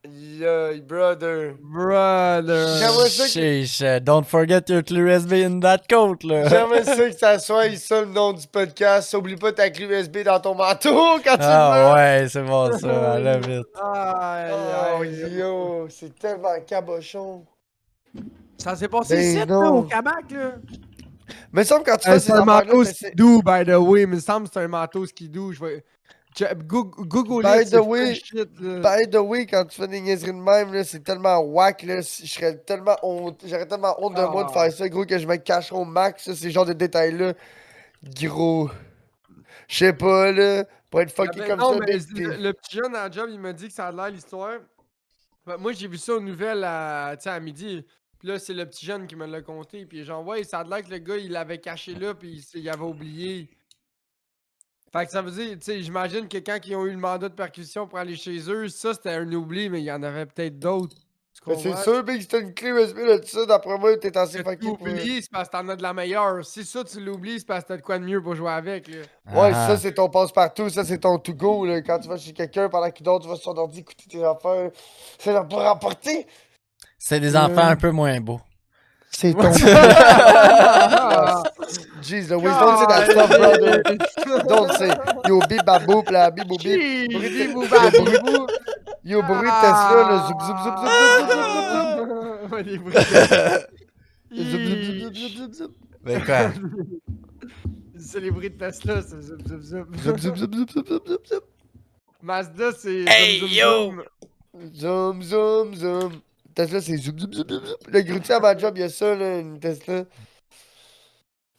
Speaker 4: Yo, brother!
Speaker 3: Brother.
Speaker 4: J'aimerais ça que,
Speaker 2: Sheesh, don't forget your clear USB in that coat, là.
Speaker 4: j'aimerais ça que ça soit ça le nom du podcast. Oublie pas ta clé USB dans ton manteau quand tu le
Speaker 2: Ah
Speaker 4: veux!
Speaker 2: ouais, c'est bon ça, I love it.
Speaker 3: Aïe,
Speaker 4: Oh
Speaker 3: aïe.
Speaker 4: yo, c'est tellement cabochon.
Speaker 3: Ça s'est passé
Speaker 4: Ben
Speaker 3: ici, là,
Speaker 4: non.
Speaker 3: au Québec, là.
Speaker 4: Mais il semble quand tu fais ces
Speaker 3: C'est un
Speaker 4: affaires-là,
Speaker 3: manteau
Speaker 4: t'essaies-
Speaker 3: skidoo, by the way. Mais il me semble que c'est un manteau skidoo. Je vais... Google
Speaker 4: By
Speaker 3: it,
Speaker 4: the
Speaker 3: c'est
Speaker 4: way,
Speaker 3: fresh shit, là.
Speaker 4: by the way, quand tu fais des niaiseries de même, là, c'est tellement whack, là, j'aurais tellement honte de moi de
Speaker 3: Ah.
Speaker 4: faire ça, gros, que je me cacherai au max, ça, ces genres de détails-là. Gros. Je sais pas, là, pour être fucké
Speaker 3: Ben
Speaker 4: comme
Speaker 3: non,
Speaker 4: ça,
Speaker 3: mais
Speaker 4: big
Speaker 3: le petit jeune à la job, il m'a dit que ça a l'air l'histoire. Ben, moi, j'ai vu ça aux nouvelles tu sais, à midi. Puis là, c'est le petit jeune qui me l'a conté. Puis genre, ouais, ça a l'air que le gars, il l'avait caché là, puis il avait oublié. Fait que ça veut dire, tu sais, j'imagine que quand ils ont eu le mandat de perquisition pour aller chez eux, ça, c'était un oubli, mais il y en avait peut-être d'autres. Tu
Speaker 4: Mais c'est
Speaker 3: comprends?
Speaker 4: sûr, Big, si t'as une clé USB là-dessus, d'après moi, t'es assez
Speaker 3: Si
Speaker 4: fucké
Speaker 3: tu
Speaker 4: pour.
Speaker 3: l'oublies, c'est parce que t'en as de la meilleure. Si ça, tu l'oublies, c'est parce que t'as de quoi de mieux pour jouer avec, là.
Speaker 4: Ouais,
Speaker 2: Ah,
Speaker 4: ça, c'est ton passe-partout, ça, c'est ton to-go, là. Quand tu vas chez quelqu'un, pendant qu'il dort, tu vas sur son ordi écouter tes affaires. C'est là pour rapporter.
Speaker 2: c'est des enfants un peu moins beaux.
Speaker 4: C'est ton.
Speaker 3: Ah,
Speaker 4: Jeez, Louise, don't say that stuff, brother. Don't say. Yo, bibabou, pla, bibou, bib.
Speaker 3: Jeez,
Speaker 4: Bruit-
Speaker 3: bibou,
Speaker 4: Yo,
Speaker 3: babibou.
Speaker 4: bruit- Yo, bruit de Tesla, là. Zup, zup, zup, zup, zup, zup, zup, zup.
Speaker 3: Ouais, des bruits de-
Speaker 4: Zup, zup, zup, zup, zup, zup, zup.
Speaker 2: Mais quoi?
Speaker 3: C'est les bruits de Tesla, c'est zup zup zup.
Speaker 4: Zup, zup, zup, zup, zup, zup, zup, zup.
Speaker 3: Mazda, c'est
Speaker 2: Hey,
Speaker 3: zoom zoom
Speaker 2: yo!
Speaker 3: zoom.
Speaker 4: Zoom, zoom, zoom. Tesla, c'est zoom, zoom, zoom, zoom, zoom. Le grutier à ma job, il y a ça, là, une Tesla.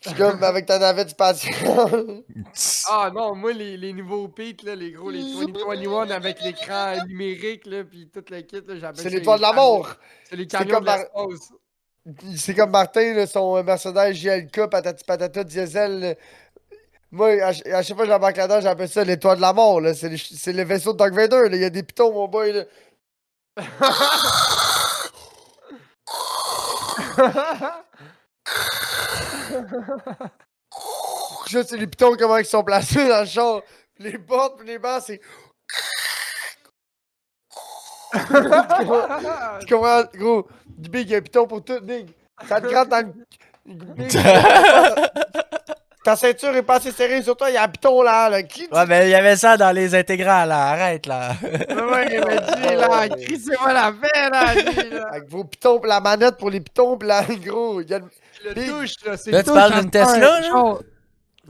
Speaker 4: C'est comme avec ta navette spatiale.
Speaker 3: Ah non, moi, les nouveaux Pete, là, les gros, les 2021 avec l'écran numérique, là, pis tout le kit, là, j'appelle
Speaker 4: C'est
Speaker 3: ça
Speaker 4: l'étoile de la
Speaker 3: camions-
Speaker 4: mort.
Speaker 3: C'est les
Speaker 4: C'est
Speaker 3: camions
Speaker 4: comme
Speaker 3: de l'espace.
Speaker 4: C'est comme Martin, là, son Mercedes JLK, patati patata diesel. Là. Moi, à chaque fois que j'embarque là-dedans, j'appelle ça l'étoile de la mort. Là. C'est le vaisseau de Dark Vader. Là. Il y a des pitons, mon boy. Là. Ça, c'est les pitons, comment ils sont placés dans le char. Les portes, puis les bancs, c'est. Tu comprends, gros? Du Big, il y a un piton pour tout, Big. Ça te gratte dans le. Big, ta ceinture est pas assez serrée sur toi, il y a un piton là. Qui
Speaker 2: Ouais, mais il y avait ça dans les intégrales, là. Arrête, là.
Speaker 3: Ouais, mais dis, là, crissez-moi la paix, là, dis, là.
Speaker 4: Avec vos pitons, pis la manette pour les pitons, pis la gros. Il y a le-
Speaker 3: Le
Speaker 4: Big.
Speaker 3: touche, là, c'est
Speaker 2: Là, tu
Speaker 3: touche
Speaker 2: parles
Speaker 3: à
Speaker 2: d'une
Speaker 3: faire,
Speaker 2: Tesla, là?
Speaker 3: genre.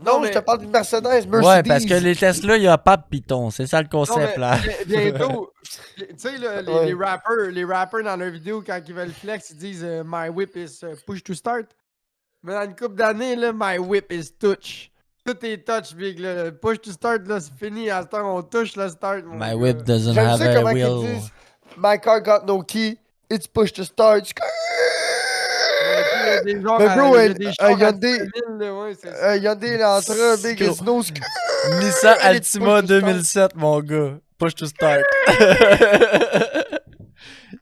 Speaker 4: Non,
Speaker 3: mais-
Speaker 4: je te parle d'une Mercedes, Mercedes.
Speaker 2: Ouais, parce que les Tesla, il n'y a pas de piton. C'est ça le
Speaker 3: Non,
Speaker 2: concept,
Speaker 3: mais
Speaker 2: là.
Speaker 3: bientôt, tu sais, là,
Speaker 4: Ouais.
Speaker 3: les rappers dans leurs vidéos, quand ils veulent flex, ils disent My whip is push to start. Mais dans une couple d'années, là, my whip is touch. Tout est touch, big. Là. Push to start, là, c'est fini. À ce temps, on touche le start. Mon
Speaker 2: My
Speaker 3: gars.
Speaker 2: whip doesn't
Speaker 4: J'aime
Speaker 2: have
Speaker 4: ça
Speaker 2: a
Speaker 4: comment ils
Speaker 2: wheel.
Speaker 4: disent My car got no key, it's push to start.
Speaker 3: Ouais, puis il y a des genres
Speaker 4: Mais bro,
Speaker 3: il y a
Speaker 4: un
Speaker 3: des chars à
Speaker 4: Hyundai-
Speaker 3: 10 000, là, ouais, c'est ça.
Speaker 4: Hyundai Elantra, Big
Speaker 2: Gros.
Speaker 4: Snow.
Speaker 2: Nissan
Speaker 4: Elle est
Speaker 2: Altima
Speaker 4: push to start.
Speaker 2: 2007, mon gars. Push to start.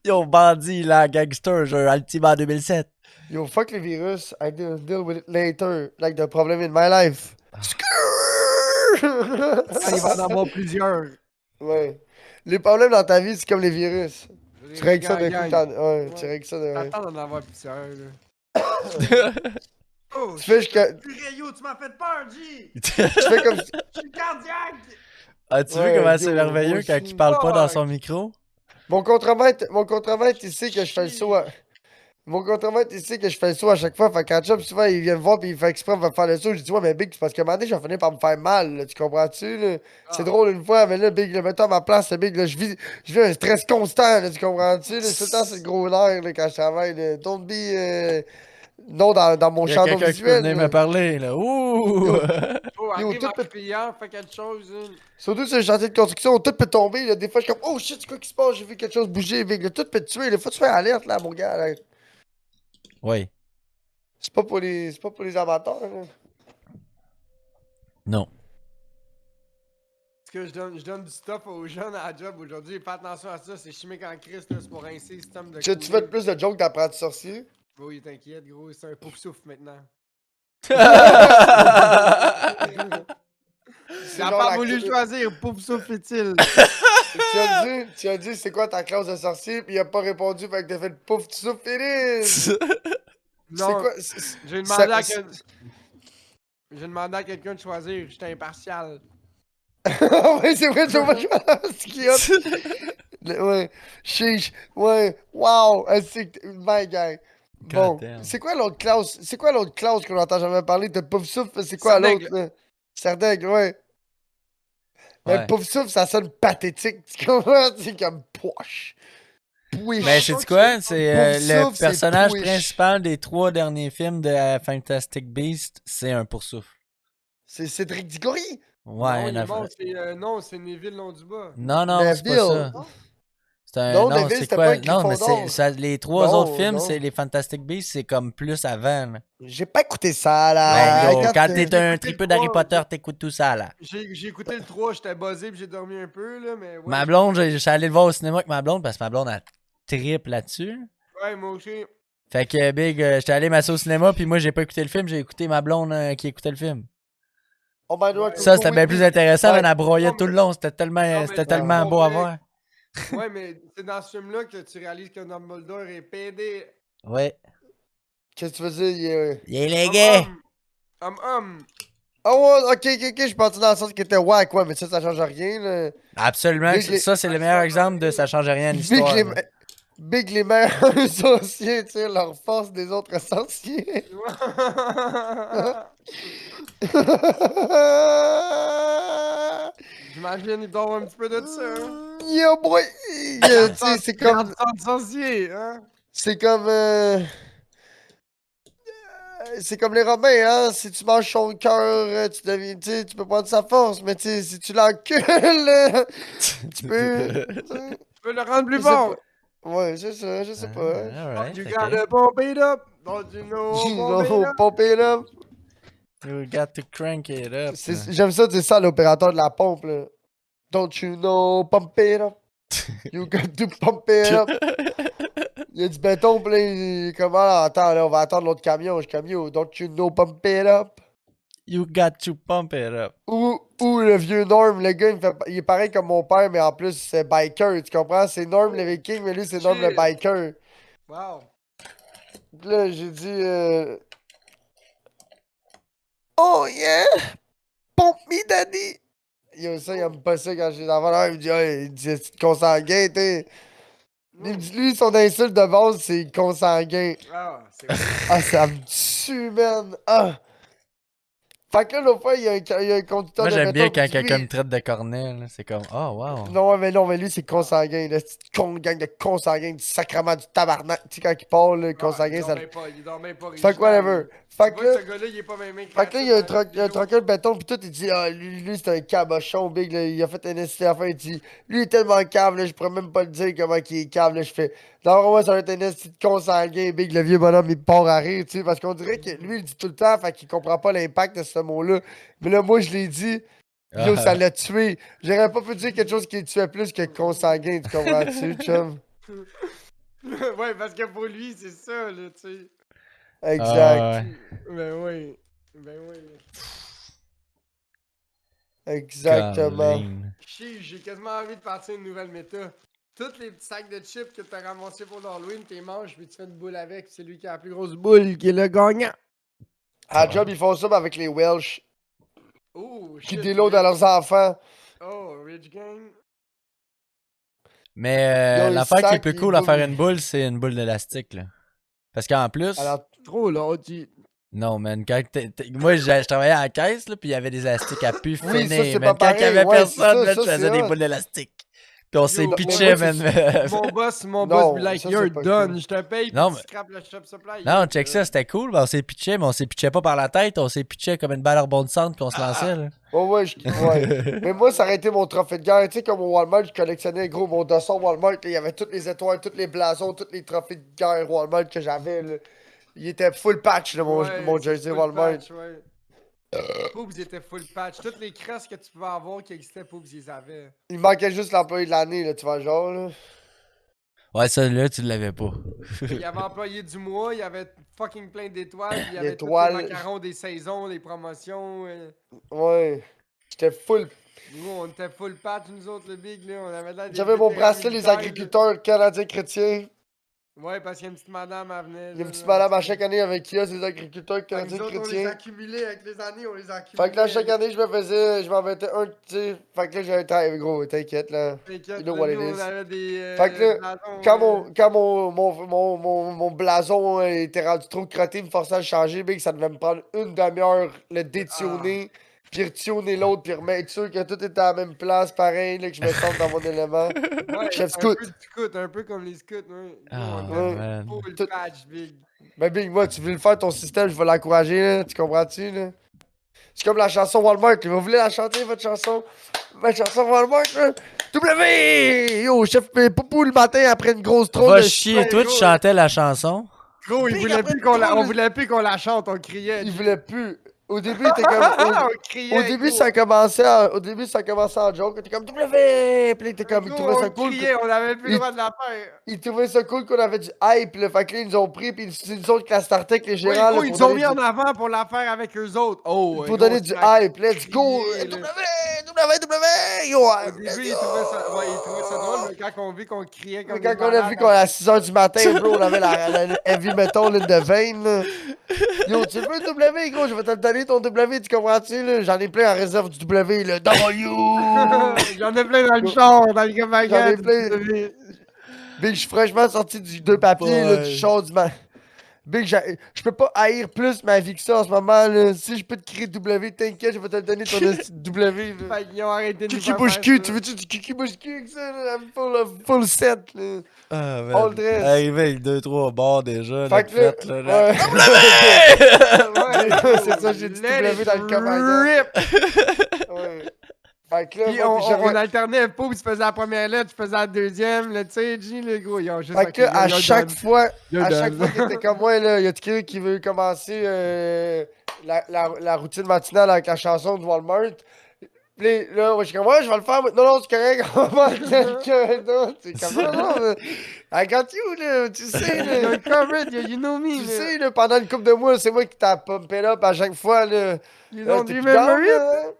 Speaker 2: Yo, bandit, là, gangster, j'ai un Altima 2007.
Speaker 4: Yo, fuck les virus, I deal with it later, like the problem in my life.
Speaker 3: Ah, il va en avoir plusieurs.
Speaker 4: Ouais. Les problèmes dans ta vie, c'est comme les virus. Tu règles ça d'un coup,
Speaker 3: Gang.
Speaker 4: ouais, tu règles ça d'un.
Speaker 3: T'attends d'en avoir plusieurs, là. Oh,
Speaker 4: Tu fais jusqu'à.
Speaker 3: purée, yo, tu m'as fait peur, G!
Speaker 4: Tu fais comme.
Speaker 3: Je suis cardiaque!
Speaker 2: As-tu
Speaker 4: Ouais,
Speaker 2: vu comment
Speaker 4: yo,
Speaker 2: c'est merveilleux
Speaker 4: moi
Speaker 2: quand
Speaker 4: aussi.
Speaker 2: il parle pas dans
Speaker 3: Fuck.
Speaker 2: son micro?
Speaker 4: Mon contremaître, il sait que je fais le saut. Mon contremaître, il sait que je fais le saut à chaque fois. Fait qu'en job, souvent, il vient me voir pis il fait exprès de faire le saut. Je dis, ouais, mais Big, c'est parce que un moment donné, j'ai fini par me faire mal. Là, tu comprends-tu? Là? C'est
Speaker 3: Ah.
Speaker 4: drôle une fois, mais là, Big, le mets-toi à ma place, là, Big, là, je vis un stress constant. Là, tu comprends-tu? Là, tout le temps, c'est le gros nerf là, quand je travaille. Là. Don't be. Non, dans mon
Speaker 2: Il y a
Speaker 4: champ
Speaker 2: quelqu'un qui peut
Speaker 4: visuel.
Speaker 2: venir
Speaker 4: là.
Speaker 2: me parler, là. Ouh!
Speaker 4: Yo.
Speaker 3: Oh,
Speaker 4: Yo,
Speaker 3: arrive
Speaker 4: tout
Speaker 3: en
Speaker 4: peut-
Speaker 3: criant, fais quelque chose. hein.
Speaker 4: Surtout sur le chantier de construction, tout peut tomber. Là. Des fois, je suis comme, oh shit, c'est quoi qui se passe? J'ai vu quelque chose bouger. Big, là, tout peut te tuer. Il faut que tu fasses alerte, là, mon gars. Là.
Speaker 2: Oui.
Speaker 4: C'est pas pour les amateurs. Là.
Speaker 2: Non.
Speaker 3: Parce que je donne du stuff aux jeunes à la job aujourd'hui. Fais attention à ça, c'est chimique en Christ, là, c'est pour un système de.
Speaker 4: Tu fais
Speaker 3: cooling.
Speaker 4: plus de jokes d'apprenti sorcier?
Speaker 3: Oui, t'inquiète, gros, c'est un pouf souffle maintenant.
Speaker 4: C'est
Speaker 3: J'ai
Speaker 4: genre
Speaker 3: pas
Speaker 4: la-
Speaker 3: voulu choisir, pouf souffle est-il.
Speaker 4: Tu as dit c'est quoi ta classe de sorcier, puis il a pas répondu, fait que t'as fait le pouf, tu souffles, finish! C'est
Speaker 3: Non,
Speaker 4: quoi?
Speaker 3: j'ai demandé à
Speaker 4: ça-
Speaker 3: J'ai demandé à quelqu'un de choisir, j'étais impartial.
Speaker 4: Ouais, c'est vrai, tu vois, c'est qui a. Ouais, chiche, ouais, wow, c'est my guy. Bon,
Speaker 2: God damn.
Speaker 4: c'est quoi l'autre classe qu'on n'entend jamais parler de pouf souffle? C'est quoi l'autre?
Speaker 3: Serdaigle.
Speaker 4: Là? Serdaigle, ouais. Mais
Speaker 2: Ouais.
Speaker 4: pouf souffle, ça sonne pathétique, tu comprends? C'est comme poche. Pouiche.
Speaker 2: Mais c'est quoi? C'est
Speaker 4: Pouf
Speaker 2: le
Speaker 4: souffle, c'est
Speaker 2: personnage
Speaker 4: Pouiche.
Speaker 2: principal des 3 derniers films de Fantastic Beasts, c'est un poursoufle.
Speaker 4: C'est Cédric Diggory?
Speaker 2: Ouais,
Speaker 3: non, il est
Speaker 2: un
Speaker 3: mort, non, c'est Neville Londuba.
Speaker 2: Non, non, c'est pas
Speaker 4: Neville.
Speaker 2: ça. C'est un.
Speaker 4: Non,
Speaker 2: Non,
Speaker 4: Neville,
Speaker 2: c'est
Speaker 4: c'était
Speaker 2: quoi?
Speaker 4: pas un
Speaker 2: Non, mais
Speaker 4: Gryffondor.
Speaker 2: les 3
Speaker 4: Non,
Speaker 2: autres films,
Speaker 4: non.
Speaker 2: c'est les Fantastic Beasts, c'est comme plus avant. Là.
Speaker 4: J'ai pas écouté ça, là.
Speaker 2: Ben, yo,
Speaker 4: Regarde,
Speaker 2: quand t'es un
Speaker 3: écouté
Speaker 2: tripeux
Speaker 3: le
Speaker 2: d'Harry
Speaker 3: trois.
Speaker 2: Potter, t'écoutes tout ça, là.
Speaker 3: J'ai écouté le 3, j'étais buzzé pis j'ai dormi un peu, là, mais ouais.
Speaker 2: Ma blonde, je suis allé le voir au cinéma avec ma blonde parce que ma blonde, trippe là-dessus.
Speaker 3: Ouais, moi aussi.
Speaker 2: Fait que, Big, j'étais allé m'asseoir au cinéma, puis moi, j'ai pas écouté le film, j'ai écouté ma blonde qui écoutait le film.
Speaker 4: Oh my god,
Speaker 2: Ça, c'était bien plus intéressant,
Speaker 4: Ouais.
Speaker 2: mais elle broyait
Speaker 3: Non,
Speaker 2: tout le
Speaker 3: mais-
Speaker 2: long. C'était
Speaker 3: mais
Speaker 2: tellement
Speaker 3: c'est
Speaker 2: beau à
Speaker 3: vrai.
Speaker 2: voir.
Speaker 3: Ouais, mais c'est dans ce film-là que tu réalises que Dumbledore est pédé.
Speaker 2: Ouais.
Speaker 4: Qu'est-ce que tu veux dire?
Speaker 2: Il est légué.
Speaker 4: Oh, ouais, ok, je suis parti dans le sens qu'il était wack, ouais, mais ça change rien, là.
Speaker 2: Absolument.
Speaker 4: Big, les-
Speaker 2: Ça, c'est le meilleur exemple de ça change rien à
Speaker 4: Big,
Speaker 2: l'histoire.
Speaker 4: les,
Speaker 2: là.
Speaker 4: Big, les meilleurs sorciers tirent leur force des autres sorciers.
Speaker 3: J'imagine il doit avoir un petit peu de ça. Hein?
Speaker 4: Yo, boy! Tu sais, c'est comme.
Speaker 3: Sorcier, hein?
Speaker 4: C'est comme. C'est comme les Romains, hein? Si tu manges son cœur, tu deviens. Tu sais, tu peux prendre sa force, mais tu sais, si tu l'encules, tu peux.
Speaker 3: Tu peux le rendre plus
Speaker 4: Je sais
Speaker 3: fort.
Speaker 4: Ouais, c'est ça, je sais pas.
Speaker 2: Alright,
Speaker 3: You
Speaker 2: ok.
Speaker 3: gotta pump it up. Don't you know? Pump it
Speaker 4: Non,
Speaker 3: up.
Speaker 4: pompe it up.
Speaker 2: You got to crank it up.
Speaker 4: J'aime ça, c'est ça l'opérateur de la pompe, là. Don't you know, pump it up. You got to pump it up. Il y a du béton, pis là, il est comme, ah, attends, là, on va attendre l'autre camion. Je suis comme, yo, don't you know, pump it up.
Speaker 2: You got to pump it up.
Speaker 4: Ou le vieux Norm, le gars, il est pareil comme mon père, mais en plus, c'est biker, tu comprends? C'est Norm le viking, mais lui, c'est Norm le
Speaker 3: Shit.
Speaker 4: biker.
Speaker 3: Wow.
Speaker 4: Pis là, j'ai dit, oh yeah! Pompe me, daddy! Yo, ça, il aime pas ça quand j'ai d'enfant. Là, il me dit, ah, il dit, c'est consanguin, t'es. Il me dit, lui, son insulte de base, c'est consanguin.
Speaker 3: Ah, c'est
Speaker 4: Ah, ça me tue, man! Ah! Fait que là, l'autre fois, il y a un conducteur
Speaker 2: Moi,
Speaker 4: de
Speaker 2: j'aime bien
Speaker 4: béton
Speaker 2: quand
Speaker 4: qui dit,
Speaker 2: quelqu'un
Speaker 4: lui,
Speaker 2: me traite de cornet. là. C'est comme, oh, wow.
Speaker 4: Non, mais lui, c'est consanguin. Là, c'est une gang de consanguins, du sacrement du tabarnak. Tu sais, quand il parle, le consanguin, ça.
Speaker 3: Il dort même pas
Speaker 4: Fait que whatever. Fait que là,
Speaker 3: ce gars-là, il est pas même
Speaker 4: fait que là, il y a un trucker de béton, pis tout, il dit, ah, lui c'est un cabochon, big, là, il a fait un essai à la fin, il dit, lui, il est tellement cave, là, je pourrais même pas le dire comment il est cave, là, je fais, d'abord, moi, ça va être un essai de consanguin, big, le vieux bonhomme, il part à rire, tu sais, parce qu'on dirait que lui, il dit tout le temps, fait qu'il comprend pas l'impact de ce mot-là. Mais là, moi, je l'ai dit, yo, ça l'a tué. J'aurais pas pu dire quelque chose qui le tuait plus que consanguin, tu comprends-tu, chum?
Speaker 3: Ouais, parce que pour lui, c'est ça, là, tu sais.
Speaker 4: Exact.
Speaker 3: Ben oui. Ben oui.
Speaker 4: Exactement.
Speaker 3: Chier, j'ai quasiment envie de partir une nouvelle méta. Tous les petits sacs de chips que t'as ramassés pour l'Halloween, t'es manges, puis tu fais une boule avec, c'est lui qui a la plus grosse boule qui est le gagnant.
Speaker 4: À job, ils font ça mais avec les Welsh
Speaker 3: Oh,
Speaker 4: qui
Speaker 3: shit,
Speaker 4: déloadent à leurs enfants.
Speaker 3: Oh, Rich Gang.
Speaker 2: Mais
Speaker 4: Ils ont un
Speaker 2: l'affaire qui est
Speaker 4: sac,
Speaker 2: plus
Speaker 4: ils
Speaker 2: cool à faire
Speaker 4: bouffent.
Speaker 2: une boule, c'est une boule d'élastique. là. Parce qu'en plus.
Speaker 4: Alors,
Speaker 3: Trop long, tu...
Speaker 2: Non, man. Moi, je travaillais à la caisse, là, puis il y avait des élastiques à pu
Speaker 4: Oui, ça,
Speaker 2: finir.
Speaker 4: c'est
Speaker 2: man.
Speaker 4: pas
Speaker 2: Quand il y avait
Speaker 4: pareil. Ouais, c'est
Speaker 2: personne,
Speaker 4: ça,
Speaker 2: là,
Speaker 4: ça,
Speaker 2: je faisais
Speaker 4: c'est
Speaker 2: des
Speaker 4: hot.
Speaker 2: boules d'élastique. Puis on s'est
Speaker 3: Yo,
Speaker 2: pitché,
Speaker 4: moi,
Speaker 2: man.
Speaker 3: Mon boss
Speaker 4: Non,
Speaker 3: be like,
Speaker 4: ça,
Speaker 3: you're
Speaker 4: c'est pas
Speaker 3: done,
Speaker 4: cool.
Speaker 3: je te paye, puis
Speaker 2: Non,
Speaker 3: tu
Speaker 2: mais-
Speaker 3: scrapes le shop supply.
Speaker 2: Non, check ça, c'était cool. Ben, on s'est pitché, mais on s'est pitché pas par la tête. On s'est pitché comme une balle rebondissante, puis on se lançait. Là.
Speaker 4: Ouais, ouais. Mais moi, ça aurait été mon trophée de guerre. Tu sais, comme au Walmart, je collectionnais, gros, mon dossier Walmart. Là, il y avait toutes les étoiles, tous les blasons, tous les trophées de guerre Walmart que j'avais. Là. Il était full patch, là, mon jersey Walmart.
Speaker 3: Patch, ouais. Poobs était full patch. Toutes les crosses que tu pouvais avoir qui existaient, Poobs, ils les avaient.
Speaker 4: Il manquait juste l'employé de l'année, là, tu vois, genre, là.
Speaker 2: Ouais, ça, là, tu l'avais pas.
Speaker 3: Il y avait employé du mois, il y avait fucking plein d'étoiles, puis il y avait tous les
Speaker 4: L'étoile.
Speaker 3: macarons des saisons, les promotions.
Speaker 4: Ouais. J'étais full.
Speaker 3: Nous, on était full patch, nous autres, le big, là. On avait l'air des
Speaker 4: J'avais mon
Speaker 3: vétérans
Speaker 4: bracelet, les
Speaker 3: militaires, là.
Speaker 4: agriculteurs canadiens chrétiens.
Speaker 3: Ouais, parce qu'il y a une petite madame, elle venait.
Speaker 4: Il y a une petite madame à chaque année avec qui a ces agriculteurs
Speaker 3: Fait que
Speaker 4: canadiens
Speaker 3: nous autres, on les a
Speaker 4: chrétiens.
Speaker 3: accumulés avec les années, on les a accumulés.
Speaker 4: Fait que là, chaque année, je m'en mettais un, tu sais. Fait que là, j'avais un gros, t'inquiète, là.
Speaker 3: T'inquiète,
Speaker 4: You know
Speaker 3: là,
Speaker 4: what it
Speaker 3: nous,
Speaker 4: is.
Speaker 3: on avait des.
Speaker 4: Fait que là,
Speaker 3: blasons,
Speaker 4: quand mon blason était rendu trop crotté, il me forçait à le changer, big, ça devait me prendre une demi-heure le détionner, puis retionner l'autre, puis remettre sûr que tout était à la même place, pareil, là, que je me sente dans mon élément.
Speaker 3: Ouais,
Speaker 4: Chef
Speaker 3: un
Speaker 4: scout.
Speaker 3: peu de scout, un peu comme les scouts, ouais.
Speaker 2: Ah,
Speaker 3: Nous, on était
Speaker 2: man.
Speaker 3: full
Speaker 4: Tout-
Speaker 3: patch, big.
Speaker 4: Ben, big, moi, tu veux le faire ton système, je vais l'encourager, là, tu comprends-tu, là? C'est comme la chanson Walmart, là. Vous voulez la chanter, votre chanson? Ma chanson Walmart, là? W! Yo, chef Poupou, le matin, après une grosse trône
Speaker 2: Va
Speaker 4: de
Speaker 2: chier, toi, tu
Speaker 3: gros.
Speaker 2: chantais la chanson.
Speaker 3: Gros,
Speaker 4: Big, après,
Speaker 3: on voulait plus qu'on la chante, on criait.
Speaker 4: Il voulait plus. Au début, t'es comme.
Speaker 3: On criait,
Speaker 4: Au début,
Speaker 3: gros.
Speaker 4: ça commençait en joke. T'es comme W! Puis là, t'es comme, ils
Speaker 3: Gros,
Speaker 4: trouvaient ça
Speaker 3: on
Speaker 4: cool.
Speaker 3: criait, on avait plus le
Speaker 4: ils-
Speaker 3: droit de la faire.
Speaker 4: Ils trouvaient ça cool qu'on avait du hype, là. Fait que là, ils nous ont pris, puis c'est nous autres qui la startaient avec les
Speaker 3: Oui,
Speaker 4: gérants,
Speaker 3: gros,
Speaker 4: là,
Speaker 3: ils ont mis en avant pour la faire avec eux autres. Oh,
Speaker 4: pour
Speaker 3: gros,
Speaker 4: donner du
Speaker 3: ça a
Speaker 4: hype. Let's go!
Speaker 3: crié, là.
Speaker 4: Yo!
Speaker 3: Au début, ils trouvaient ça, ouais, ils trouvaient ça drôle, mais quand on vit qu'on criait comme
Speaker 4: Mais
Speaker 3: des
Speaker 4: quand on a vu qu'on à 6h du matin, bro, on avait la heavy metal in the vein, là. Yo, tu veux W, gros? Je vais te le donner, ton W, tu comprends-tu, là? J'en ai plein en réserve du W, là. W!
Speaker 3: J'en ai plein dans le char, dans le
Speaker 4: J'en ai
Speaker 3: magasin.
Speaker 4: plein. Big, je suis fraîchement sorti du deux papiers, là, du
Speaker 2: Boy.
Speaker 4: char du Big, je peux pas haïr plus ma vie que ça en ce moment, là. Si je peux te crier W, t'inquiète, je vais te le donner ton esti de W, là.
Speaker 3: Fait qu'ils ont arrêté de nous
Speaker 4: Kiki
Speaker 3: faire
Speaker 4: bouche
Speaker 3: faire
Speaker 4: cul,
Speaker 3: ça.
Speaker 4: tu veux-tu du kiki bouche cul avec ça, là? I'm full set, là.
Speaker 2: Ah,
Speaker 4: All dress.
Speaker 2: Arrivé avec 2-3 bars déjà,
Speaker 4: Fait
Speaker 2: là,
Speaker 4: que là,
Speaker 2: fête, là.
Speaker 3: Ouais,
Speaker 4: c'est ça, j'ai dit
Speaker 3: let
Speaker 4: W
Speaker 3: it
Speaker 4: dans le commandant.
Speaker 3: rip.
Speaker 4: Ouais. Fait que là,
Speaker 3: Puis
Speaker 4: moi,
Speaker 3: on alternait, Poups faisait la première lettre, je faisais la deuxième, là, tu sais, G, les gros, ils ont juste...
Speaker 4: Fait que là, à chaque fois
Speaker 3: You're done.
Speaker 4: que t'es comme moi, là, y a quelqu'un qui veut commencer la routine matinale avec la chanson de Walmart. Puis là, moi, je suis comme, ouais, je vais le faire. Non, non, c'est correct, on va faire quelqu'un d'autre. C'est comme, non, non, I got you, là, tu sais, là.
Speaker 3: You're covered, you know me,
Speaker 4: Tu
Speaker 3: là.
Speaker 4: sais, là, pendant une couple de mois, c'est moi qui t'a pumpé up à chaque fois, là.
Speaker 3: You
Speaker 4: Là,
Speaker 3: don't
Speaker 4: t'es plus
Speaker 3: remember
Speaker 4: down,
Speaker 3: it?
Speaker 4: là, hein?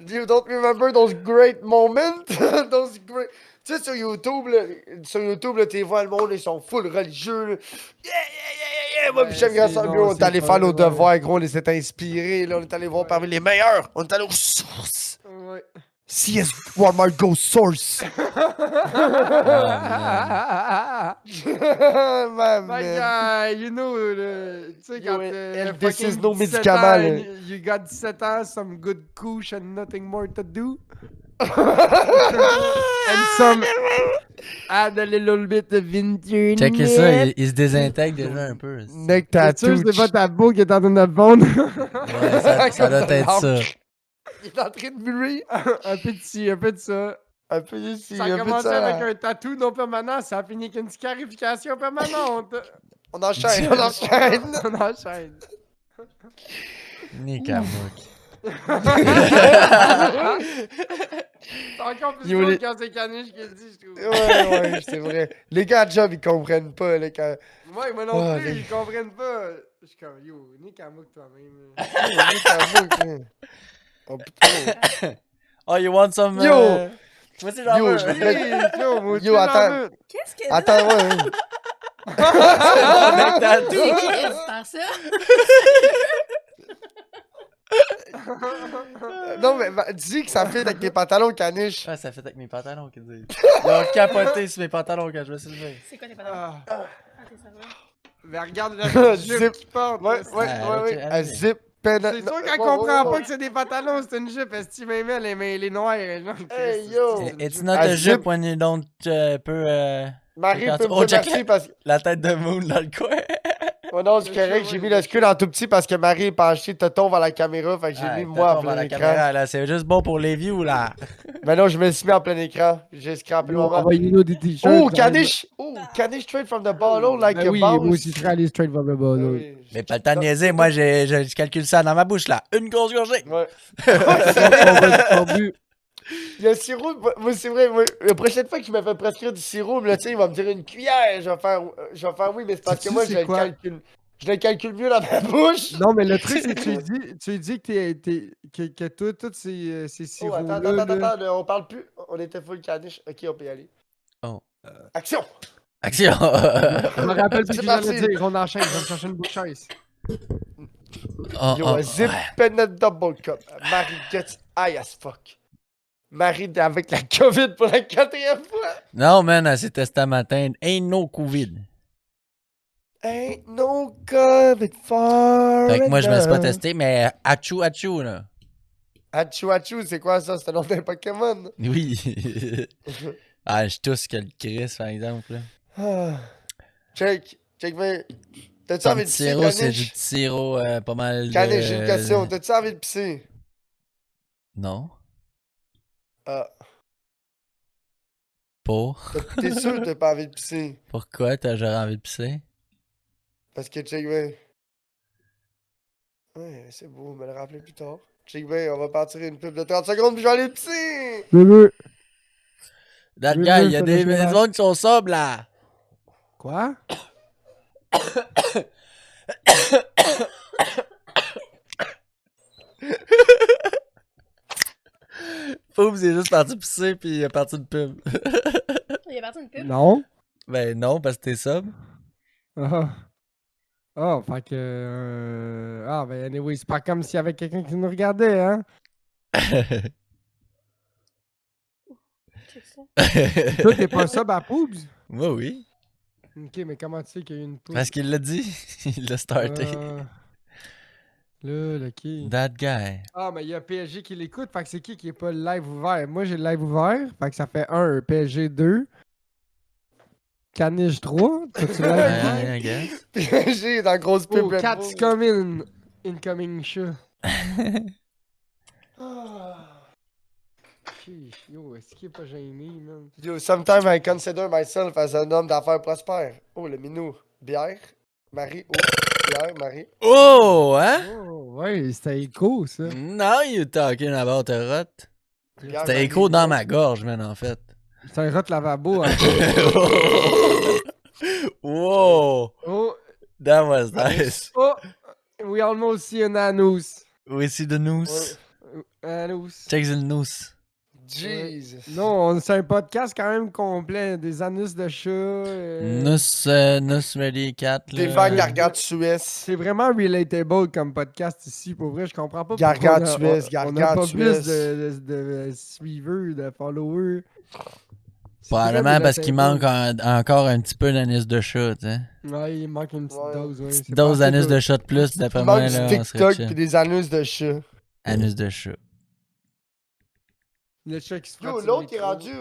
Speaker 4: You don't remember those great moments? Those great... Tu sais, sur YouTube, là, t'es vois, le monde, ils sont full religieux, là. Yeah, yeah, yeah, yeah! Moi, pis j'aime
Speaker 3: c'est
Speaker 4: ça,
Speaker 3: non,
Speaker 4: gros, on est
Speaker 3: c'est
Speaker 4: allé
Speaker 3: pas
Speaker 4: faire nos
Speaker 3: vrai.
Speaker 4: devoirs, gros, on s'est inspirés, là, on est allé voir parmi les meilleurs. On est allé aux sources.
Speaker 3: Ouais.
Speaker 4: CS Walmart Go Source. Man,
Speaker 3: Like,
Speaker 4: man.
Speaker 3: you know, tu sais,
Speaker 4: Yo,
Speaker 3: quand
Speaker 4: and this
Speaker 3: fucking
Speaker 4: is no
Speaker 3: 17
Speaker 4: médicament,
Speaker 3: ans,
Speaker 4: là.
Speaker 3: you got 17 ans, some good couche and nothing more to do. And some add a little bit of internet.
Speaker 2: Checkez ça, il se désintègre déjà un peu.
Speaker 4: Neck
Speaker 3: C'est sûr,
Speaker 4: tattoo.
Speaker 3: c'est pas ta peau qui est en train de fondre.
Speaker 2: Ouais, ça doit être ça.
Speaker 4: Il est en train de muer.
Speaker 3: Un peu de ci, un peu de ça.
Speaker 4: Un peu ici,
Speaker 3: Ça a
Speaker 4: un peu de
Speaker 3: commencé
Speaker 4: ça.
Speaker 3: avec un tatou non permanent, ça a fini avec une scarification permanente.
Speaker 4: On enchaîne, on enchaîne.
Speaker 3: On enchaîne.
Speaker 2: Nick à
Speaker 3: C'est encore plus
Speaker 4: Yo,
Speaker 3: drôle
Speaker 4: les-
Speaker 3: quand c'est Caniche qui le dit, je trouve.
Speaker 4: Ouais, c'est vrai. Les gars de job, ils comprennent pas, là, quand...
Speaker 3: Ouais, moi non
Speaker 4: Ah,
Speaker 3: plus,
Speaker 4: les-
Speaker 3: ils comprennent pas. Je suis comme, yo, Nick Amouk toi-même.
Speaker 4: Oh, putain.
Speaker 2: Oh, you want some...
Speaker 4: Yo!
Speaker 2: Moi aussi, j'en
Speaker 4: Yo,
Speaker 2: veux.
Speaker 4: je vais-
Speaker 3: Hey, yo, moi aussi,
Speaker 4: Yo,
Speaker 3: j'en
Speaker 4: attends.
Speaker 3: veux.
Speaker 1: Qu'est-ce que
Speaker 4: Attends, ouais.
Speaker 2: Avec ta
Speaker 1: c'est
Speaker 2: toux.
Speaker 1: qui qui a dû faire ça?
Speaker 4: Non, mais dis que ça fait avec tes pantalons caniches.
Speaker 2: Ouais, ça fait avec mes pantalons qu'ils disent. Ils ont capoté sur mes pantalons quand je me suis levé.
Speaker 1: C'est quoi tes pantalons?
Speaker 3: Ah,
Speaker 1: Ah, ok, ça va.
Speaker 3: mais regarde la
Speaker 4: Zip.
Speaker 3: jupe qui porte.
Speaker 4: Ouais,
Speaker 3: là.
Speaker 4: ouais,
Speaker 2: Ah,
Speaker 4: ouais,
Speaker 2: ok,
Speaker 4: ouais.
Speaker 2: allez.
Speaker 4: Zip, pen...
Speaker 3: C'est sûr qu'elle comprend pas que c'est des pantalons, c'est une jupe. Est-ce que même elle, mais les noirs, genre,
Speaker 4: Hey,
Speaker 3: Christ,
Speaker 4: yo.
Speaker 3: c'est une
Speaker 2: It's
Speaker 3: jupe.
Speaker 2: not
Speaker 4: À
Speaker 2: a
Speaker 4: zip.
Speaker 2: jupe when you don't peu
Speaker 4: Marie
Speaker 2: Quand
Speaker 4: peut
Speaker 2: tu-
Speaker 4: me
Speaker 2: Oh,
Speaker 4: dire
Speaker 2: check
Speaker 4: merci
Speaker 2: it.
Speaker 4: parce que...
Speaker 2: la tête de Moon dans le coin.
Speaker 4: Oh non, c'est correct, j'ai mis le screen en tout petit parce que Marie est penchée, te tombe à la caméra, fait que j'ai mis moi en plein
Speaker 2: la
Speaker 4: écran.
Speaker 2: caméra là, c'est juste bon pour les views là.
Speaker 4: Mais non, je me suis mis en plein écran. J'ai scrappé le
Speaker 3: Yo,
Speaker 4: moment.
Speaker 3: envoyez-nous des t-shirts.
Speaker 4: Oh, Kanish! Oh, Kanish straight from the bottle like
Speaker 3: Ben
Speaker 4: a
Speaker 3: oui,
Speaker 4: bounce.
Speaker 3: moi aussi, je serais allé straight from the ball.
Speaker 4: Ah
Speaker 3: là.
Speaker 4: oui.
Speaker 2: Mais pas le temps de niaiser, moi je calcule ça dans ma bouche là. Une grosse gorgée.
Speaker 4: Ouais.
Speaker 3: On va être tordu.
Speaker 4: Il y a sirop, moi c'est vrai, moi, la prochaine fois que je me fais prescrire du sirop, là, tu sais, il va me dire une cuillère. Je vais faire oui, mais c'est parce que
Speaker 3: Sais-tu
Speaker 4: moi,
Speaker 3: c'est
Speaker 4: je le
Speaker 3: quoi?
Speaker 4: calcule. Je le calcule mieux dans ma bouche.
Speaker 3: Non, mais le truc, c'est que tu dis que toi, tous ces
Speaker 4: Oh,
Speaker 3: sirops-là,
Speaker 4: attends, là, on parle plus. On était full Kanish. Ok, on peut y aller.
Speaker 2: Oh.
Speaker 4: Action!
Speaker 2: Action.
Speaker 3: je me rappelle plus ce
Speaker 4: C'est
Speaker 3: que j'allais
Speaker 4: parti.
Speaker 3: dire. On enchaîne, je vais me chercher une boucheuse.
Speaker 2: Oh,
Speaker 4: Yo,
Speaker 2: oh,
Speaker 4: a zip
Speaker 2: ouais.
Speaker 4: peanut double cup. Marie gets high as fuck. Marie avec la COVID pour la 4e fois.
Speaker 2: Non man, elle s'est testée matin. Ain't no COVID.
Speaker 4: Ain't no COVID for
Speaker 2: Fait que moi je me suis pas
Speaker 4: enough.
Speaker 2: testé, mais achou achou là.
Speaker 4: Achou Achou, c'est quoi ça? C'est le nom d'un Pokémon?
Speaker 2: Oui. Ah, je tousse que le Chris par exemple là.
Speaker 4: Ah. Check, mais t'as-tu
Speaker 2: Ton
Speaker 4: envie de
Speaker 2: petit
Speaker 4: pisser,
Speaker 2: sirop, c'est du
Speaker 4: Kanish?
Speaker 2: petit sirop pas mal de...
Speaker 4: Kanish, j'ai une question. T'as-tu envie de pisser?
Speaker 2: Non.
Speaker 4: Ah.
Speaker 2: Pour?
Speaker 4: T'es sûr que t'as pas envie de pisser?
Speaker 2: Pourquoi t'as genre envie de pisser?
Speaker 4: Parce que check, ouais. Ouais, c'est beau, me le rappeler plus tard. Check bien, on va partir une pub de 30 secondes puis je vais aller pisser!
Speaker 3: Bébé.
Speaker 2: That
Speaker 3: Oui,
Speaker 2: guy,
Speaker 3: oui,
Speaker 2: il y a
Speaker 3: fais
Speaker 2: des
Speaker 3: le chômage.
Speaker 2: maisons qui sont sobres, là.
Speaker 3: Quoi?
Speaker 2: Poum, c'est juste parti pisser, puis il est parti de pub.
Speaker 1: Il est parti une pub.
Speaker 3: Non?
Speaker 2: Ben non, parce que t'es sobre.
Speaker 3: Ah. Ah, fait que. Ah, ben, anyway, c'est pas comme s'il y avait quelqu'un qui nous regardait, hein?
Speaker 1: Check ça.
Speaker 3: Toi, t'es pas sub à Poobs?
Speaker 2: Moi, oui.
Speaker 3: Ok, mais comment tu sais qu'il y a eu une Poobs?
Speaker 2: Parce qu'il l'a dit. Il l'a starté.
Speaker 3: Là, ok.
Speaker 2: That guy.
Speaker 3: Ah, mais il y a PSG qui l'écoute, fait que c'est qui est pas le live ouvert? Moi, j'ai le live ouvert, fait que ça fait 1, PSG 2, Caniche 3, t'as-tu le live ouvert?
Speaker 2: I guess.
Speaker 4: Puis j'ai dans la grosse pub
Speaker 3: Oh,
Speaker 4: Red
Speaker 3: Cats
Speaker 4: Bull.
Speaker 3: coming, incoming chat.
Speaker 4: Ah.
Speaker 3: Chiche, yo, est-ce qu'il est pas gêné, man?
Speaker 4: Yo, sometimes I consider myself as un homme d'affaires prospère. Oh, le minou. Bière. Marie. Oh, bière, Marie.
Speaker 2: Oh, hein?
Speaker 3: Oh, ouais, c'était écho, ça.
Speaker 2: Now you talking about a rot.
Speaker 4: Bière,
Speaker 2: C'était
Speaker 4: Marie,
Speaker 2: écho dans
Speaker 4: bière.
Speaker 2: ma gorge, man, en fait.
Speaker 3: C'est un rot lavabo, hein.
Speaker 2: Whoa!
Speaker 3: Oh,
Speaker 2: That was nice.
Speaker 3: oh, we almost see an anus.
Speaker 2: We see the noose.
Speaker 3: Anus.
Speaker 2: Check the noose.
Speaker 4: Jesus.
Speaker 3: Non, c'est un podcast quand même complet. Des anus de chat.
Speaker 2: Noose ready cat,
Speaker 4: Des
Speaker 2: là.
Speaker 4: vagues gargantues.
Speaker 3: C'est vraiment relatable comme podcast ici. Pour vrai, je comprends pas
Speaker 4: Gargantues,
Speaker 3: on a pas
Speaker 4: gargantues.
Speaker 3: plus de suiveurs, de followers. C'est
Speaker 2: Probablement
Speaker 3: très
Speaker 2: parce qu'il manque
Speaker 3: relatable.
Speaker 2: encore un petit peu d'anus de chat, tu sais.
Speaker 3: Ouais, il manque une petite
Speaker 4: Ouais.
Speaker 3: dose, ouais. C'est
Speaker 2: Dose
Speaker 3: pas assez
Speaker 2: d'anus de chat de plus,
Speaker 4: Il
Speaker 2: d'après moi,
Speaker 4: manque
Speaker 2: là,
Speaker 4: du
Speaker 2: on serait
Speaker 4: TikTok
Speaker 2: chill.
Speaker 4: pis des anus de chat.
Speaker 2: Anus de chat.
Speaker 3: Le chat qui se
Speaker 4: Yo,
Speaker 3: frotte sur
Speaker 4: l'autre,
Speaker 3: le
Speaker 4: il est
Speaker 3: micro.
Speaker 4: rendu.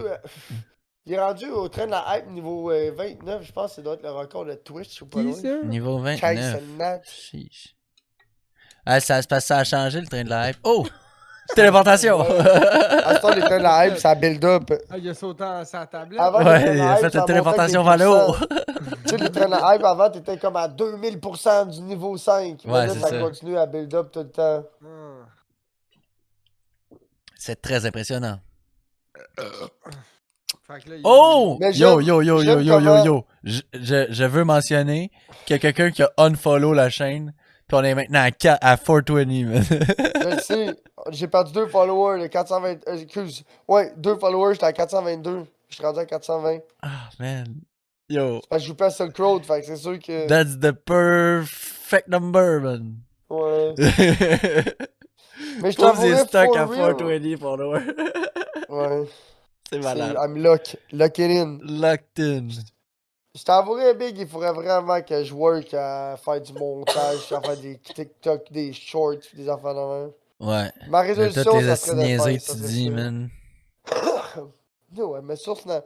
Speaker 4: Il est rendu au train de la hype niveau 29. Je pense que ça doit être le record de Twitch ou pas
Speaker 3: Qui
Speaker 4: loin.
Speaker 3: ça?
Speaker 2: Niveau
Speaker 4: Chase
Speaker 2: 29.
Speaker 4: and Nat.
Speaker 2: Chiche. Ah, ça se passe, ça a changé le train de la hype. Oh! Téléportation!
Speaker 4: À ce temps, les trains de la hype, ça build up.
Speaker 3: Ah, il a sauté à sa tablette.
Speaker 4: Avant,
Speaker 2: Ouais,
Speaker 4: les trains de
Speaker 2: il
Speaker 4: la
Speaker 2: a
Speaker 4: hype,
Speaker 2: fait
Speaker 4: ça
Speaker 2: une
Speaker 4: montait
Speaker 2: téléportation
Speaker 4: avec
Speaker 2: vers
Speaker 4: des
Speaker 2: le haut.
Speaker 4: pourcents. Tu sais, les trains de la hype, avant, t'étais comme à 2000% du niveau 5. Mais
Speaker 2: Ouais,
Speaker 4: là,
Speaker 2: c'est
Speaker 4: ça
Speaker 2: ça.
Speaker 4: continue à build up tout le temps.
Speaker 3: Ah.
Speaker 2: C'est très impressionnant.
Speaker 3: Fait que là, il-
Speaker 2: Oh!
Speaker 4: Mais
Speaker 2: Yo,
Speaker 4: j'aime-
Speaker 2: yo, yo, yo,
Speaker 4: j'aime
Speaker 2: yo, yo,
Speaker 4: comment-
Speaker 2: yo. Je veux mentionner qu'il y a quelqu'un qui a unfollow la chaîne. Puis on est maintenant à 420, man.
Speaker 4: Je sais, j'ai perdu 2 followers, les 420. Excuse. Ouais, 2 followers, j'étais à 422. Je suis rendu à 420.
Speaker 2: Ah, man. Yo.
Speaker 4: Parce que je joue pas à Silk Road, fait que c'est sûr que.
Speaker 2: That's the perfect number, man.
Speaker 4: Ouais. Mais je
Speaker 2: Comme
Speaker 4: t'avouerais,
Speaker 2: c'est stock
Speaker 4: for
Speaker 2: à
Speaker 4: real.
Speaker 2: 420 followers.
Speaker 4: Ouais.
Speaker 2: C'est malade.
Speaker 4: I'm locked in.
Speaker 2: Locked in.
Speaker 4: Je t'avouerais, Big, il faudrait vraiment que je work à faire du montage, à faire des TikTok, des shorts, des affaires de même.
Speaker 2: Ouais.
Speaker 4: Ma
Speaker 2: De
Speaker 4: résolution,
Speaker 2: toutes les
Speaker 4: ça serait de
Speaker 2: niaiseries
Speaker 4: faire
Speaker 2: que
Speaker 4: ça,
Speaker 2: tu
Speaker 4: c'est
Speaker 2: dis,
Speaker 4: sûr.
Speaker 2: man.
Speaker 4: No, ouais, mais source,
Speaker 2: Ça,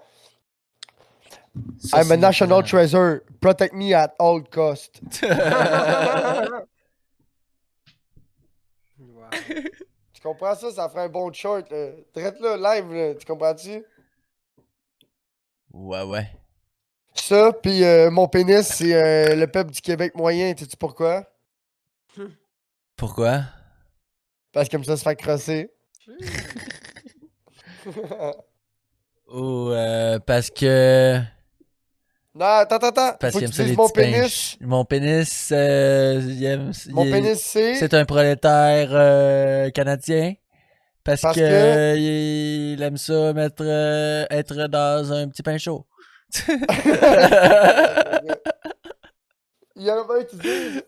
Speaker 4: I'm
Speaker 2: c'est
Speaker 4: a national
Speaker 2: différent.
Speaker 4: treasure. Protect me at all cost.
Speaker 3: Wow.
Speaker 4: Tu comprends ça? Ça ferait un bon short. Drette là, live, là. Tu comprends-tu?
Speaker 2: Ouais, ouais.
Speaker 4: Ça, pis mon pénis, c'est le peuple du Québec moyen. Sais-tu pourquoi?
Speaker 2: Pourquoi?
Speaker 4: Parce que comme ça se fait crosser.
Speaker 2: Ou parce que...
Speaker 4: Non, attends.
Speaker 2: Parce
Speaker 4: Faut
Speaker 2: qu'il
Speaker 4: que tu
Speaker 2: aime ça
Speaker 4: dises
Speaker 2: les
Speaker 4: mon
Speaker 2: petits pains.
Speaker 4: pénis.
Speaker 2: Mon pénis, il aime...
Speaker 4: Mon
Speaker 2: il est-
Speaker 4: pénis, c'est.
Speaker 2: C'est un prolétaire canadien. Parce
Speaker 4: Parce
Speaker 2: que,
Speaker 4: que-
Speaker 2: il aime ça être dans un petit pain chaud.
Speaker 4: Il y en a pas un qui dit.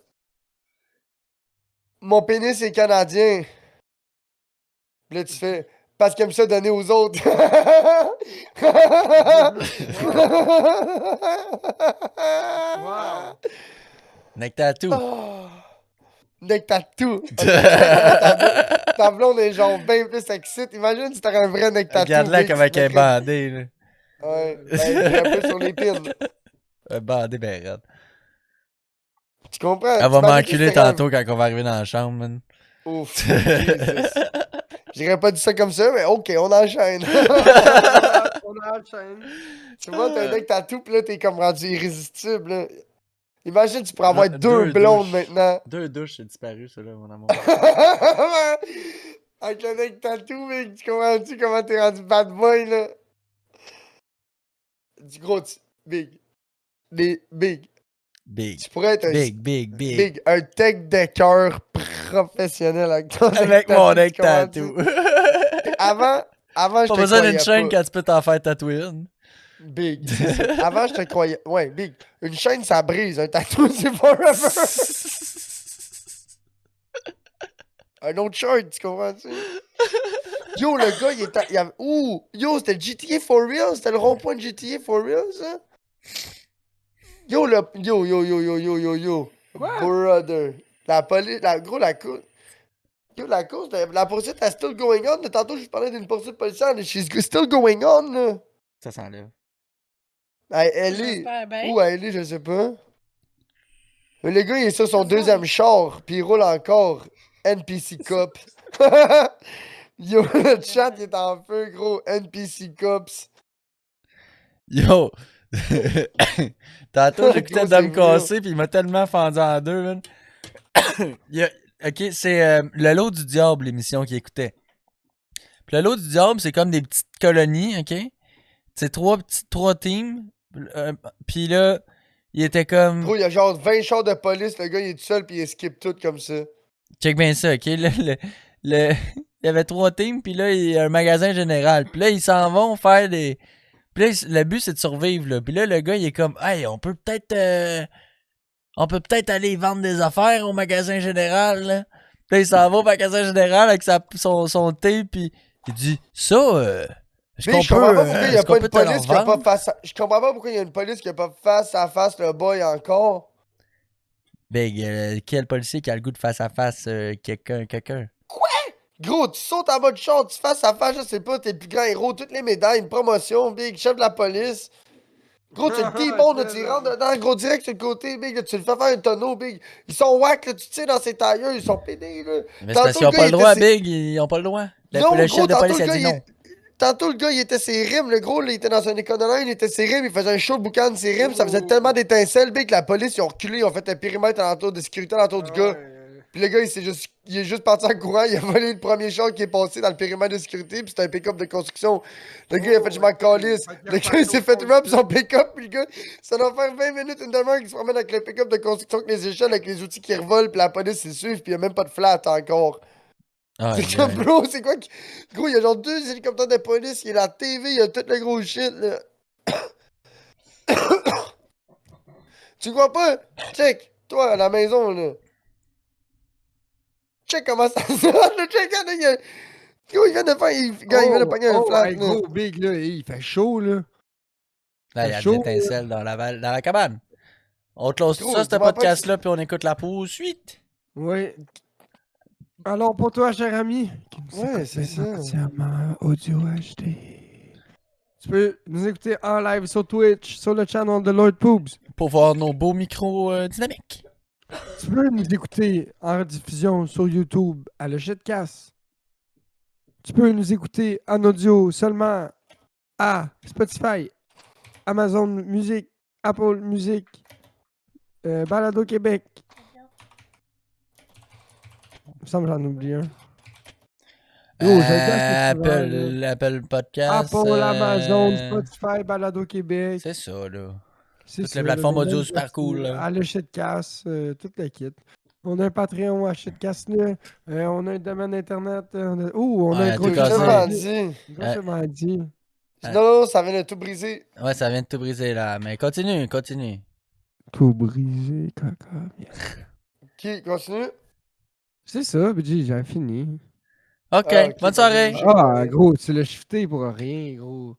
Speaker 4: Mon pénis est canadien. Puis là, tu fais. Parce qu'il aime ça donner aux autres.
Speaker 3: Wow.
Speaker 2: Nectatou.
Speaker 4: Oh. Nick, t'as tout. Ta blonde est genre bien plus excite. Imagine si t'aurais un vrai Nick Tattoo.
Speaker 2: Regarde-la
Speaker 4: Big,
Speaker 2: comme
Speaker 4: tu
Speaker 2: elle est
Speaker 4: mettrais-
Speaker 2: bandée, là.
Speaker 4: Ouais, ben, il est un peu sur les pins.
Speaker 2: Bandée ben raide.
Speaker 4: Tu comprends?
Speaker 2: Elle va
Speaker 4: T'imagines
Speaker 2: m'enculer
Speaker 4: si t'aurais un-
Speaker 2: tantôt quand on va arriver dans la chambre, man.
Speaker 4: Ouf. Jesus. J'aurais pas dit ça comme ça, mais ok, on enchaîne.
Speaker 3: On enchaîne.
Speaker 4: Tu vois, t'as un Nick Tattoo, pis là, t'es comme rendu irrésistible. Là. Imagine, tu pourrais avoir deux blondes
Speaker 5: douches.
Speaker 4: maintenant.
Speaker 5: 2 douches, c'est disparu, ça, là, mon amour.
Speaker 4: Avec le mec tatou, mec, tu comprends-tu comment t'es rendu bad boy, là? Du gros, big. Big.
Speaker 2: Big.
Speaker 4: Tu pourrais être un
Speaker 2: Big.
Speaker 4: un tech decker professionnel avec ton
Speaker 2: Avec mon neck
Speaker 4: tu comprends-tu?
Speaker 2: tattoo.
Speaker 4: Avant, je
Speaker 2: Pas
Speaker 4: te
Speaker 2: besoin d'une
Speaker 4: croyais
Speaker 2: chaîne
Speaker 4: pas.
Speaker 2: quand tu peux t'en faire tatouer une.
Speaker 4: Big, c'est ça. Avant, je te croyais. Ouais, big. Une chaîne, ça brise. Un tatou, c'est forever. Un autre shirt, tu comprends-tu? Yo, le gars, il avait... Ouh! Yo, c'était GTA for real? C'était le rond-point de GTA for real, ça? Yo, yo.
Speaker 3: Quoi?
Speaker 4: Brother. La police... la course... Yo, la course... La poursuite est still going on. Là. Tantôt, je parlais d'une poursuite policière. She's still going on, là.
Speaker 5: Ça s'enlève.
Speaker 4: Elle est...
Speaker 1: J'espère bien.
Speaker 4: Où elle est, je sais pas. Mais le gars, il est sur son deuxième char, puis il roule encore. NPC Cop. Yo, le chat il est en feu, gros. NPC Cops.
Speaker 2: Yo! Tantôt, j'écoutais
Speaker 4: Gros,
Speaker 2: Dame
Speaker 4: c'est vrai.
Speaker 2: Cassé, puis il m'a tellement fendu en deux, man. Ok, c'est Le Lot du Diable, l'émission qu'il écoutait. Puis Le Lot du Diable, c'est comme des petites colonies, ok? C'est trois teams. Puis là, il était comme...
Speaker 4: Gros, il y a genre 20 chars de police, le gars il est tout seul, puis il skip tout comme ça.
Speaker 2: Check bien ça, ok? Il y avait 3 teams, puis là, il y a un magasin général. Puis là, ils s'en vont faire des... Puis là, le but, c'est de survivre, là. Puis là, le gars, il est comme, hey, on peut peut-être aller vendre des affaires au magasin général, là. Puis là, il s'en va au magasin général avec son thé, puis il dit, ça, est-ce
Speaker 4: Mais
Speaker 2: qu'on
Speaker 4: je comprends
Speaker 2: peut,
Speaker 4: pas pourquoi il y a
Speaker 2: est-ce
Speaker 4: pas
Speaker 2: qu'on
Speaker 4: une
Speaker 2: peut te le
Speaker 4: police qui a pas
Speaker 2: revendre?
Speaker 4: face à... Je comprends pas pourquoi il y a une police qui a pas face à face le boy encore.
Speaker 2: Ben, quel policier qui a le goût de face à face quelqu'un?
Speaker 4: Gros, tu sautes en bas de char, tu face à face, je sais pas, t'es le plus grand héros, toutes les médailles, une promotion, big, chef de la police. Gros, tu le T-bone, là, tu y rentres dedans, gros, direct sur le côté, big, là, tu le fais faire un tonneau, big. Ils sont whack, là, tu tires dans ses tailleurs, ils sont pédés, là.
Speaker 2: Mais c'est parce qu'ils ont pas le droit, Big, ils ont pas le droit.
Speaker 4: Non,
Speaker 2: Le
Speaker 4: gros,
Speaker 2: chef de police a dit non.
Speaker 4: Tantôt, le gars, il était ses rimes, le gros, là, il était dans un économie, il était ses rimes, il faisait un show de boucan de ses rimes, ça faisait tellement d'étincelles, big, que la police, ils ont reculé, ils ont fait un périmètre de sécurité alentour du gars. Puis le gars, il est juste parti en courant, il a volé le premier char qui est passé dans le périmètre de sécurité, puis c'était un pick-up de construction. Le gars, il a fait, je m'en calisse. Le gars, il s'est fait rap son pick-up, puis le gars, ça doit faire 20 minutes, une demi-heure qu'il se promène avec le pick-up de construction, avec les échelles, avec les outils qui revolent, puis la police, s'y suit, puis il y a même pas de flat encore.
Speaker 2: Ah,
Speaker 4: C'est comme, bro, c'est quoi qui... Gros, il y a genre 2 hélicoptères de police, il y a la TV, il y a tout le gros shit, là. Tu crois pas? Check, toi, à la maison, là. Check comment ça sonne, là. Check, là, gros, il vient de faire... Il vient de pogner un flat,
Speaker 3: hey,
Speaker 4: là.
Speaker 3: gros, big, là, il fait chaud, là.
Speaker 2: Là, il y a des
Speaker 3: chaud.
Speaker 2: étincelles dans la cabane. On close
Speaker 4: Gros,
Speaker 2: ça, ce
Speaker 4: dis-moi pas
Speaker 2: podcast-là, puis on écoute la poursuite.
Speaker 3: Oui. Alors, pour toi, cher ami, qui nous
Speaker 4: Ouais,
Speaker 3: écoute
Speaker 4: c'est
Speaker 3: maintenant
Speaker 4: ça.
Speaker 3: entièrement audio HD, tu peux nous écouter en live sur Twitch, sur le channel de Lord Poobs.
Speaker 2: Pour voir nos beaux micros dynamiques.
Speaker 3: Tu peux nous écouter en rediffusion sur YouTube à le Shitcast. Tu peux nous écouter en audio seulement à Spotify, Amazon Music, Apple Music, Balado Québec. Il me semble que j'en oublie un. Yo, je le cache,
Speaker 2: Apple Podcast.
Speaker 3: Apple, Amazon, Spotify, Balado Québec.
Speaker 2: C'est ça, là.
Speaker 3: C'est
Speaker 2: Toutes
Speaker 3: ça,
Speaker 2: les plateformes
Speaker 3: là,
Speaker 2: audio
Speaker 3: même
Speaker 2: super cool, là.
Speaker 3: À le Shitcast, toute la kit. On a un Patreon à Shitcast, là. On a un domaine internet. On a
Speaker 2: Ouais,
Speaker 3: un
Speaker 2: tout
Speaker 3: gros
Speaker 2: cassé.
Speaker 4: Justement
Speaker 3: chemin.
Speaker 4: dit.
Speaker 3: Gros chemin dit.
Speaker 4: Non, ça vient de tout briser.
Speaker 2: Ouais, ça vient de tout briser, là. Mais continue.
Speaker 3: Tout brisé, caca.
Speaker 4: Qui continue?
Speaker 3: C'est ça, BG, j'ai fini.
Speaker 2: OK,
Speaker 4: Ah, ok,
Speaker 2: bonne soirée.
Speaker 4: vas-y.
Speaker 3: Ah, gros, tu l'as shifté pour rien, gros.